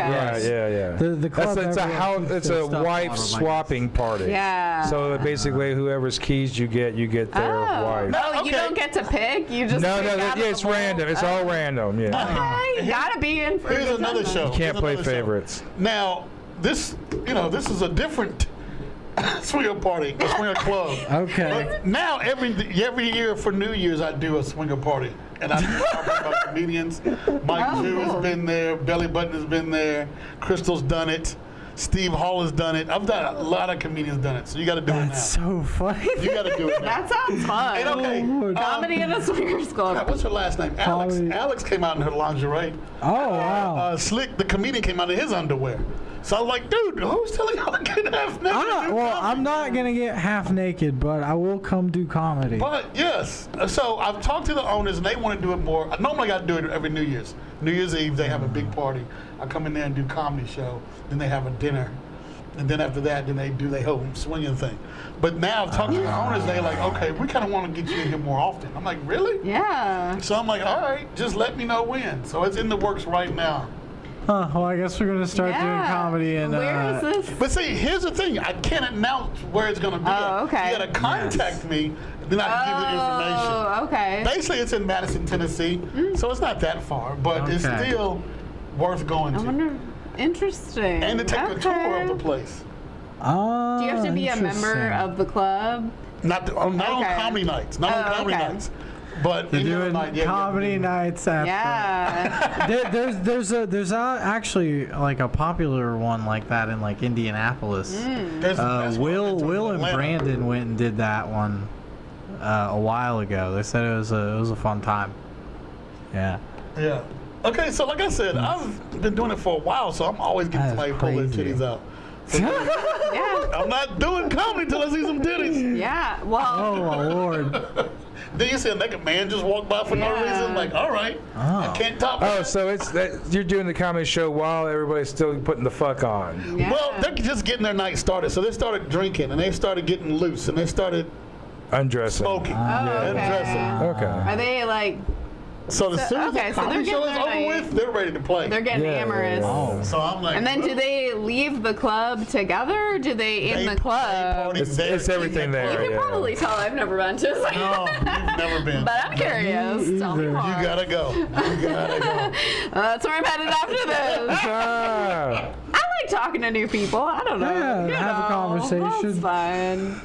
Yeah. The club It's a everyone keeps it's their a stuff wife out of, I guess. swapping party. Yeah. So that basically, whoever's keys you get their wife. Oh, you Okay. don't get to pick. You just No, pick out of it's the bowl? random. It's all random. Yeah. Okay, you gotta be in for a Here's good another time. show. You can't Here's play another show. favorites. Now, this is a different swinger party, a swinger club. Okay. But now every year for New Year's I do a swinger party, and I talk about comedians. Mike Jew has been there, Belly Button has been there, Crystal's done it, Steve Hall has done it. I've done a lot of comedians done it, so you got to do That's it now. so funny. You got to do it now. That sounds fun. And okay, Comedy in a swingers club. what's her last name? Alex. Probably- Alex came out in her lingerie. Oh, wow. Slick, the comedian, came out in his underwear. So I was like, dude, who's telling y'all to get half naked? I'm not going to get half naked, but I will come do comedy. But yes, so I've talked to the owners and they want to do it more. Normally I do it every New Year's. New Year's Eve they have a big party. I come in there and do comedy show. Then they have a dinner. And then after that, then they do their whole swinging thing. But now I've talked to the owners, they're like, okay, we kind of want to get you in here more often. I'm like, really? Yeah. So I'm like, all right, just let me know when. So it's in the works right now. Huh, well, I guess we're going to start doing comedy. And where is this? But see, here's the thing. I can't announce where it's going to be. Oh, okay. You got to contact me, then I can give you the information. Oh, okay. Basically, it's in Madison, Tennessee, so it's not that far, but it's Okay. still worth going to. I wonder. Interesting. And to take a tour of the place. Oh, Do you have to be a member interesting. of the club? Not on comedy nights. Not on comedy okay. nights. But They're any other doing night, yeah, comedy yeah. nights at Yeah. there's actually like a popular one like that in like Indianapolis. There's- that's what I've been told Will in and Atlanta. Brandon went and did that one a while ago. They said it was a fun time. Yeah. Yeah. Okay, so like I said, I've been doing it for a while, so I'm always getting That is somebody pull their crazy. titties out. Yeah. I'm not doing comedy till I see some titties. Yeah. Well. Oh my lord. Then you see a naked man just walk by for no Yeah. reason. Like, all right, I Oh. can't top Oh, that. so it's that you're doing the comedy show while everybody's still putting the fuck on. Yeah. Well, they're just getting their night started. So they started drinking and they started getting loose and they started Undressing. smoking Oh, and okay. dressing. Okay. Are they like? So as soon as okay, the so they're comedy show getting is their over night. with, they're ready to play. They're getting Yeah, amorous. yeah. So I'm like, And then do they leave the club together? Or do they in the club? It's everything there. You can yeah. probably tell I've never been to. So. No, you've never been. But I'm curious. Tell me either. more. You gotta go. You gotta go. That's where I'm headed after this. Ah. I like talking to new people. I don't know. Yeah, you have a know, conversation. That's fine.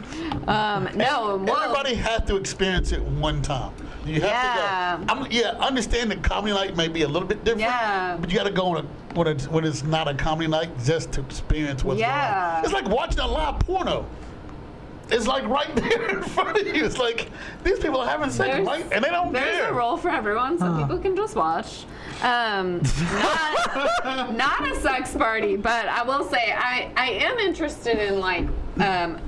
No, well, Everybody has to experience it one time. You have to go. Understand that comedy night may be a little bit different. Yeah. But you got to go on when it's not a comedy night just to experience what's Yeah. going on. It's like watching a live porno. It's like right there in front of you. It's like these people are having sex, There's- right? And they don't there's care. a role for everyone. Some people can just watch. Not a sex party, but I will say I am interested in like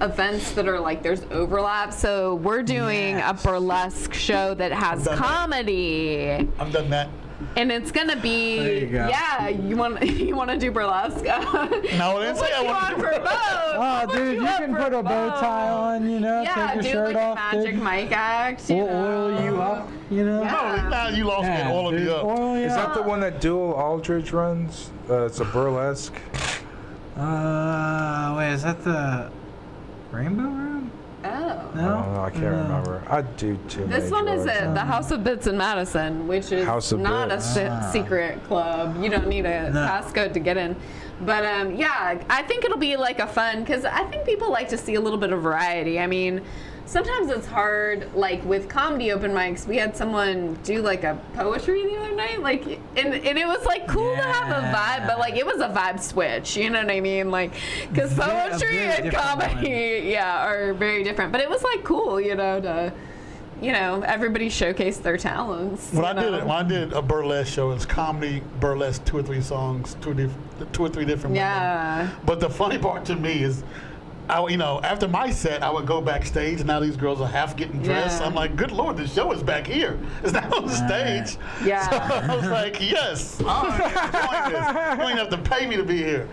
events that are like there's overlap. So we're doing a burlesque show that has I've done that. comedy. I've done that. And it's gonna be There you go. yeah. You want to do burlesque? No, I didn't say I you wanted on to do for both. Oh, dude, you up can for put a bow both. tie on, you know, Yeah, take your do shirt like off, a magic dude. mic act. You We'll know. oil you up, you know. Yeah. No, now you lost me and oiled dude, me up. oil you Is up. that the one that Dual Aldridge runs? It's a burlesque. Wait, is that the Rainbow Room? Oh. I don't know. I can't remember. I do too many This one is drugs. at the House of Bits in Madison, which is House of not Bits. a secret club. You don't need a No. passcode to get in. But yeah, I think it'll be like a fun, because I think people like to see a little bit of variety. I mean, sometimes it's hard, like with comedy open mics, we had someone do like a poetry the other night, like, and it was like cool to have a vibe, but like it was a vibe switch, you know what I mean? Like, because Yeah, a poetry very and different comedy, yeah, are very different. But it was like cool, you know, to, you know, everybody showcase their talents. When you I did a burlesque show, it's comedy, burlesque, 2 or 3 songs, 2 or 3 different Yeah. women. But the funny part to me is, after my set, I would go backstage, and now these girls are half getting dressed. Yeah. I'm like, good Lord, the show is back here. It's not on the stage. Yeah. So I was like, yes, all right, join this. You ain't have to pay me to be here.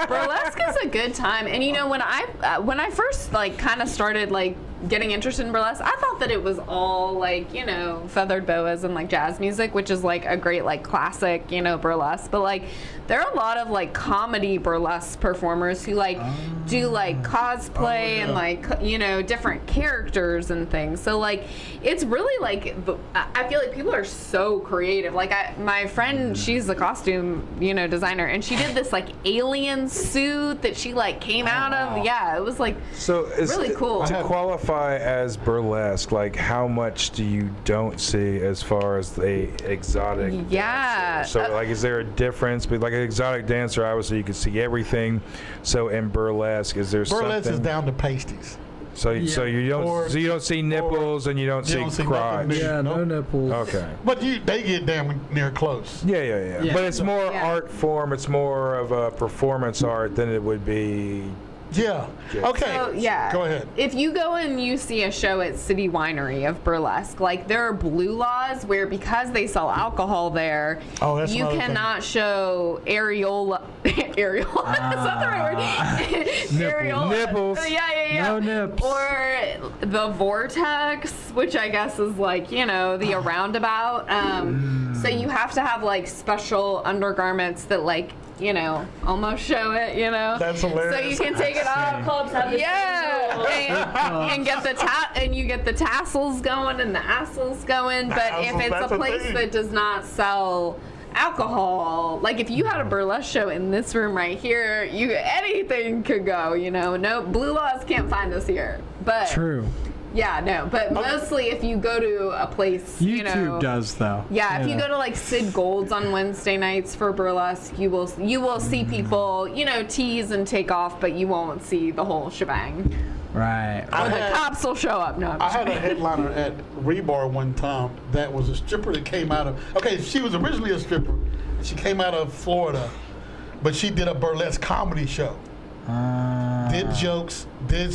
Burlesque is a good time, and you know, when I first like kind of started like getting interested in burlesque, I thought that it was all like, you know, feathered boas and like jazz music, which is like a great like classic, you know, burlesque. But like there are a lot of like comedy burlesque performers who like do like cosplay and like, you know, different characters and things. So like it's really like I feel like people are so creative. Like my friend, she's a costume, you know, designer, and she did this like alien suit that she like came out of. Yeah, it was like So is really cool. To qualify as burlesque, like how much do you don't see as far as the exotic Yeah. dancer? So like is there a difference? But like an exotic dancer, obviously you can see everything. So in burlesque, is there Burlesque something? is down to pasties. So you don't Or- so you don't see nipples and you don't see don't see crotch. nothing. Yeah, no Nope. nipples. Okay. But they get damn near close. Yeah. Yeah. But it's more Yeah. art form. It's more of a performance art than it would be Yeah. Okay. So, yeah. Go ahead. If you go and you see a show at City Winery of burlesque, like there are blue laws where because they sell alcohol there, Oh, that's you another thing. cannot show areola. Areola? Is that the right word? Areola. Nipples. Yeah. No nips. Or the vortex, which I guess is like, the roundabout. So you have to have like special undergarments that like, almost show it, That's hilarious. So you can take it off. Clubs have the And get the and you get the tassels going and the assels going. But if Tassels, it's that's a a place thing. that does not sell alcohol, like if you had a burlesque show in this room right here, anything could go. No blue laws can't find us here. But True. yeah, no. But mostly if you go to a place, YouTube does though. Yeah, if you go to like Sid Gold's on Wednesday nights for burlesque, you will see people, tease and take off, but you won't see the whole shebang. Right. I Or the had- cops will show up. No, I'm I just had a kidding. headliner at Rebar one time that was a stripper that came out of. Okay, she was originally a stripper. She came out of Florida, but she did a burlesque comedy show. Did jokes, did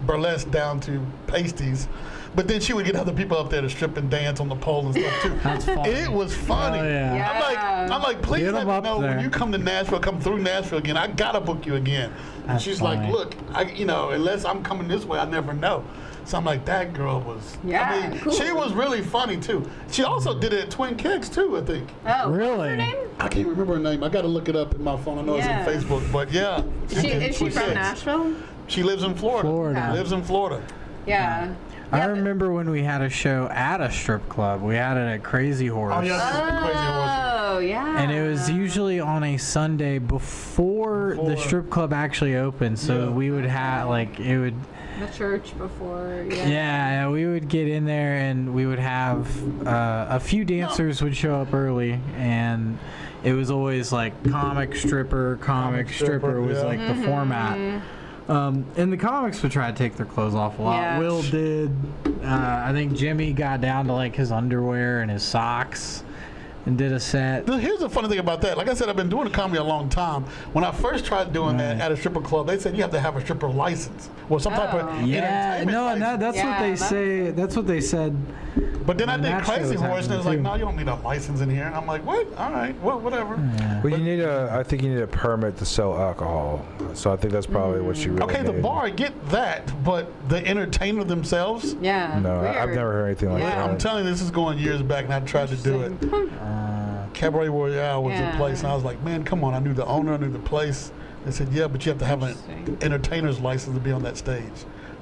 burlesque down to pasties. But then she would get other people up there to strip and dance on the pole and stuff too. That's funny. It was funny. Oh, yeah. Yeah. I'm like, please Get let 'em me up know there. when you come through Nashville again. I gotta book you again. And That's she's funny. like, look, unless I'm coming this way, I never know. So I'm like, that girl was. Yeah, cool. She was really funny too. She also did it at Twin Kicks too, I think. Oh, Really? What's her name? I can't remember her name. I gotta look it up in my phone. I know Yeah. it's in Facebook, but yeah. Is she from Nashville? She lives in Florida. Florida. Lives in Florida. Yeah. I Yeah, but- remember when we had a show at a strip club. We had it at Crazy Horse. Oh yeah, this is the Crazy Horse. Oh, yeah. And it was usually on a Sunday before the strip club actually opened. So Yeah. we would have it would. the church before. Yeah. Yeah, we would get in there and we would have a few dancers would show up early, and it was always like comic stripper was yeah. like the format. And the comics would try to take their clothes off a lot. Yeah. Will did. I think Jimmy got down to like his underwear and his socks and did a set. Here's the funny thing about that. Like I said, I've been doing comedy a long time. When I first tried doing that at a stripper club, they said you have to have a stripper license or some type of Yeah, entertainment no, and license. that's Yeah, what they that's- say. That's what they said. But then I when did that show Crazy was Horse, and it was like, happening, no, too. you don't need a license in here. And I'm like, what? All right, well, whatever. Well, I think you need a permit to sell alcohol. So I think that's probably what you really Okay, the need. bar, I get that, but the entertainer themselves, Yeah. No, I've weird. never heard anything like Yeah. that. I'm telling you, this is going years back, and I tried to do it. Cabaret Royale was Yeah. the place, and I was like, man, come on. I knew the owner, I knew the place. They said, yeah, but you have to have an Interesting. entertainer's license to be on that stage.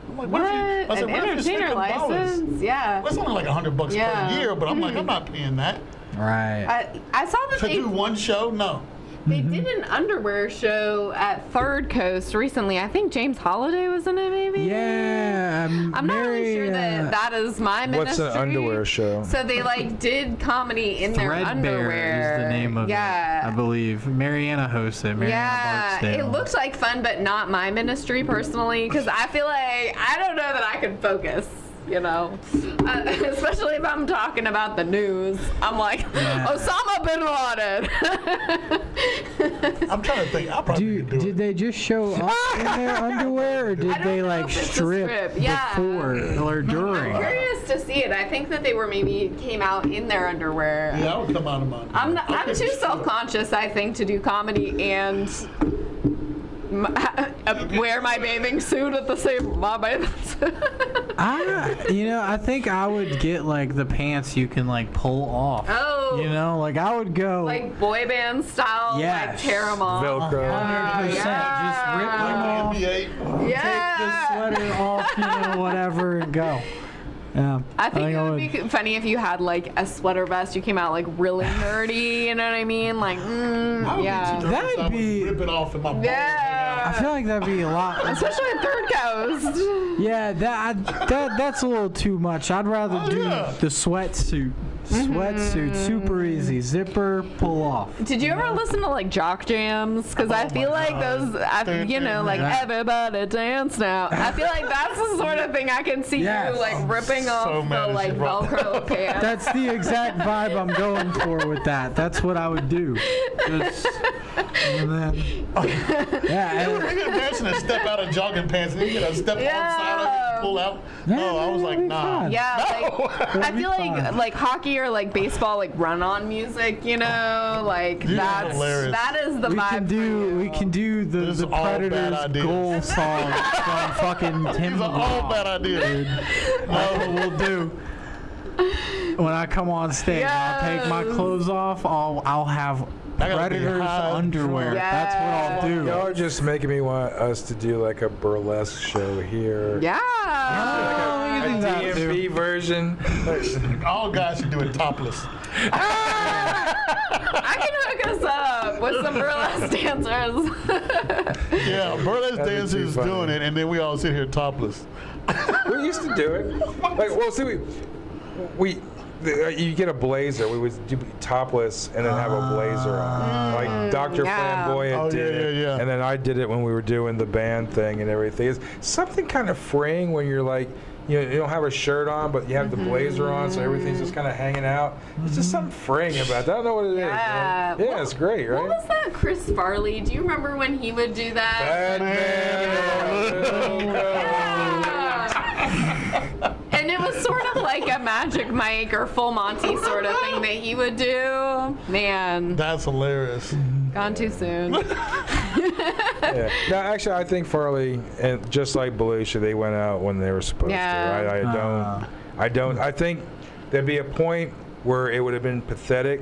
I'm like, What? if you, I said, An what if you're entertainer spending dollars? license? Yeah. Well, it's only like $100 Yeah. per year, but I'm like, I'm not paying that. Right. I saw that To they do one show? No. They did an underwear show at Third Coast recently. I think James Holiday was in it, maybe? Yeah. I'm not really sure that is my What's ministry. an underwear show? So they like comedy in their Threadbare underwear. is the name of it, I believe. Mariana hosts it. Mariana Yeah, Barksdale. it looks like fun, but not my ministry personally, because I feel like I don't know that I could focus. Especially if I'm talking about the news. I'm like, Osama bin Laden. I'm trying to think. I probably could do Did it. they just show up in their underwear, or did I don't they know like if it's a strip strip. Yeah. before or during? I'm curious to see it. I think that they came out in their underwear. Yeah, I would come out of mine. I'm too self-conscious, I think, to do comedy and wear my bathing suit at the same. My bathing suit. I think I would get like the pants you can like pull off. Oh. Like I would go Like boy band style, Yes. like tear 'em off. Velcro. 100%. Just rip them off, NBA. take the sweater off, whatever, and go. Yeah. I think it would would. be funny if you had like a sweater vest. You came out like really nerdy. You know what I mean? Like, I would yeah. be too nervous. That'd I would be- rip it off in my balls. Yeah. I feel like that'd be a lot. Especially at Third Coast. Yeah, that's a little too much. I'd rather do yeah. the sweatsuit. Sweatsuit, super easy. Zipper, pull off. Did you ever listen to like jock jams? Because I feel like those, like everybody dance now. I feel like that's the sort of thing I can see Yes. you like ripping off the mad at like you, bro. Velcro pants. That's the exact vibe I'm going for with that. That's what I would do. Just And then, yeah, I can imagine a step out of jogging pants and then you get a step on side of it and pull out. Yeah, No, I was that'd like, be nah. fun. Yeah, No. I feel fun. like hockey or like baseball, like run-on music, you know, like You're that hilarious. is the vibe. we can do These the are all bad Predators ideas. goal song from fucking Tim These are all McGraw. bad ideas. That's what we'll do. When I come on stage, I'll take my Yes. clothes off. I'll have I gotta be Predators high, underwear. drunk. That's what I'll do. Y'all are just making me want us to do like a burlesque show here. Yeah. Oh, A you can do that DNP too. version. All guys should do it topless. I can hook us up with some burlesque dancers. Yeah, burlesque That'd be dancers too funny. doing it, and then we all sit here topless. We used to do it. Like, well, see, you get a blazer. We would do topless and then have a blazer on. Like Dr. Yeah. Flamboyant Oh, did it, yeah. and then I did it when we were doing the band thing and everything. It's something kind of freeing when you're like, you don't have a shirt on, but you have the blazer on, so everything's just kind of hanging out. It's just something freeing about that. I don't know what it is. Yeah. Man. Yeah, it's great, right? What was that, Chris Farley? Do you remember when he would do that? Bad man. Yeah. And it was sort of like a Magic Mike or Full Monty sort of thing that he would do. Man, That's hilarious. gone too soon. Yeah. No, actually, I think Farley and just like Belushi, they went out when they were supposed Yeah. to. I don't. I think there'd be a point where it would have been pathetic.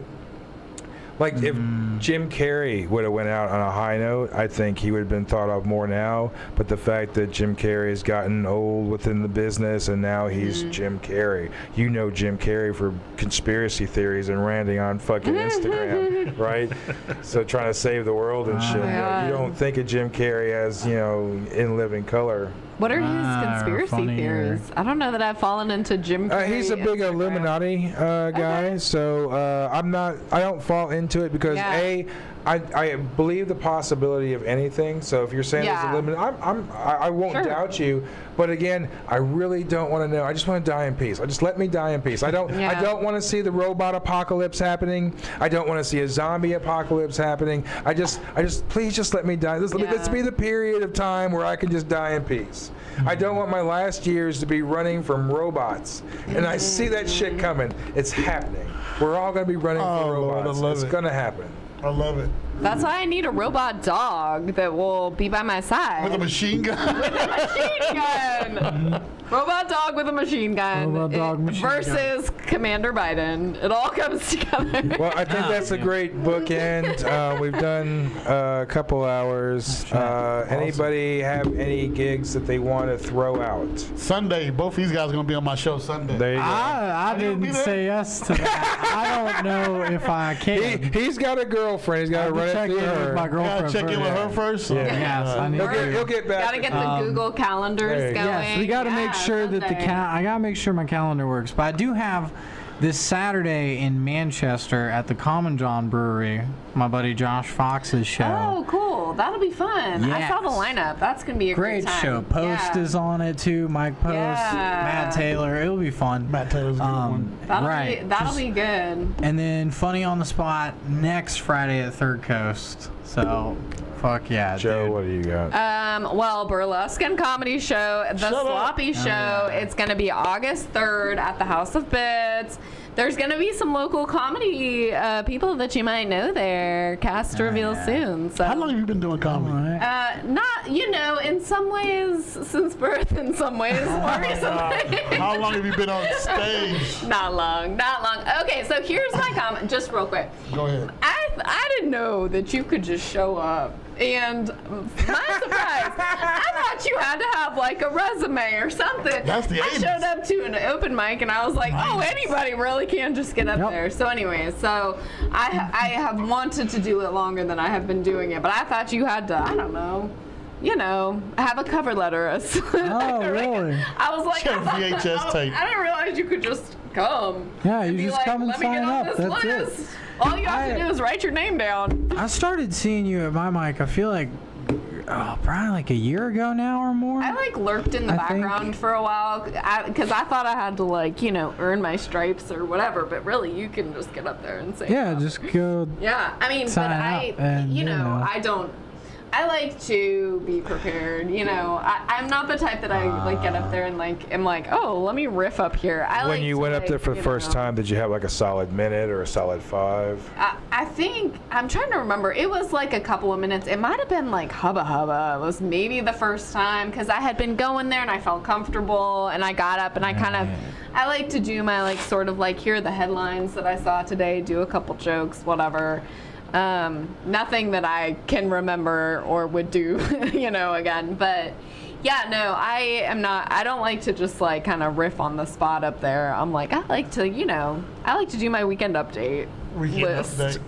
Like if Jim Carrey would have went out on a high note, I think he would have been thought of more now. But the fact that Jim Carrey has gotten old within the business and now he's Jim Carrey. You know Jim Carrey for conspiracy theories and ranting on fucking Instagram, right? So trying to save the world and shit. God. You don't think of Jim Carrey as, in living color. What are his conspiracy funny theories? I don't know that I've fallen into Jim Carrey. He's a big Instagram. Illuminati guy, so I don't fall into it because Yeah. I believe the possibility of anything. So if you're saying there's Yeah. a limit, I won't Sure. doubt you. But again, I really don't want to know. I just want to die in peace. Just let me die in peace. I don't want to see the robot apocalypse happening. I don't want to see a zombie apocalypse happening. I just please just let me die. Let's be the period of time where I can just die in peace. I don't want my last years to be running from robots. And I see that shit coming. It's happening. We're all going to be running from Lord, robots. I love It's it. going to happen. I love it. That's why I need a robot dog that will be by my side. With a machine gun. machine gun. Robot dog with a machine gun. Robot dog, machine gun. versus Commander Biden. It all comes together. Well, I think that's a great bookend. We've done a couple hours. Anybody have any gigs that they want to throw out? Sunday, both of these guys are going to be on my show Sunday. There you go. I you be didn't there? say yes to that. I don't know if I can. He's got a girlfriend. He's got to run it check through in with her. my You gotta girlfriend. check in with her first. Yeah. Yes, I need He'll get back. Gotta get the Google there calendars you go. going. Yes, we got to make sure that I got to make sure my calendar works. But I do have this Saturday in Manchester at the Common John Brewery, my buddy Josh Fox's show. Oh, cool. That'll be fun. I saw the Yes. lineup. That's going to be a Great time. show. Post is on it too. Mike Post, Yeah. Matt Taylor. It'll be fun. Matt Taylor's a good one. That'll be good. And then Funny on the Spot next Friday at Third Coast. So, fuck yeah, Joe, dude. what do you got? Well, Burlesque and Comedy Show, The Shut up. Sloppy Show. It's going to be August 3rd at the House of Bits. There's going to be some local comedy people that you might know there. Cast reveal soon. So. How long have you been doing comedy? Not, in some ways since birth, in some ways more recently. How long have you been on stage? Not long. Okay, so here's my comment, just real quick. Go ahead. I didn't know that you could just show up. And my surprise, I thought you had to have like a resume or something. That's the I 80s. showed up to an open mic and I was like, oh, anybody really can just get up Yep. there. So anyway, so I have wanted to do it longer than I have been doing it, but I thought you had to, I don't know, have a cover letter. Oh, really? I was like, She had a VHS tape. I didn't realize you could just come. Yeah, and you be just like, come and "Let me get sign on up. this That's it." list." All you have to do is write your name down. I started seeing you at my mic. I feel like probably like a year ago now or more. I like lurked in the background for a while because I thought I had to like, earn my stripes or whatever. But really, you can just get up there and say, yeah, just go. Yeah, I mean, but I don't. I like to be prepared. I'm not the type that I like get up there and like am like, oh, let me riff up here. When you went up there for the first time, did you have like a solid minute or a solid 5? I think I'm trying to remember. It was like a couple of minutes. It might have been like Hubba Hubba. It was maybe the first time because I had been going there and I felt comfortable and I got up and I like to do my like sort of like here are the headlines that I saw today. Do a couple jokes, whatever. Nothing that I can remember or would do, again. But yeah, no, I don't like to just like kind of riff on the spot up there. I'm like, I like to do my weekend update list.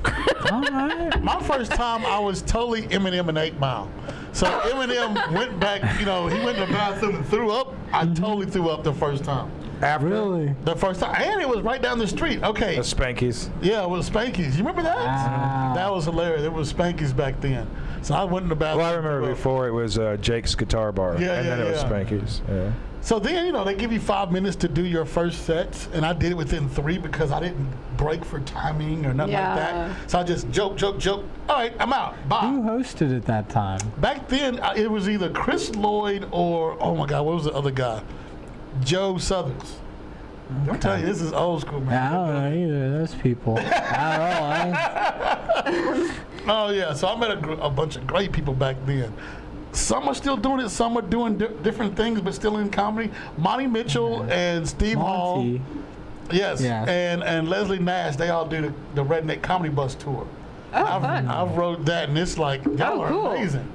All right. My first time, I was totally Eminem and 8 Mile. So Eminem went back, he went to the bathroom and threw up. I totally threw up the first time. Really? The first time. And it was right down the street. Okay. The Spankies. Yeah, it was Spankies. You remember that? Wow. That was hilarious. It was Spankies back then. So I went in the bathroom. Well, I remember before it was Jake's Guitar Bar. Yeah, and then it was yeah. Spankies. Yeah. So then, they give you 5 minutes to do your first sets, and I did it within 3 because I didn't break for timing or nothing like that. So I just joke. All right, I'm out. Bye. Who hosted at that time? Back then, it was either Chris Lloyd or, oh my God, what was the other guy? Joe Sothers. I'm telling you, this is old school, man. Yeah, I don't know either of those people at all. Oh, yeah. So I met a bunch of great people back then. Some are still doing it. Some are doing different things, but still in comedy. Monty Mitchell and Steve Monty. Hall. Yes. Yeah. And Leslie Nash, they all do the Redneck Comedy Bus Tour. Oh, fun. I've wrote that, and it's like, y'all are cool. amazing.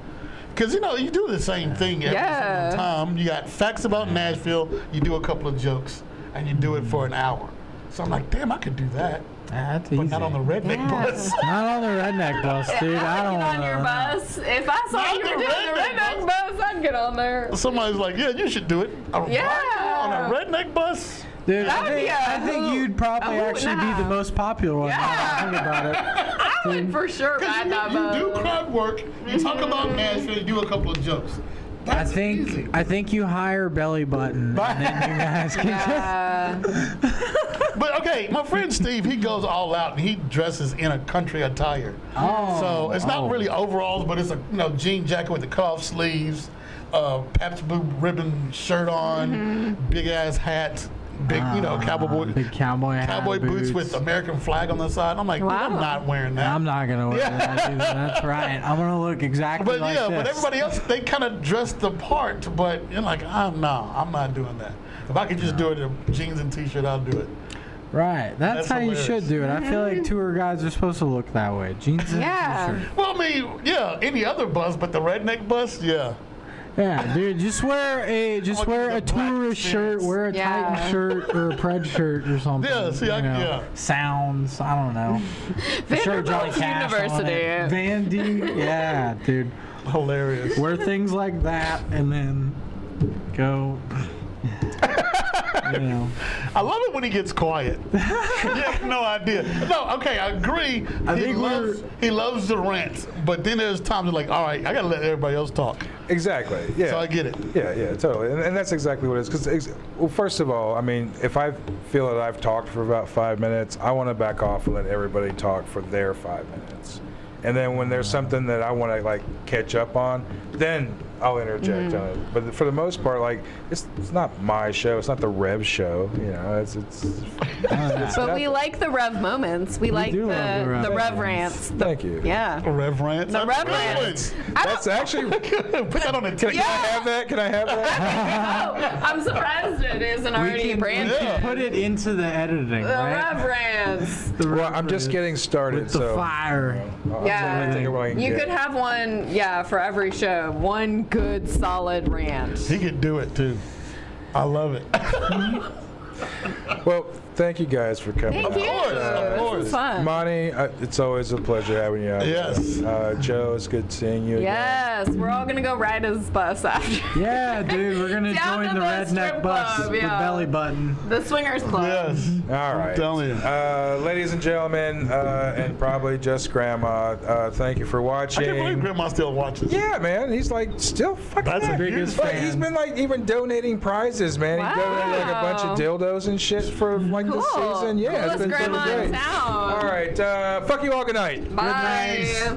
Because, you do the same thing every single time. You got facts about Nashville, you do a couple of jokes, and you do it for an hour. So I'm like, damn, I could do that. That's But easy. not on the Redneck Bus. Not on the redneck bus, dude. I don't I'd get on your bus. If I saw Not you the were doing the redneck redneck bus, I'd get on there. Somebody's like, yeah, you should do it. On a Redneck Bus? Dude, That would be I think you'd probably actually be the most popular one. Now that I think about it. I would for sure Because ride that bus. you do crowd work, you talk about Nashville, you do a couple of jokes. I think you hire Belly Button, and then you guys can But okay, my friend Steve, he goes all out and he dresses in a country attire. Oh. So it's not really overalls, but it's a jean jacket with the cuff sleeves, Pabst Blue ribbon shirt on, big ass hat, big cowboy big cowboy hat, boots with American flag on the side. I'm like, dude, I'm not wearing that. I'm not gonna wear that either. That's right. I'm gonna look exactly like this. But everybody else, they kind of dress the part. But you're like, I'm not doing that. If I could just do it in jeans and t-shirt, I'll do it. Right. That's how hilarious. you should do it. I feel like tour guides are supposed to look that way. Jeans and t-shirt. Well, I mean, yeah, any other bus, but the redneck bus, yeah. Yeah, dude, just wear a tourist shirt, wear a Titan shirt or a Pred shirt or something. Yeah, see, Sounds, I don't know. Shirt Johnny Cash University. on it. Vandy, yeah, dude. Hilarious. Wear things like that and then go. I love it when he gets quiet. You have no idea. No, okay, I agree. He loves the rant, but then there's times like, all right, I gotta let everybody else talk. Exactly. Yeah. So I get it. Yeah, totally. And that's exactly what it is. Because, well, first of all, I mean, if I feel that I've talked for about 5 minutes, I want to back off and let everybody talk for their 5 minutes. And then when there's something that I want to like catch up on, then I'll interject on it. But for the most part, like it's not my show. It's not the Rev show. It's But we like the Rev moments. We like the Rev rants. Thank you. Yeah. Rev rants. The Rev rants. That's actually. Put that on a Can I have that? Can I have that? I'm surprised it isn't already branded. Put it into the editing, The right? Rev rants. Well, I'm just getting started. With the fire. Yeah. You could have one, for every show. One good, solid rant. He could do it too. I love it. Well, thank you guys for coming. Thank out. you. Of course. This was fun. Monty, it's always a pleasure having you out. Yes. Joe, it's good seeing you again. Yes, we're all gonna go ride his bus after. Yeah, dude, we're gonna Down join to the the redneck strip bus club, with yeah. belly button. The swingers club. Yes. All right. I'm telling you. Ladies and gentlemen, and probably just Grandma, thank you for watching. I can't believe Grandma still watches. Yeah, man, he's like still fucking. That's a there. biggest Like, fan. he's been like even donating prizes, man. He donated like a bunch of dildos and shit for like Cool. this season. Yeah, Coolest it's been grandma pretty in great. town. All right, fuck you all. Good night. Bye.